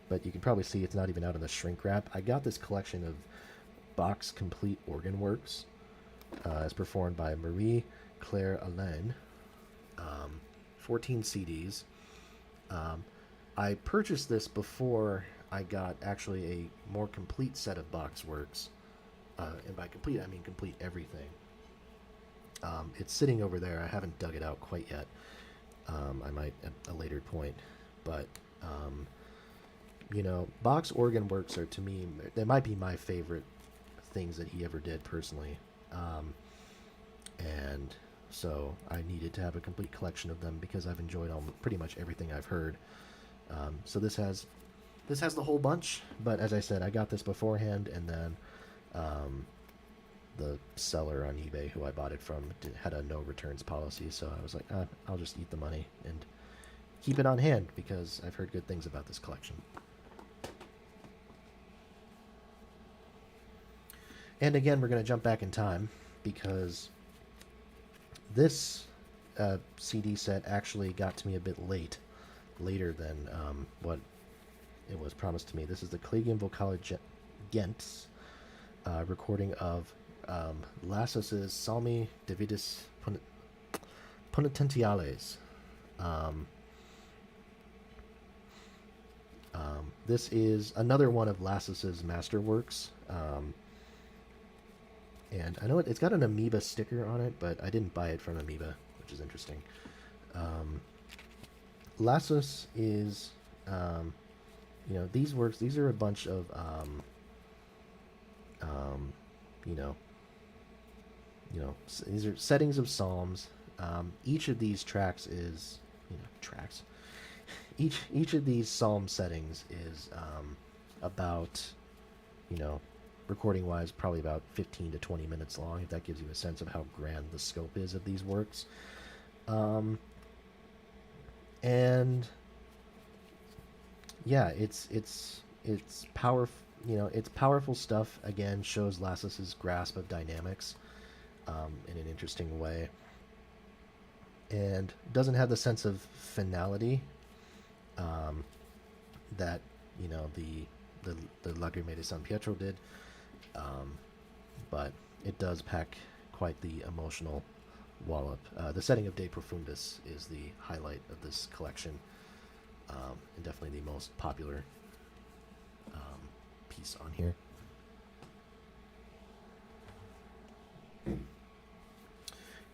but you can probably see it's not even out in the shrink wrap. I got this collection of Bach's Complete Organ Works, as performed by Marie Claire Alain, 14 CDs. I purchased this before I got actually a more complete set of Bach's works, and by complete I mean complete everything. It's sitting over there. I haven't dug it out quite yet. I might at a later point, but Bach's organ works are, to me, they might be my favorite things that he ever did personally, and so I needed to have a complete collection of them because I've enjoyed pretty much everything I've heard. So this has the whole bunch, but as I said, I got this beforehand, and then the seller on eBay who I bought it from had a no returns policy, so I was like, I'll just eat the money and keep it on hand because I've heard good things about this collection. And again, we're going to jump back in time because this CD set actually got to me a bit later than what it was promised to me. This is the Collegium Vocale Ghent recording of Lassus's Salmi Dividis Punitentiales. This is another one of Lassus's masterworks. And I know it's got an Amoeba sticker on it, but I didn't buy it from Amoeba, which is interesting. Lassus is, these works. These are a bunch of, these are settings of psalms. Each of these tracks is, tracks. Each of these psalm settings is about, recording wise, probably about 15 to 20 minutes long, if that gives you a sense of how grand the scope is of these works. And yeah, it's powerful. It's powerful stuff. Again, shows Lassus's grasp of dynamics in an interesting way, and doesn't have the sense of finality that the Lacrime di San Pietro did, but it does pack quite the emotional wallop. The setting of De Profundis is the highlight of this collection, and definitely the most popular piece on here.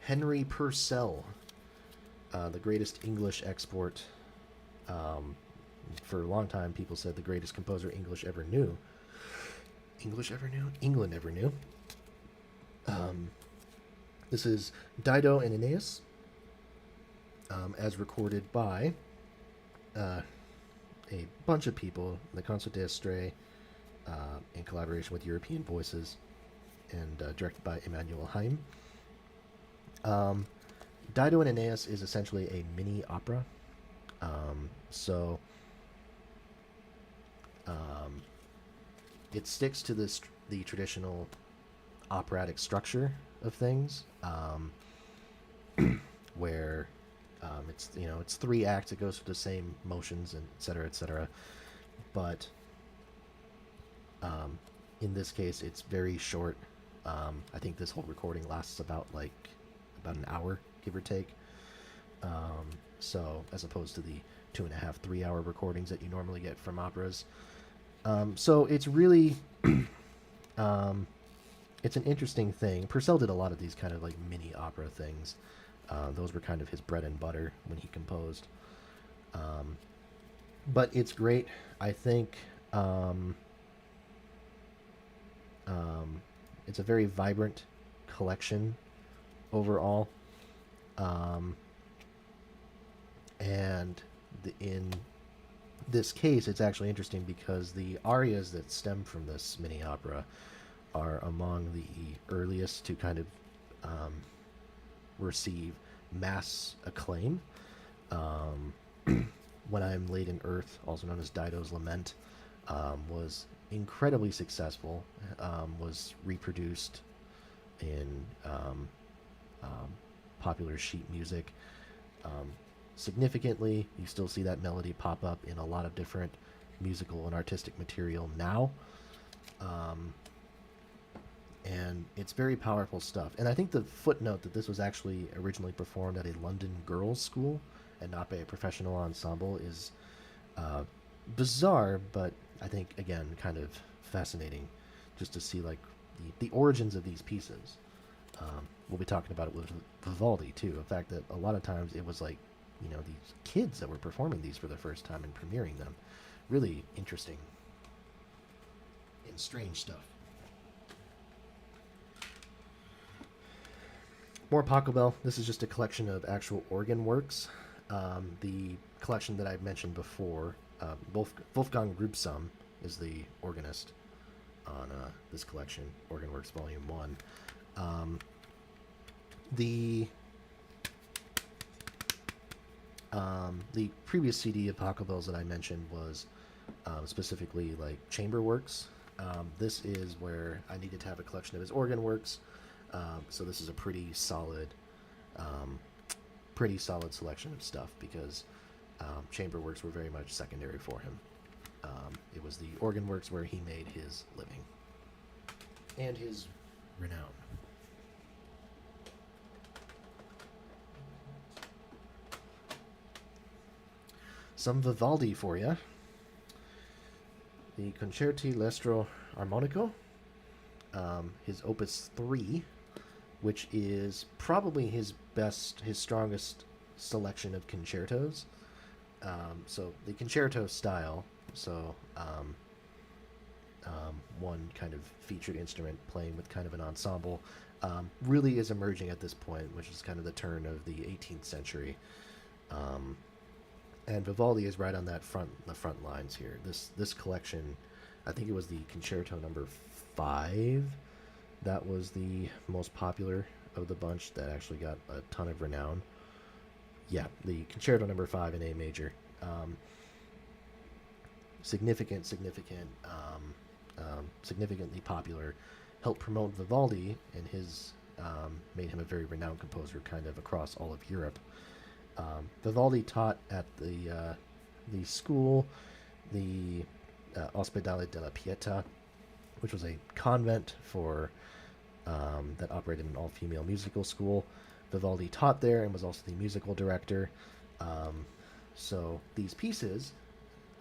Henry Purcell, the greatest English export. For a long time, people said the greatest composer England ever knew. This is Dido and Aeneas, as recorded by a bunch of people, the Concert d'Estrée, in collaboration with European Voices, and directed by Emmanuel Haim. Um, Dido and Aeneas is essentially a mini opera. So um, it sticks to the traditional operatic structure of things, where it's 3 acts. It goes through the same motions and et cetera, et cetera. But in this case, it's very short. I think this whole recording lasts about an hour, give or take. So as opposed to the 2.5, 3 hour recordings that you normally get from operas. So it's really it's an interesting thing. Purcell did a lot of these kind of like mini opera things. Those were kind of his bread and butter when he composed. But it's great. I think it's a very vibrant collection overall. And in this case, it's actually interesting because the arias that stem from this mini opera are among the earliest to kind of receive mass acclaim. When I'm Laid in Earth, also known as Dido's Lament, was incredibly successful, was reproduced in popular sheet music. Significantly, you still see that melody pop up in a lot of different musical and artistic material now. And it's very powerful stuff. And I think the footnote that this was actually originally performed at a London girls' school and not by a professional ensemble is bizarre, but I think, again, kind of fascinating just to see like the origins of these pieces. We'll be talking about it with Vivaldi too. The fact that a lot of times it was like, these kids that were performing these for the first time and premiering them. Really interesting and strange stuff. More Pachelbel. This is just a collection of actual organ works. The collection that I mentioned before, Wolfgang Grubsam is the organist on this collection, Organ Works Volume 1. The previous CD of Pachelbel's that I mentioned was specifically like chamber works. This is where I needed to have a collection of his organ works. So this is a pretty solid selection of stuff because chamber works were very much secondary for him. It was the organ works where he made his living and his renown. Some Vivaldi for you. The Concerti L'Estro Armonico, his Opus 3, which is probably his strongest selection of concertos. So the concerto style, one kind of featured instrument playing with kind of an ensemble, really is emerging at this point, which is kind of the turn of the 18th century. And Vivaldi is right on the front lines here. This collection, I think it was the Concerto number 5, that was the most popular of the bunch that actually got a ton of renown. Yeah, the Concerto number 5 in A major. Significantly popular, helped promote Vivaldi, and his made him a very renowned composer kind of across all of Europe. Vivaldi taught at the school, the Ospedale della Pietà, which was a convent for that operated an all-female musical school. Vivaldi taught there and was also the musical director. So these pieces,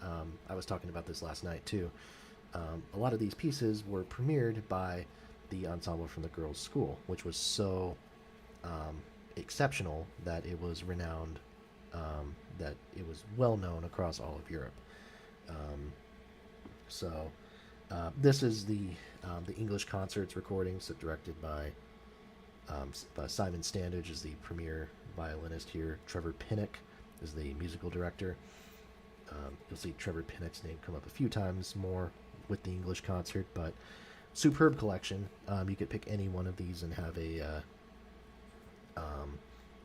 I was talking about this last night too. A lot of these pieces were premiered by the ensemble from the girls' school, which was so exceptional that it was renowned, that it was well known across all of Europe. This is the English concerts recording, so directed by Simon Standage is the premier violinist here. Trevor Pinnock is the musical director. You'll see Trevor Pinnock's name come up a few times more with the English concert, but superb collection. You could pick any one of these and have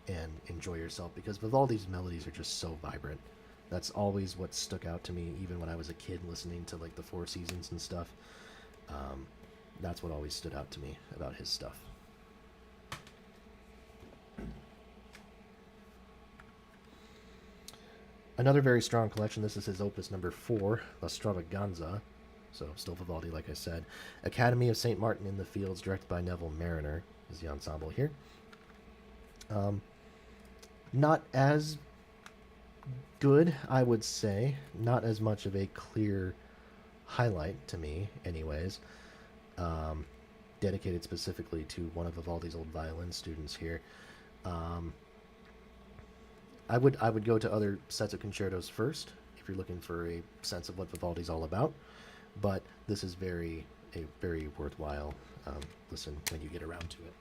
and enjoy yourself, because Vivaldi's melodies are just so vibrant. That's always what stuck out to me, even when I was a kid listening to like the Four Seasons and stuff. Um, that's what always stood out to me about his stuff. Another very strong collection. This is his opus number 4, La Stravaganza. So still Vivaldi, like I said. Academy of St. Martin in the Fields, directed by Neville Marriner, is the ensemble here. Not as good, I would say. Not as much of a clear highlight to me, anyways. Um, Dedicated specifically to one of Vivaldi's old violin students here. Um, I would go to other sets of concertos first if you're looking for a sense of what Vivaldi's all about. But this is a very worthwhile listen when you get around to it.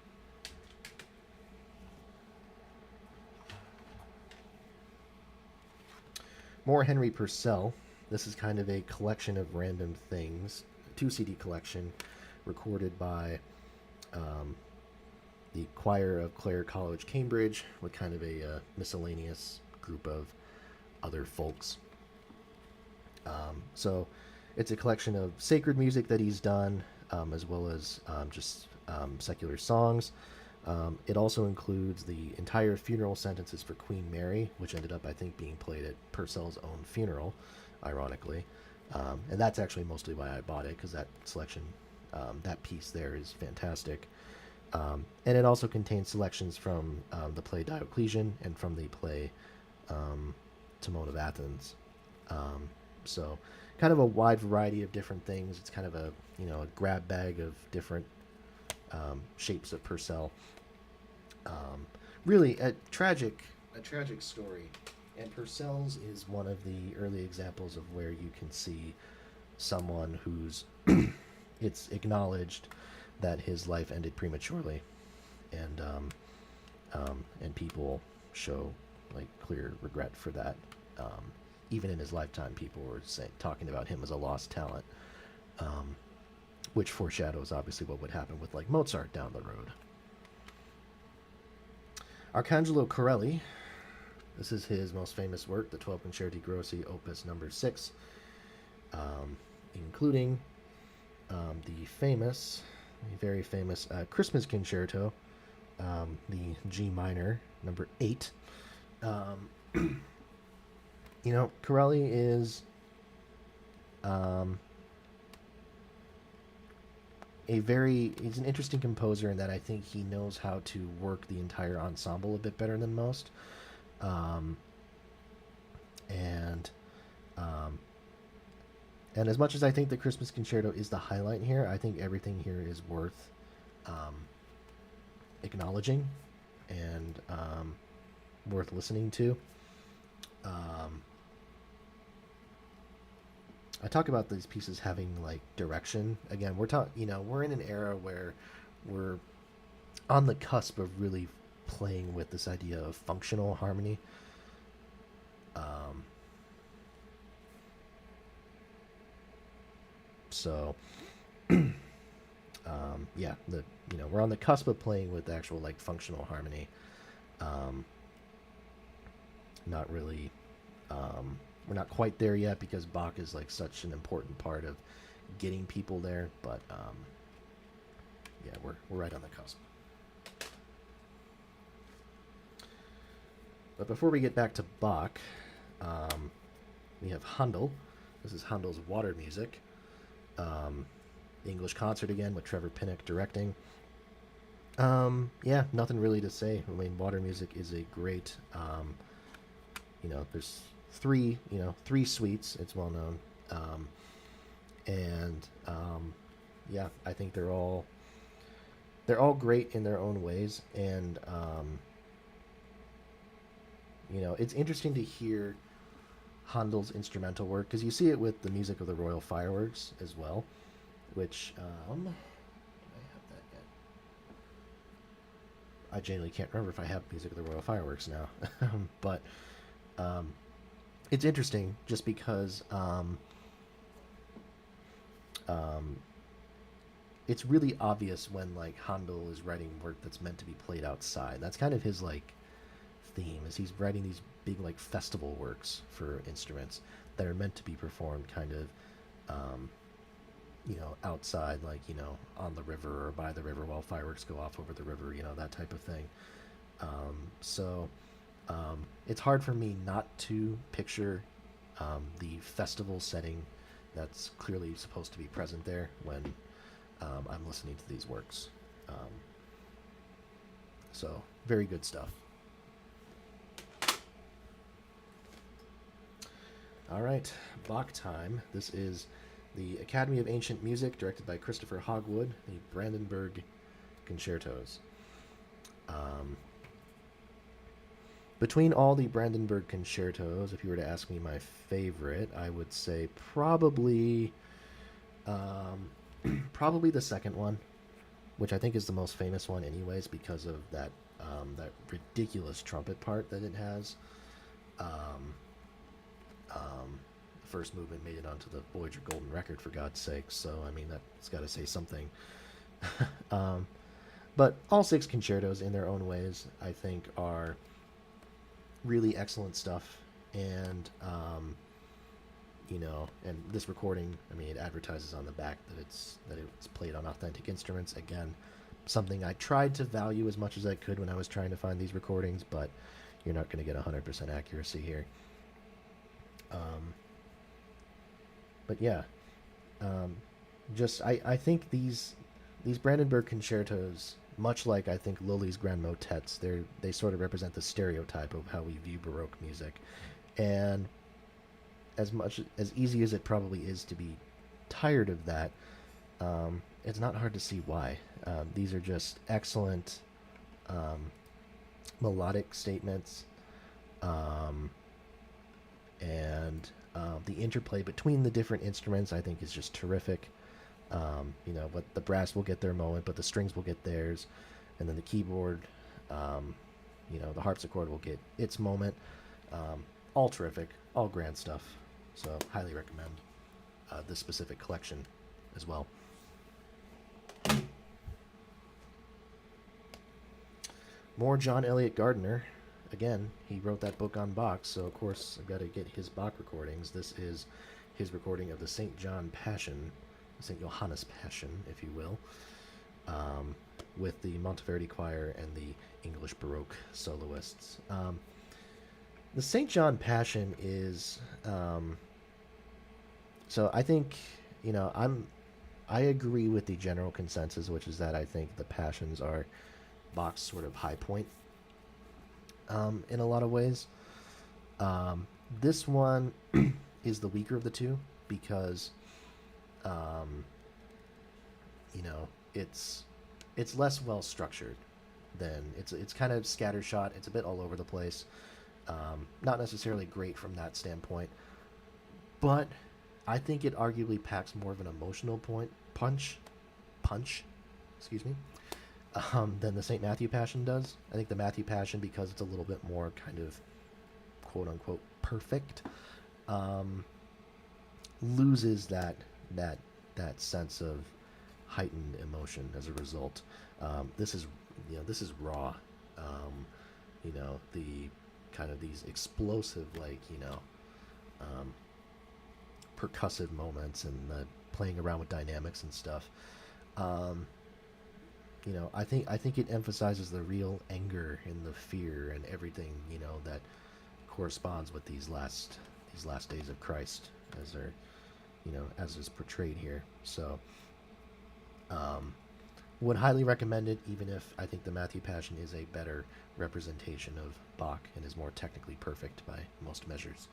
More Henry Purcell. This is kind of a collection of random things, 2 CD collection, recorded by um, the choir of Clare College, Cambridge, with kind of a miscellaneous group of other folks. So it's a collection of sacred music that he's done, as well as just secular songs. It also includes the entire funeral sentences for Queen Mary, which ended up, I think, being played at Purcell's own funeral, ironically. And that's actually mostly why I bought it, because that selection, that piece there is fantastic. And it also contains selections from the play Diocletian and from the play Timon of Athens. So kind of a wide variety of different things. It's kind of a a grab bag of different shapes of Purcell. Really a tragic story, and Purcell's is one of the early examples of where you can see someone who's it's acknowledged that his life ended prematurely, and people show like clear regret for that. Even in his lifetime, people were talking about him as a lost talent, which foreshadows obviously what would happen with like Mozart down the road. Arcangelo Corelli. This is his most famous work, the 12 Concerti Grossi, Opus number 6, including the very famous Christmas Concerto, the G minor, number 8. Corelli is he's an interesting composer in that I think he knows how to work the entire ensemble a bit better than most. Um, and um, and as much as I think the Christmas Concerto is the highlight here, I think everything here is worth um, acknowledging and worth listening to. Um, I talk about these pieces having like direction. Again, we're in an era where we're on the cusp of really playing with this idea of functional harmony. Um, so, yeah, we're on the cusp of playing with actual like functional harmony. Um, Not really. We're not quite there yet because Bach is like such an important part of getting people there, but yeah, we're right on the cusp. But before we get back to Bach, we have Handel. This is Handel's Water Music. The English Concert again with Trevor Pinnock directing. Yeah, nothing really to say. I mean, Water Music is a great. There's three suites. It's well known, and yeah, I think they're all great in their own ways, and it's interesting to hear Handel's instrumental work because you see it with the music of the Royal Fireworks as well, which do I have that yet? I genuinely can't remember if I have music of the Royal Fireworks now, but it's interesting just because um, it's really obvious when like Handel is writing work that's meant to be played outside. That's kind of his like theme, is he's writing these big like festival works for instruments that are meant to be performed kind of um, outside, like, on the river or by the river while fireworks go off over the river, that type of thing. So it's hard for me not to picture the festival setting that's clearly supposed to be present there when I'm listening to these works. Um, so, very good stuff. All right, Bach time. This is the Academy of Ancient Music, directed by Christopher Hogwood, the Brandenburg Concertos. Um, Between all the Brandenburg Concertos, if you were to ask me my favorite, I would say probably the second one, which I think is the most famous one, anyways, because of that ridiculous trumpet part that it has. Um, the first movement made it onto the Voyager Golden Record, for God's sake. So I mean, that's got to say something. um, but all six concertos, in their own ways, I think are really excellent stuff. And and this recording, I mean, it advertises on the back that it's played on authentic instruments. Again, something I tried to value as much as I could when I was trying to find these recordings, but you're not going to get 100% accuracy here. But yeah, um, just I think these Brandenburg concertos, much like I think Lully's Grand Motets, they sort of represent the stereotype of how we view Baroque music, and as much as easy as it probably is to be tired of that, it's not hard to see why. These are just excellent um, melodic statements, um, and the interplay between the different instruments, I think, is just terrific. But the brass will get their moment, but the strings will get theirs, and then the keyboard, um, the harpsichord will get its moment. All terrific, all grand stuff. So highly recommend this specific collection as well. More John Elliott Gardiner. Again, he wrote that book on Bach, so of course I've got to get his Bach recordings. This is his recording of the St. John Passion, St. Johannes Passion, if you will, with the Monteverdi Choir and the English Baroque soloists. The St. John Passion is, so I think, I agree with the general consensus, which is that I think the Passions are Bach's sort of high point, in a lot of ways. This one is the weaker of the two because, um, it's less well structured than it's kind of scattershot. It's a bit all over the place. Not necessarily great from that standpoint, but I think it arguably packs more of an emotional punch, excuse me, than the St. Matthew Passion does. I think the Matthew Passion, because it's a little bit more kind of quote unquote perfect, loses that sense of heightened emotion as a result. This is raw. The kind of these explosive, like, um, percussive moments and the playing around with dynamics and stuff. Um, I think it emphasizes the real anger and the fear and everything, that corresponds with these last days of Christ, as they're, as is portrayed here. So, would highly recommend it, even if I think the Matthew Passion is a better representation of Bach and is more technically perfect by most measures.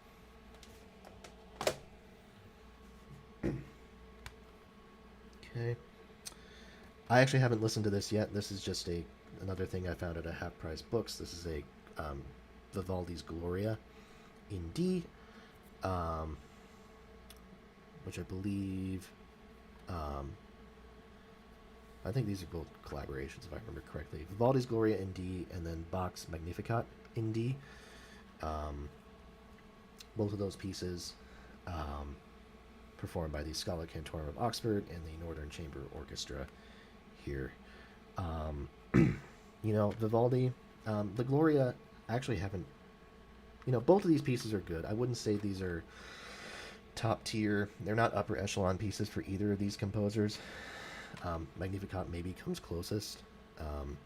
Okay. I actually haven't listened to this yet. This is just another thing I found at a Half Price Books. This is a Vivaldi's Gloria in D, which I believe, I think these are both collaborations, if I remember correctly. Vivaldi's Gloria in D, and then Bach's Magnificat in D. both of those pieces um, performed by the Scala Cantorum of Oxford and the Northern Chamber Orchestra here. Um, Vivaldi, the Gloria, I actually haven't. Both of these pieces are good. I wouldn't say these are top tier. They're not upper echelon pieces for either of these composers. Magnificat maybe comes closest, um,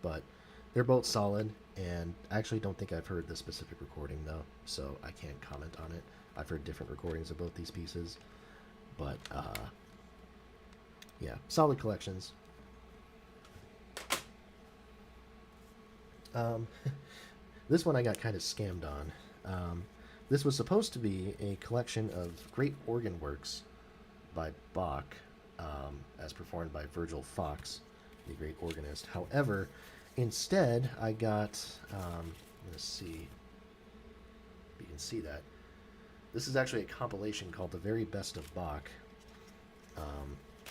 but they're both solid. And I actually don't think I've heard this specific recording though, so I can't comment on it. I've heard different recordings of both these pieces, but yeah, solid collections. Um, this one I got kind of scammed on. This was supposed to be a collection of great organ works by Bach, as performed by Virgil Fox, the great organist. However, instead, I got, let's see if you can see that. This is actually a compilation called The Very Best of Bach,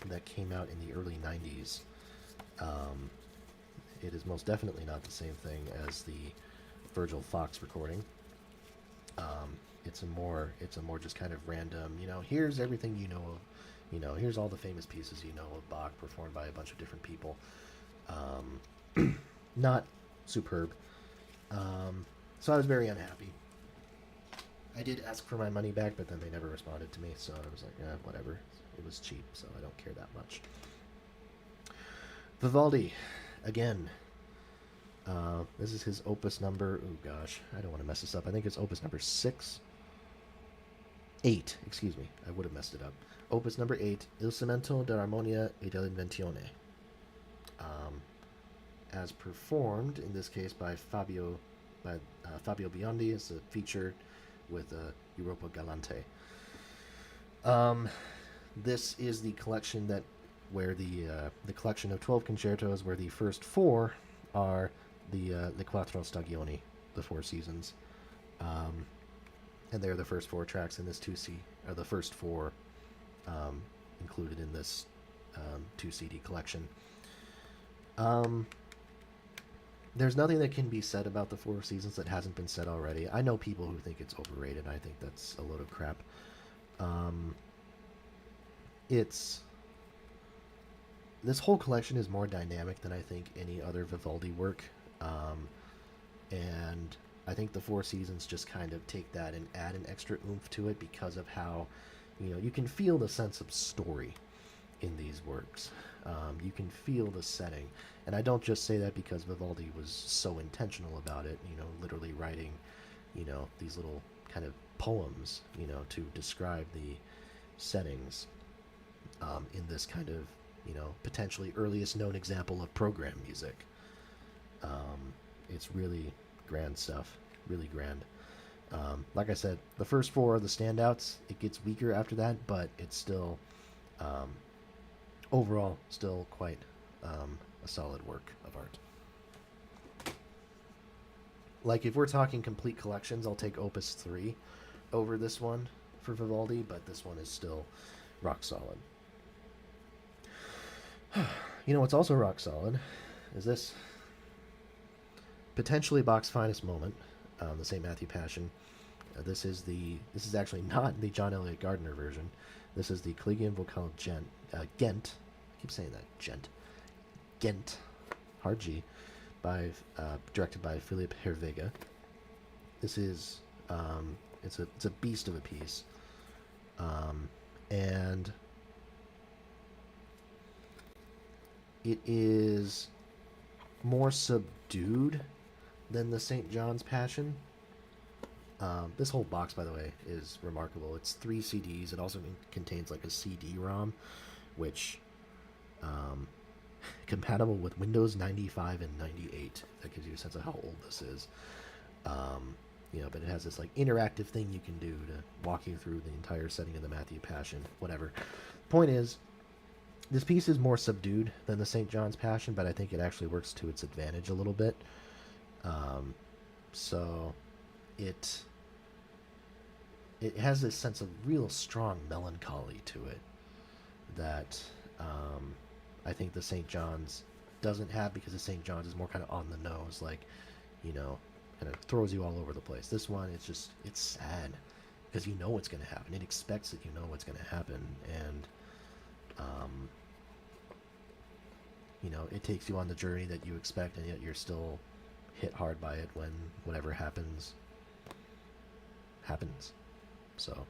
that came out in the early 90s. It is most definitely not the same thing as the Virgil Fox recording. It's a more just kind of random, here's everything you know of, here's all the famous pieces you know of Bach performed by a bunch of different people. Not superb. So I was very unhappy. I did ask for my money back, but then they never responded to me, so I was like, whatever. It was cheap, so I don't care that much. Vivaldi, again. This is his opus number, oh gosh, I don't want to mess this up. I think it's opus number 8, excuse me. I would have messed it up. Opus number 8, Il Cemento dell'Armonia e dell'Invenzione. As performed, in this case, by Fabio Biondi. It's a feature with Europa Galante. This is the collection where the collection of 12 concertos, where the first 4 are the Le Quattro Stagioni, the 4 seasons, and they're the first 4 tracks in this 2C, or the first 4 included in this 2 CD collection. There's nothing that can be said about the 4 seasons that hasn't been said already. I know people who think it's overrated. I think that's a load of crap. This whole collection is more dynamic than I think any other Vivaldi work. And I think the 4 seasons just kind of take that and add an extra oomph to it because of how, you can feel the sense of story in these works. You can feel the setting. And I don't just say that because Vivaldi was so intentional about it, literally writing, these little kind of poems, to describe the settings in this kind of, potentially earliest known example of program music. It's really grand stuff, really grand. Like I said, the first 4 are the standouts. It gets weaker after that, but it's still, overall, still quite a solid work of art. Like, if we're talking complete collections, I'll take Opus 3 over this one for Vivaldi, but this one is still rock solid. What's also rock solid is this. Potentially Bach's finest moment, the St. Matthew Passion. This is actually not the John Elliott Gardner version. This is the Collegium Vocale Ghent. I keep saying that, Ghent, hard G, directed by Philipp Herwege. This is it's a beast of a piece, and it is more subdued than the St. John's Passion. This whole box, by the way, is remarkable. It's 3 CDs. It also contains like a CD-ROM, which compatible with Windows 95 and 98. That gives you a sense of how old this is. But it has this like interactive thing you can do to walk you through the entire setting of the Matthew Passion. Whatever. Point is, this piece is more subdued than the St. John's Passion, but I think it actually works to its advantage a little bit. So it has this sense of real strong melancholy to it that I think the St. John's doesn't have, because the St. John's is more kind of on the nose, like, kind of throws you all over the place. This one, it's sad because you know what's going to happen. It expects that you know what's going to happen, and you know, it takes you on the journey that you expect, and yet you're still hit hard by it when whatever happens. So,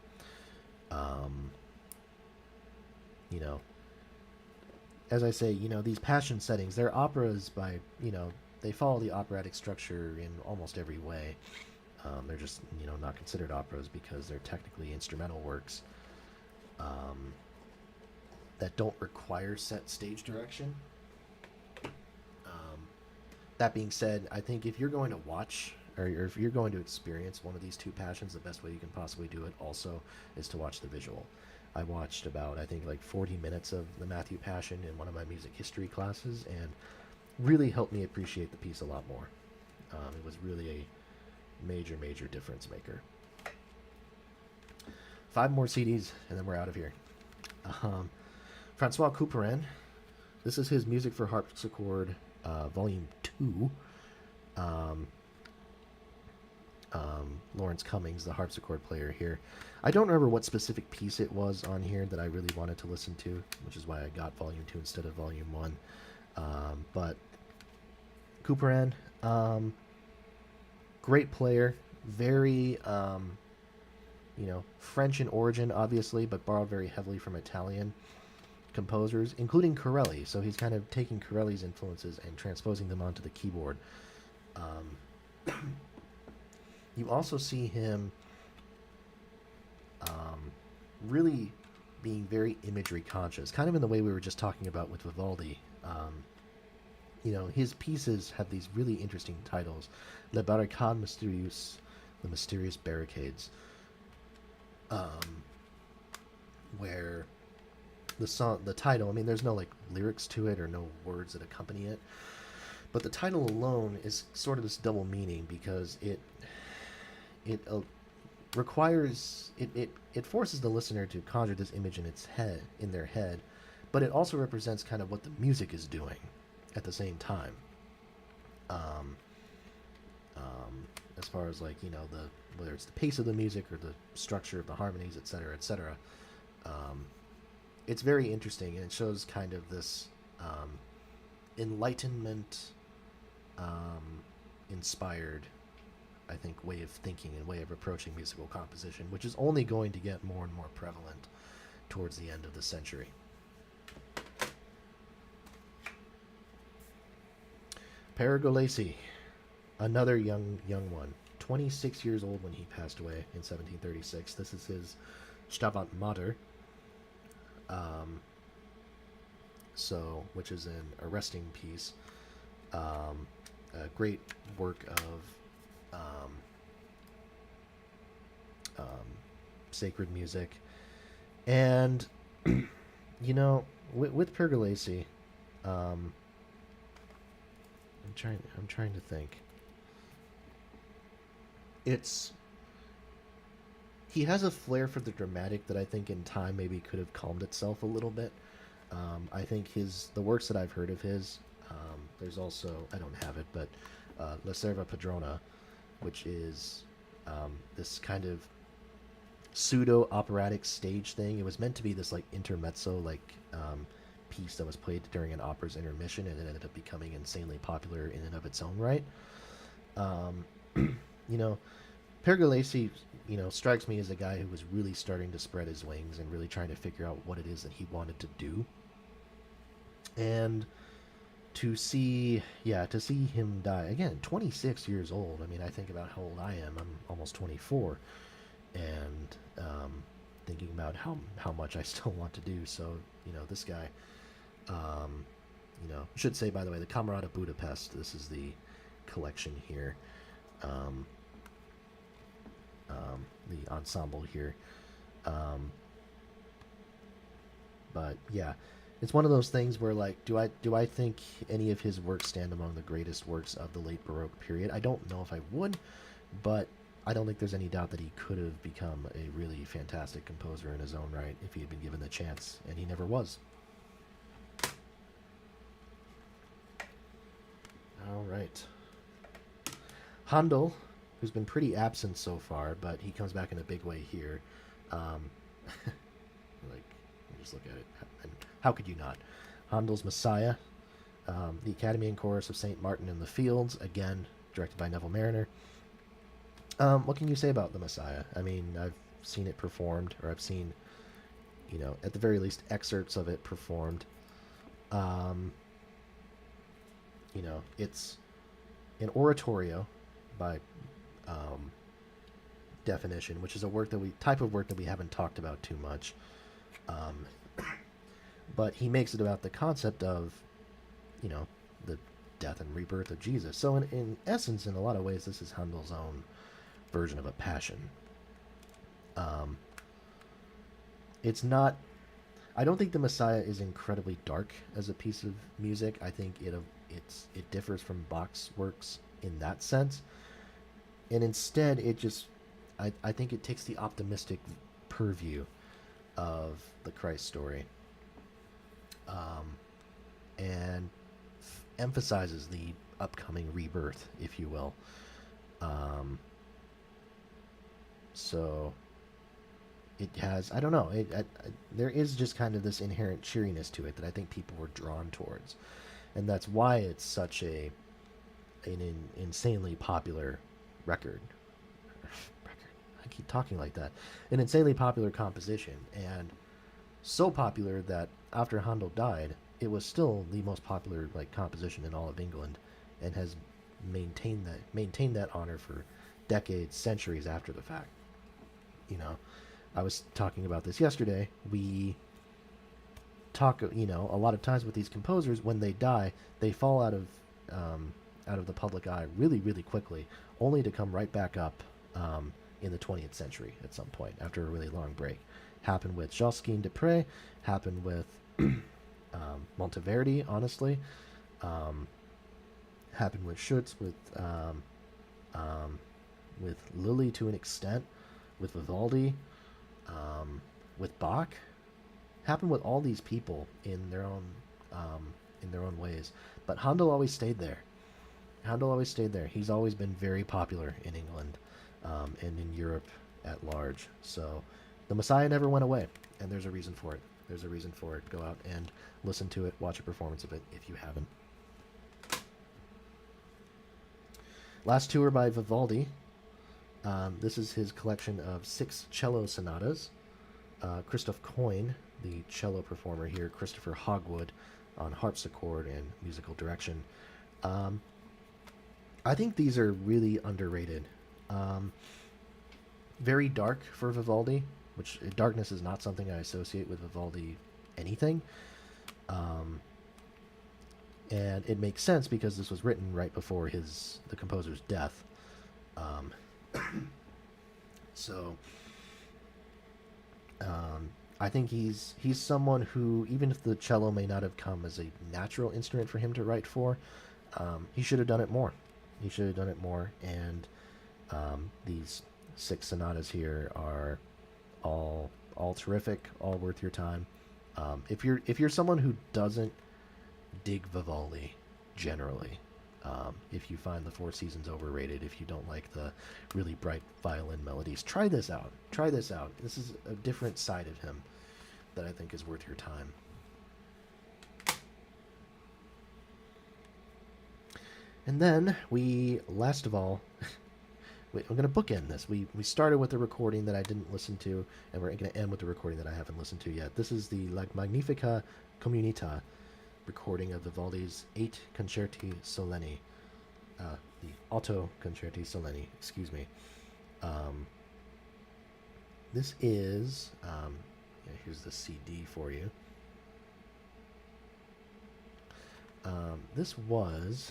you know, as I say, you know, these passion settings, they're operas by, you know, they follow the operatic structure in almost every way. They're just, you know, not considered operas because they're technically instrumental works that don't require set stage direction. That being said, I think if you're going to watch or if you're going to experience one of these two passions, the best way you can possibly do it also is to watch the visual. I watched about, I think, like 40 minutes of the Matthew Passion in one of my music history classes, and really helped me appreciate the piece a lot more. It was really a major, major difference maker. 5 more CDs, and then we're out of here. Francois Couperin. This is his Music for Harpsichord, Volume 2. Lawrence Cummings, the harpsichord player here. I don't remember what specific piece it was on here that I really wanted to listen to, which is why I got Volume 2 instead of Volume 1. But Couperin, great player, very, you know, French in origin, obviously, but borrowed very heavily from Italian composers, including Corelli. So he's kind of taking Corelli's influences and transposing them onto the keyboard. You also see him really being very imagery conscious, kind of in the way we were just talking about with Vivaldi. You know, his pieces have these really interesting titles. Les Barricades Mystérieuses, The Mysterious Barricades, where the title, I mean, there's no like lyrics to it or no words that accompany it, but the title alone is sort of this double meaning because it requires it forces the listener to conjure this image in their head, but it also represents kind of what the music is doing at the same time. As far as, like, you know, whether it's the pace of the music or the structure of the harmonies, etc., etc. It's very interesting, and it shows kind of this Enlightenment inspired, I think, way of thinking and way of approaching musical composition, which is only going to get more and more prevalent towards the end of the century. Pergolesi, another young one, 26 years old when he passed away in 1736. This is his Stabat Mater, which is an arresting piece, a great work of sacred music, and you know, with Pergolesi, I'm trying to think. He has a flair for the dramatic that I think in time maybe could have calmed itself a little bit. I think the works that I've heard of his, there's also, I don't have it, but La Serva Padrona, which is this kind of pseudo operatic stage thing. It was meant to be this like intermezzo, like piece that was played during an opera's intermission, and it ended up becoming insanely popular in and of its own right. You know, Pergolesi, you know, strikes me as a guy who was really starting to spread his wings and really trying to figure out what it is that he wanted to do. And to see him die again, 26 years old. I mean, I think about how old I am. I'm almost 24, and thinking about how much I still want to do. So, you know, this guy, you know, I should say, by the way, the Camerata Budapest. This is the collection here. The ensemble here. But yeah, it's one of those things where, like, do I think any of his works stand among the greatest works of the late Baroque period? I don't know if I would, but I don't think there's any doubt that he could have become a really fantastic composer in his own right if he had been given the chance, and he never was. All right. Handel, who's been pretty absent so far, but he comes back in a big way here. Um, like, just look at it. And how could you not? Handel's Messiah, the Academy and Chorus of St. Martin in the Fields, again, directed by Neville Mariner. What can you say about the Messiah? I mean, I've seen it performed, or I've seen, at the very least, excerpts of it performed. Um, it's an oratorio by definition, which is a type of work that we haven't talked about too much. Um, but he makes it about the concept of, the death and rebirth of Jesus. So in essence, in a lot of ways, this is Handel's own version of a passion. It's not. I don't think the Messiah is incredibly dark as a piece of music. I think it differs from Bach's works in that sense, and instead I think it takes the optimistic purview of the Christ story, and emphasizes the upcoming rebirth, if you will. So it has, I don't know, there is just kind of this inherent cheeriness to it that I think people were drawn towards, and that's why it's such an insanely popular record. I keep talking like that. An insanely popular composition, and so popular that after Handel died, it was still the most popular composition in all of England, and has maintained that honor for decades, centuries after the fact. I was talking about this yesterday. We talk, a lot of times with these composers, when they die, they fall out of the public eye really, really quickly, only to come right back up in the 20th century at some point after a really long break. Happened with Josquin des Prez, happened with Monteverdi, honestly. Happened with Schütz, with Lilly to an extent, with Vivaldi, with Bach. Happened with all these people in their own ways. But Handel always stayed there. He's always been very popular in England, and in Europe at large. So the Messiah never went away, and there's a reason for it. Go out and listen to it, watch a performance of it if you haven't. Last tour by Vivaldi. This is his collection of 6 cello sonatas. Christoph Coyne, the cello performer here, Christopher Hogwood on harpsichord and musical direction. I think these are really underrated. Very dark for Vivaldi, which darkness is not something I associate with Vivaldi anything. And it makes sense because this was written right before the composer's death. So I think he's someone who, even if the cello may not have come as a natural instrument for him to write for, he should have done it more. And these 6 sonatas here are all terrific, all worth your time. If you're someone who doesn't dig Vivaldi generally, if you find the Four Seasons overrated, if you don't like the really bright violin melodies, try this out. This is a different side of him that I think is worth your time. And then last of all, I'm going to bookend this. We started with a recording that I didn't listen to, and we're going to end with a recording that I haven't listened to yet. This is the La Magnifica Comunità recording of Vivaldi's 8 Concerti Solenni, the Otto Concerti Solenni, excuse me. This is, here's the CD for you. This was,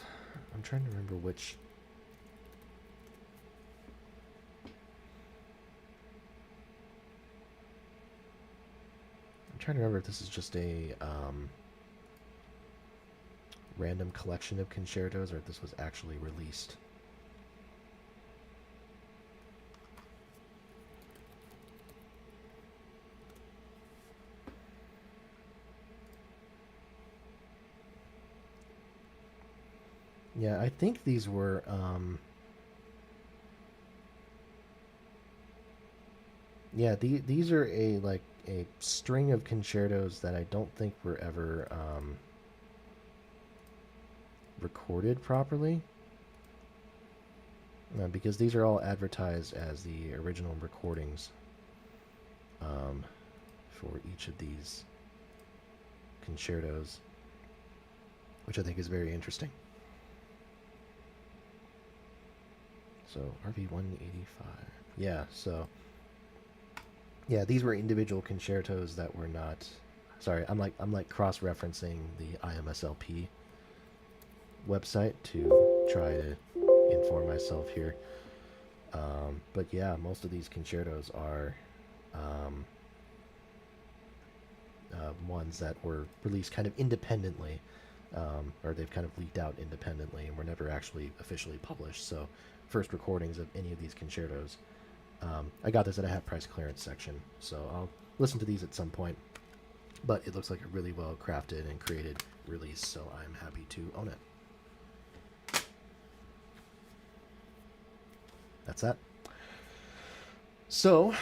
I'm trying to remember which. I'm trying to remember if this is just a random collection of concertos or if this was actually released. Yeah, I think these were Yeah, these are a string of concertos that I don't think were ever recorded properly. Because these are all advertised as the original recordings um, for each of these concertos, which I think is very interesting. So RV 185. Yeah, so yeah, these were individual concertos that were not. Sorry, I'm like cross-referencing the IMSLP website to try to inform myself here. But yeah, most of these concertos are um, ones that were released kind of independently, or they've kind of leaked out independently and were never actually officially published. So, first recordings of any of these concertos. I got this at a half price clearance section, so I'll listen to these at some point. But it looks like a really well crafted and created release, so I'm happy to own it. That's that. So,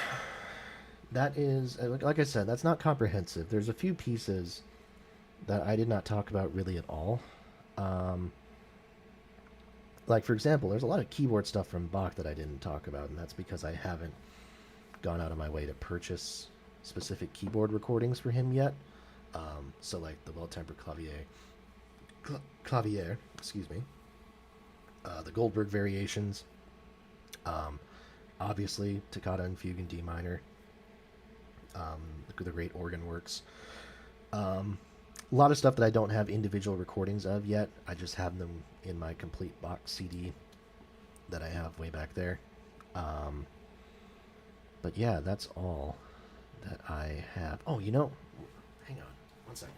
that is, like I said, that's not comprehensive. There's a few pieces that I did not talk about really at all. Um, like, for example, there's a lot of keyboard stuff from Bach that I didn't talk about, and that's because I haven't gone out of my way to purchase specific keyboard recordings for him yet. So, like the Well-Tempered Clavier, excuse me, the Goldberg variations, um, obviously Toccata and Fugue in D minor, the Great Organ Works. A lot of stuff that I don't have individual recordings of yet. I just have them in my complete box CD that I have way back there. But yeah, that's all that I have. Oh, hang on one second.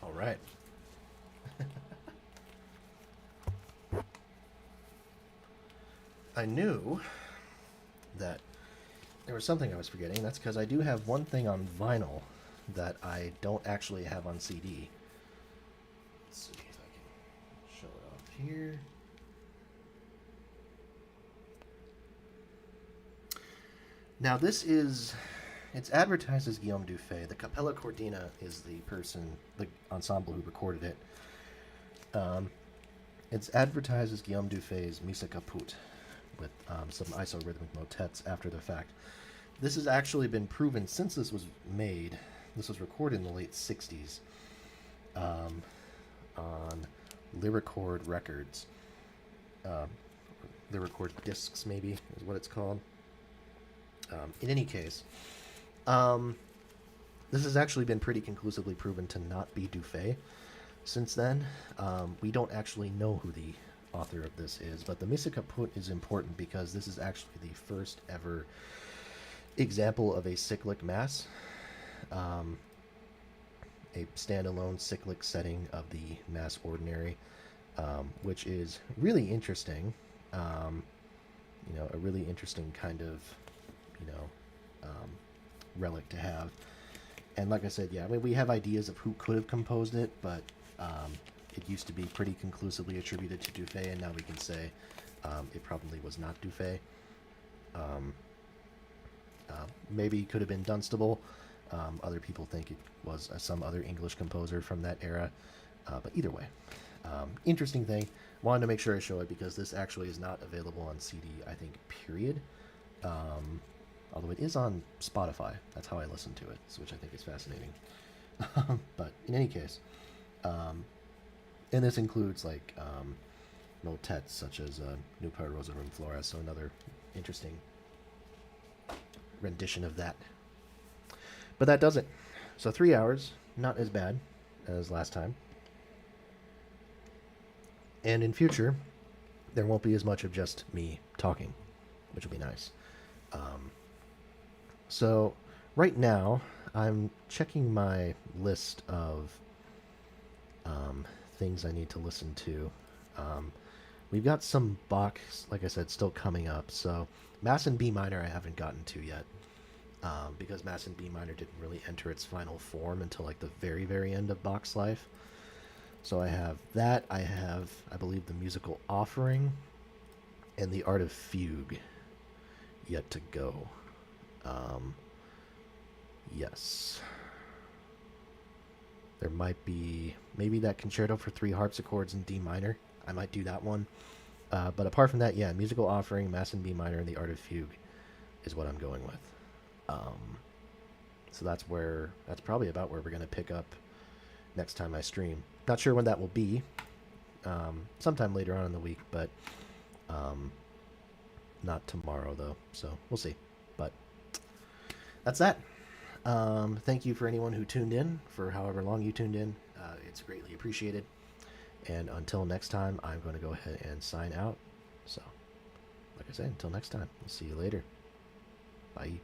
All right. I knew that there was something I was forgetting. That's because I do have one thing on vinyl that I don't actually have on CD. Let's see if I can show it off here. Now it's advertised as Guillaume Dufay. The Capella Cortina is the ensemble who recorded it. It's advertised as Guillaume Dufay's Missa Caput, with some isorhythmic motets after the fact. This has actually been proven since this was made. This was recorded in the late 60s on Lyricord Records. Lyricord Discs, maybe, is what it's called. In any case, this has actually been pretty conclusively proven to not be Dufay. Since then, we don't actually know who the author of this is, but the Missa Caput is important because this is actually the first ever example of a cyclic mass, a standalone cyclic setting of the Mass Ordinary, which is really interesting. A really interesting kind of, relic to have. And like I said, yeah, I mean, we have ideas of who could have composed it, but it used to be pretty conclusively attributed to Dufay, and now we can say it probably was not Dufay. Maybe it could have been Dunstable. Other people think it was some other English composer from that era. But either way, interesting thing. Wanted to make sure I show it because this actually is not available on CD, I think, period. Although it is on Spotify. That's how I listen to it, which I think is fascinating. But in any case, and this includes motets such as Nupa Rosarum Flora, so another interesting rendition of that. But that does it. So 3 hours, not as bad as last time. And in future, there won't be as much of just me talking, which will be nice. So right now, I'm checking my list of things I need to listen to. Um, we've got some Bach, like I said, still coming up. So Mass in B minor I haven't gotten to yet, because Mass in B minor didn't really enter its final form until like the very, very end of Bach's life. So I have that. I have, I believe, the musical offering and the art of fugue yet to go. Um, yes. There might be maybe that concerto for three harpsichords in D minor. I might do that one. But apart from that, yeah, musical offering, Mass in B minor, and the art of fugue is what I'm going with. Um, so that's probably about where we're gonna pick up next time I stream. Not sure when that will be. Sometime later on in the week, but um, not tomorrow though. So we'll see. But that's that. Thank you for anyone who tuned in for however long you tuned in. It's greatly appreciated. And until next time, I'm going to go ahead and sign out. So, like I said, until next time, we'll see you later. Bye.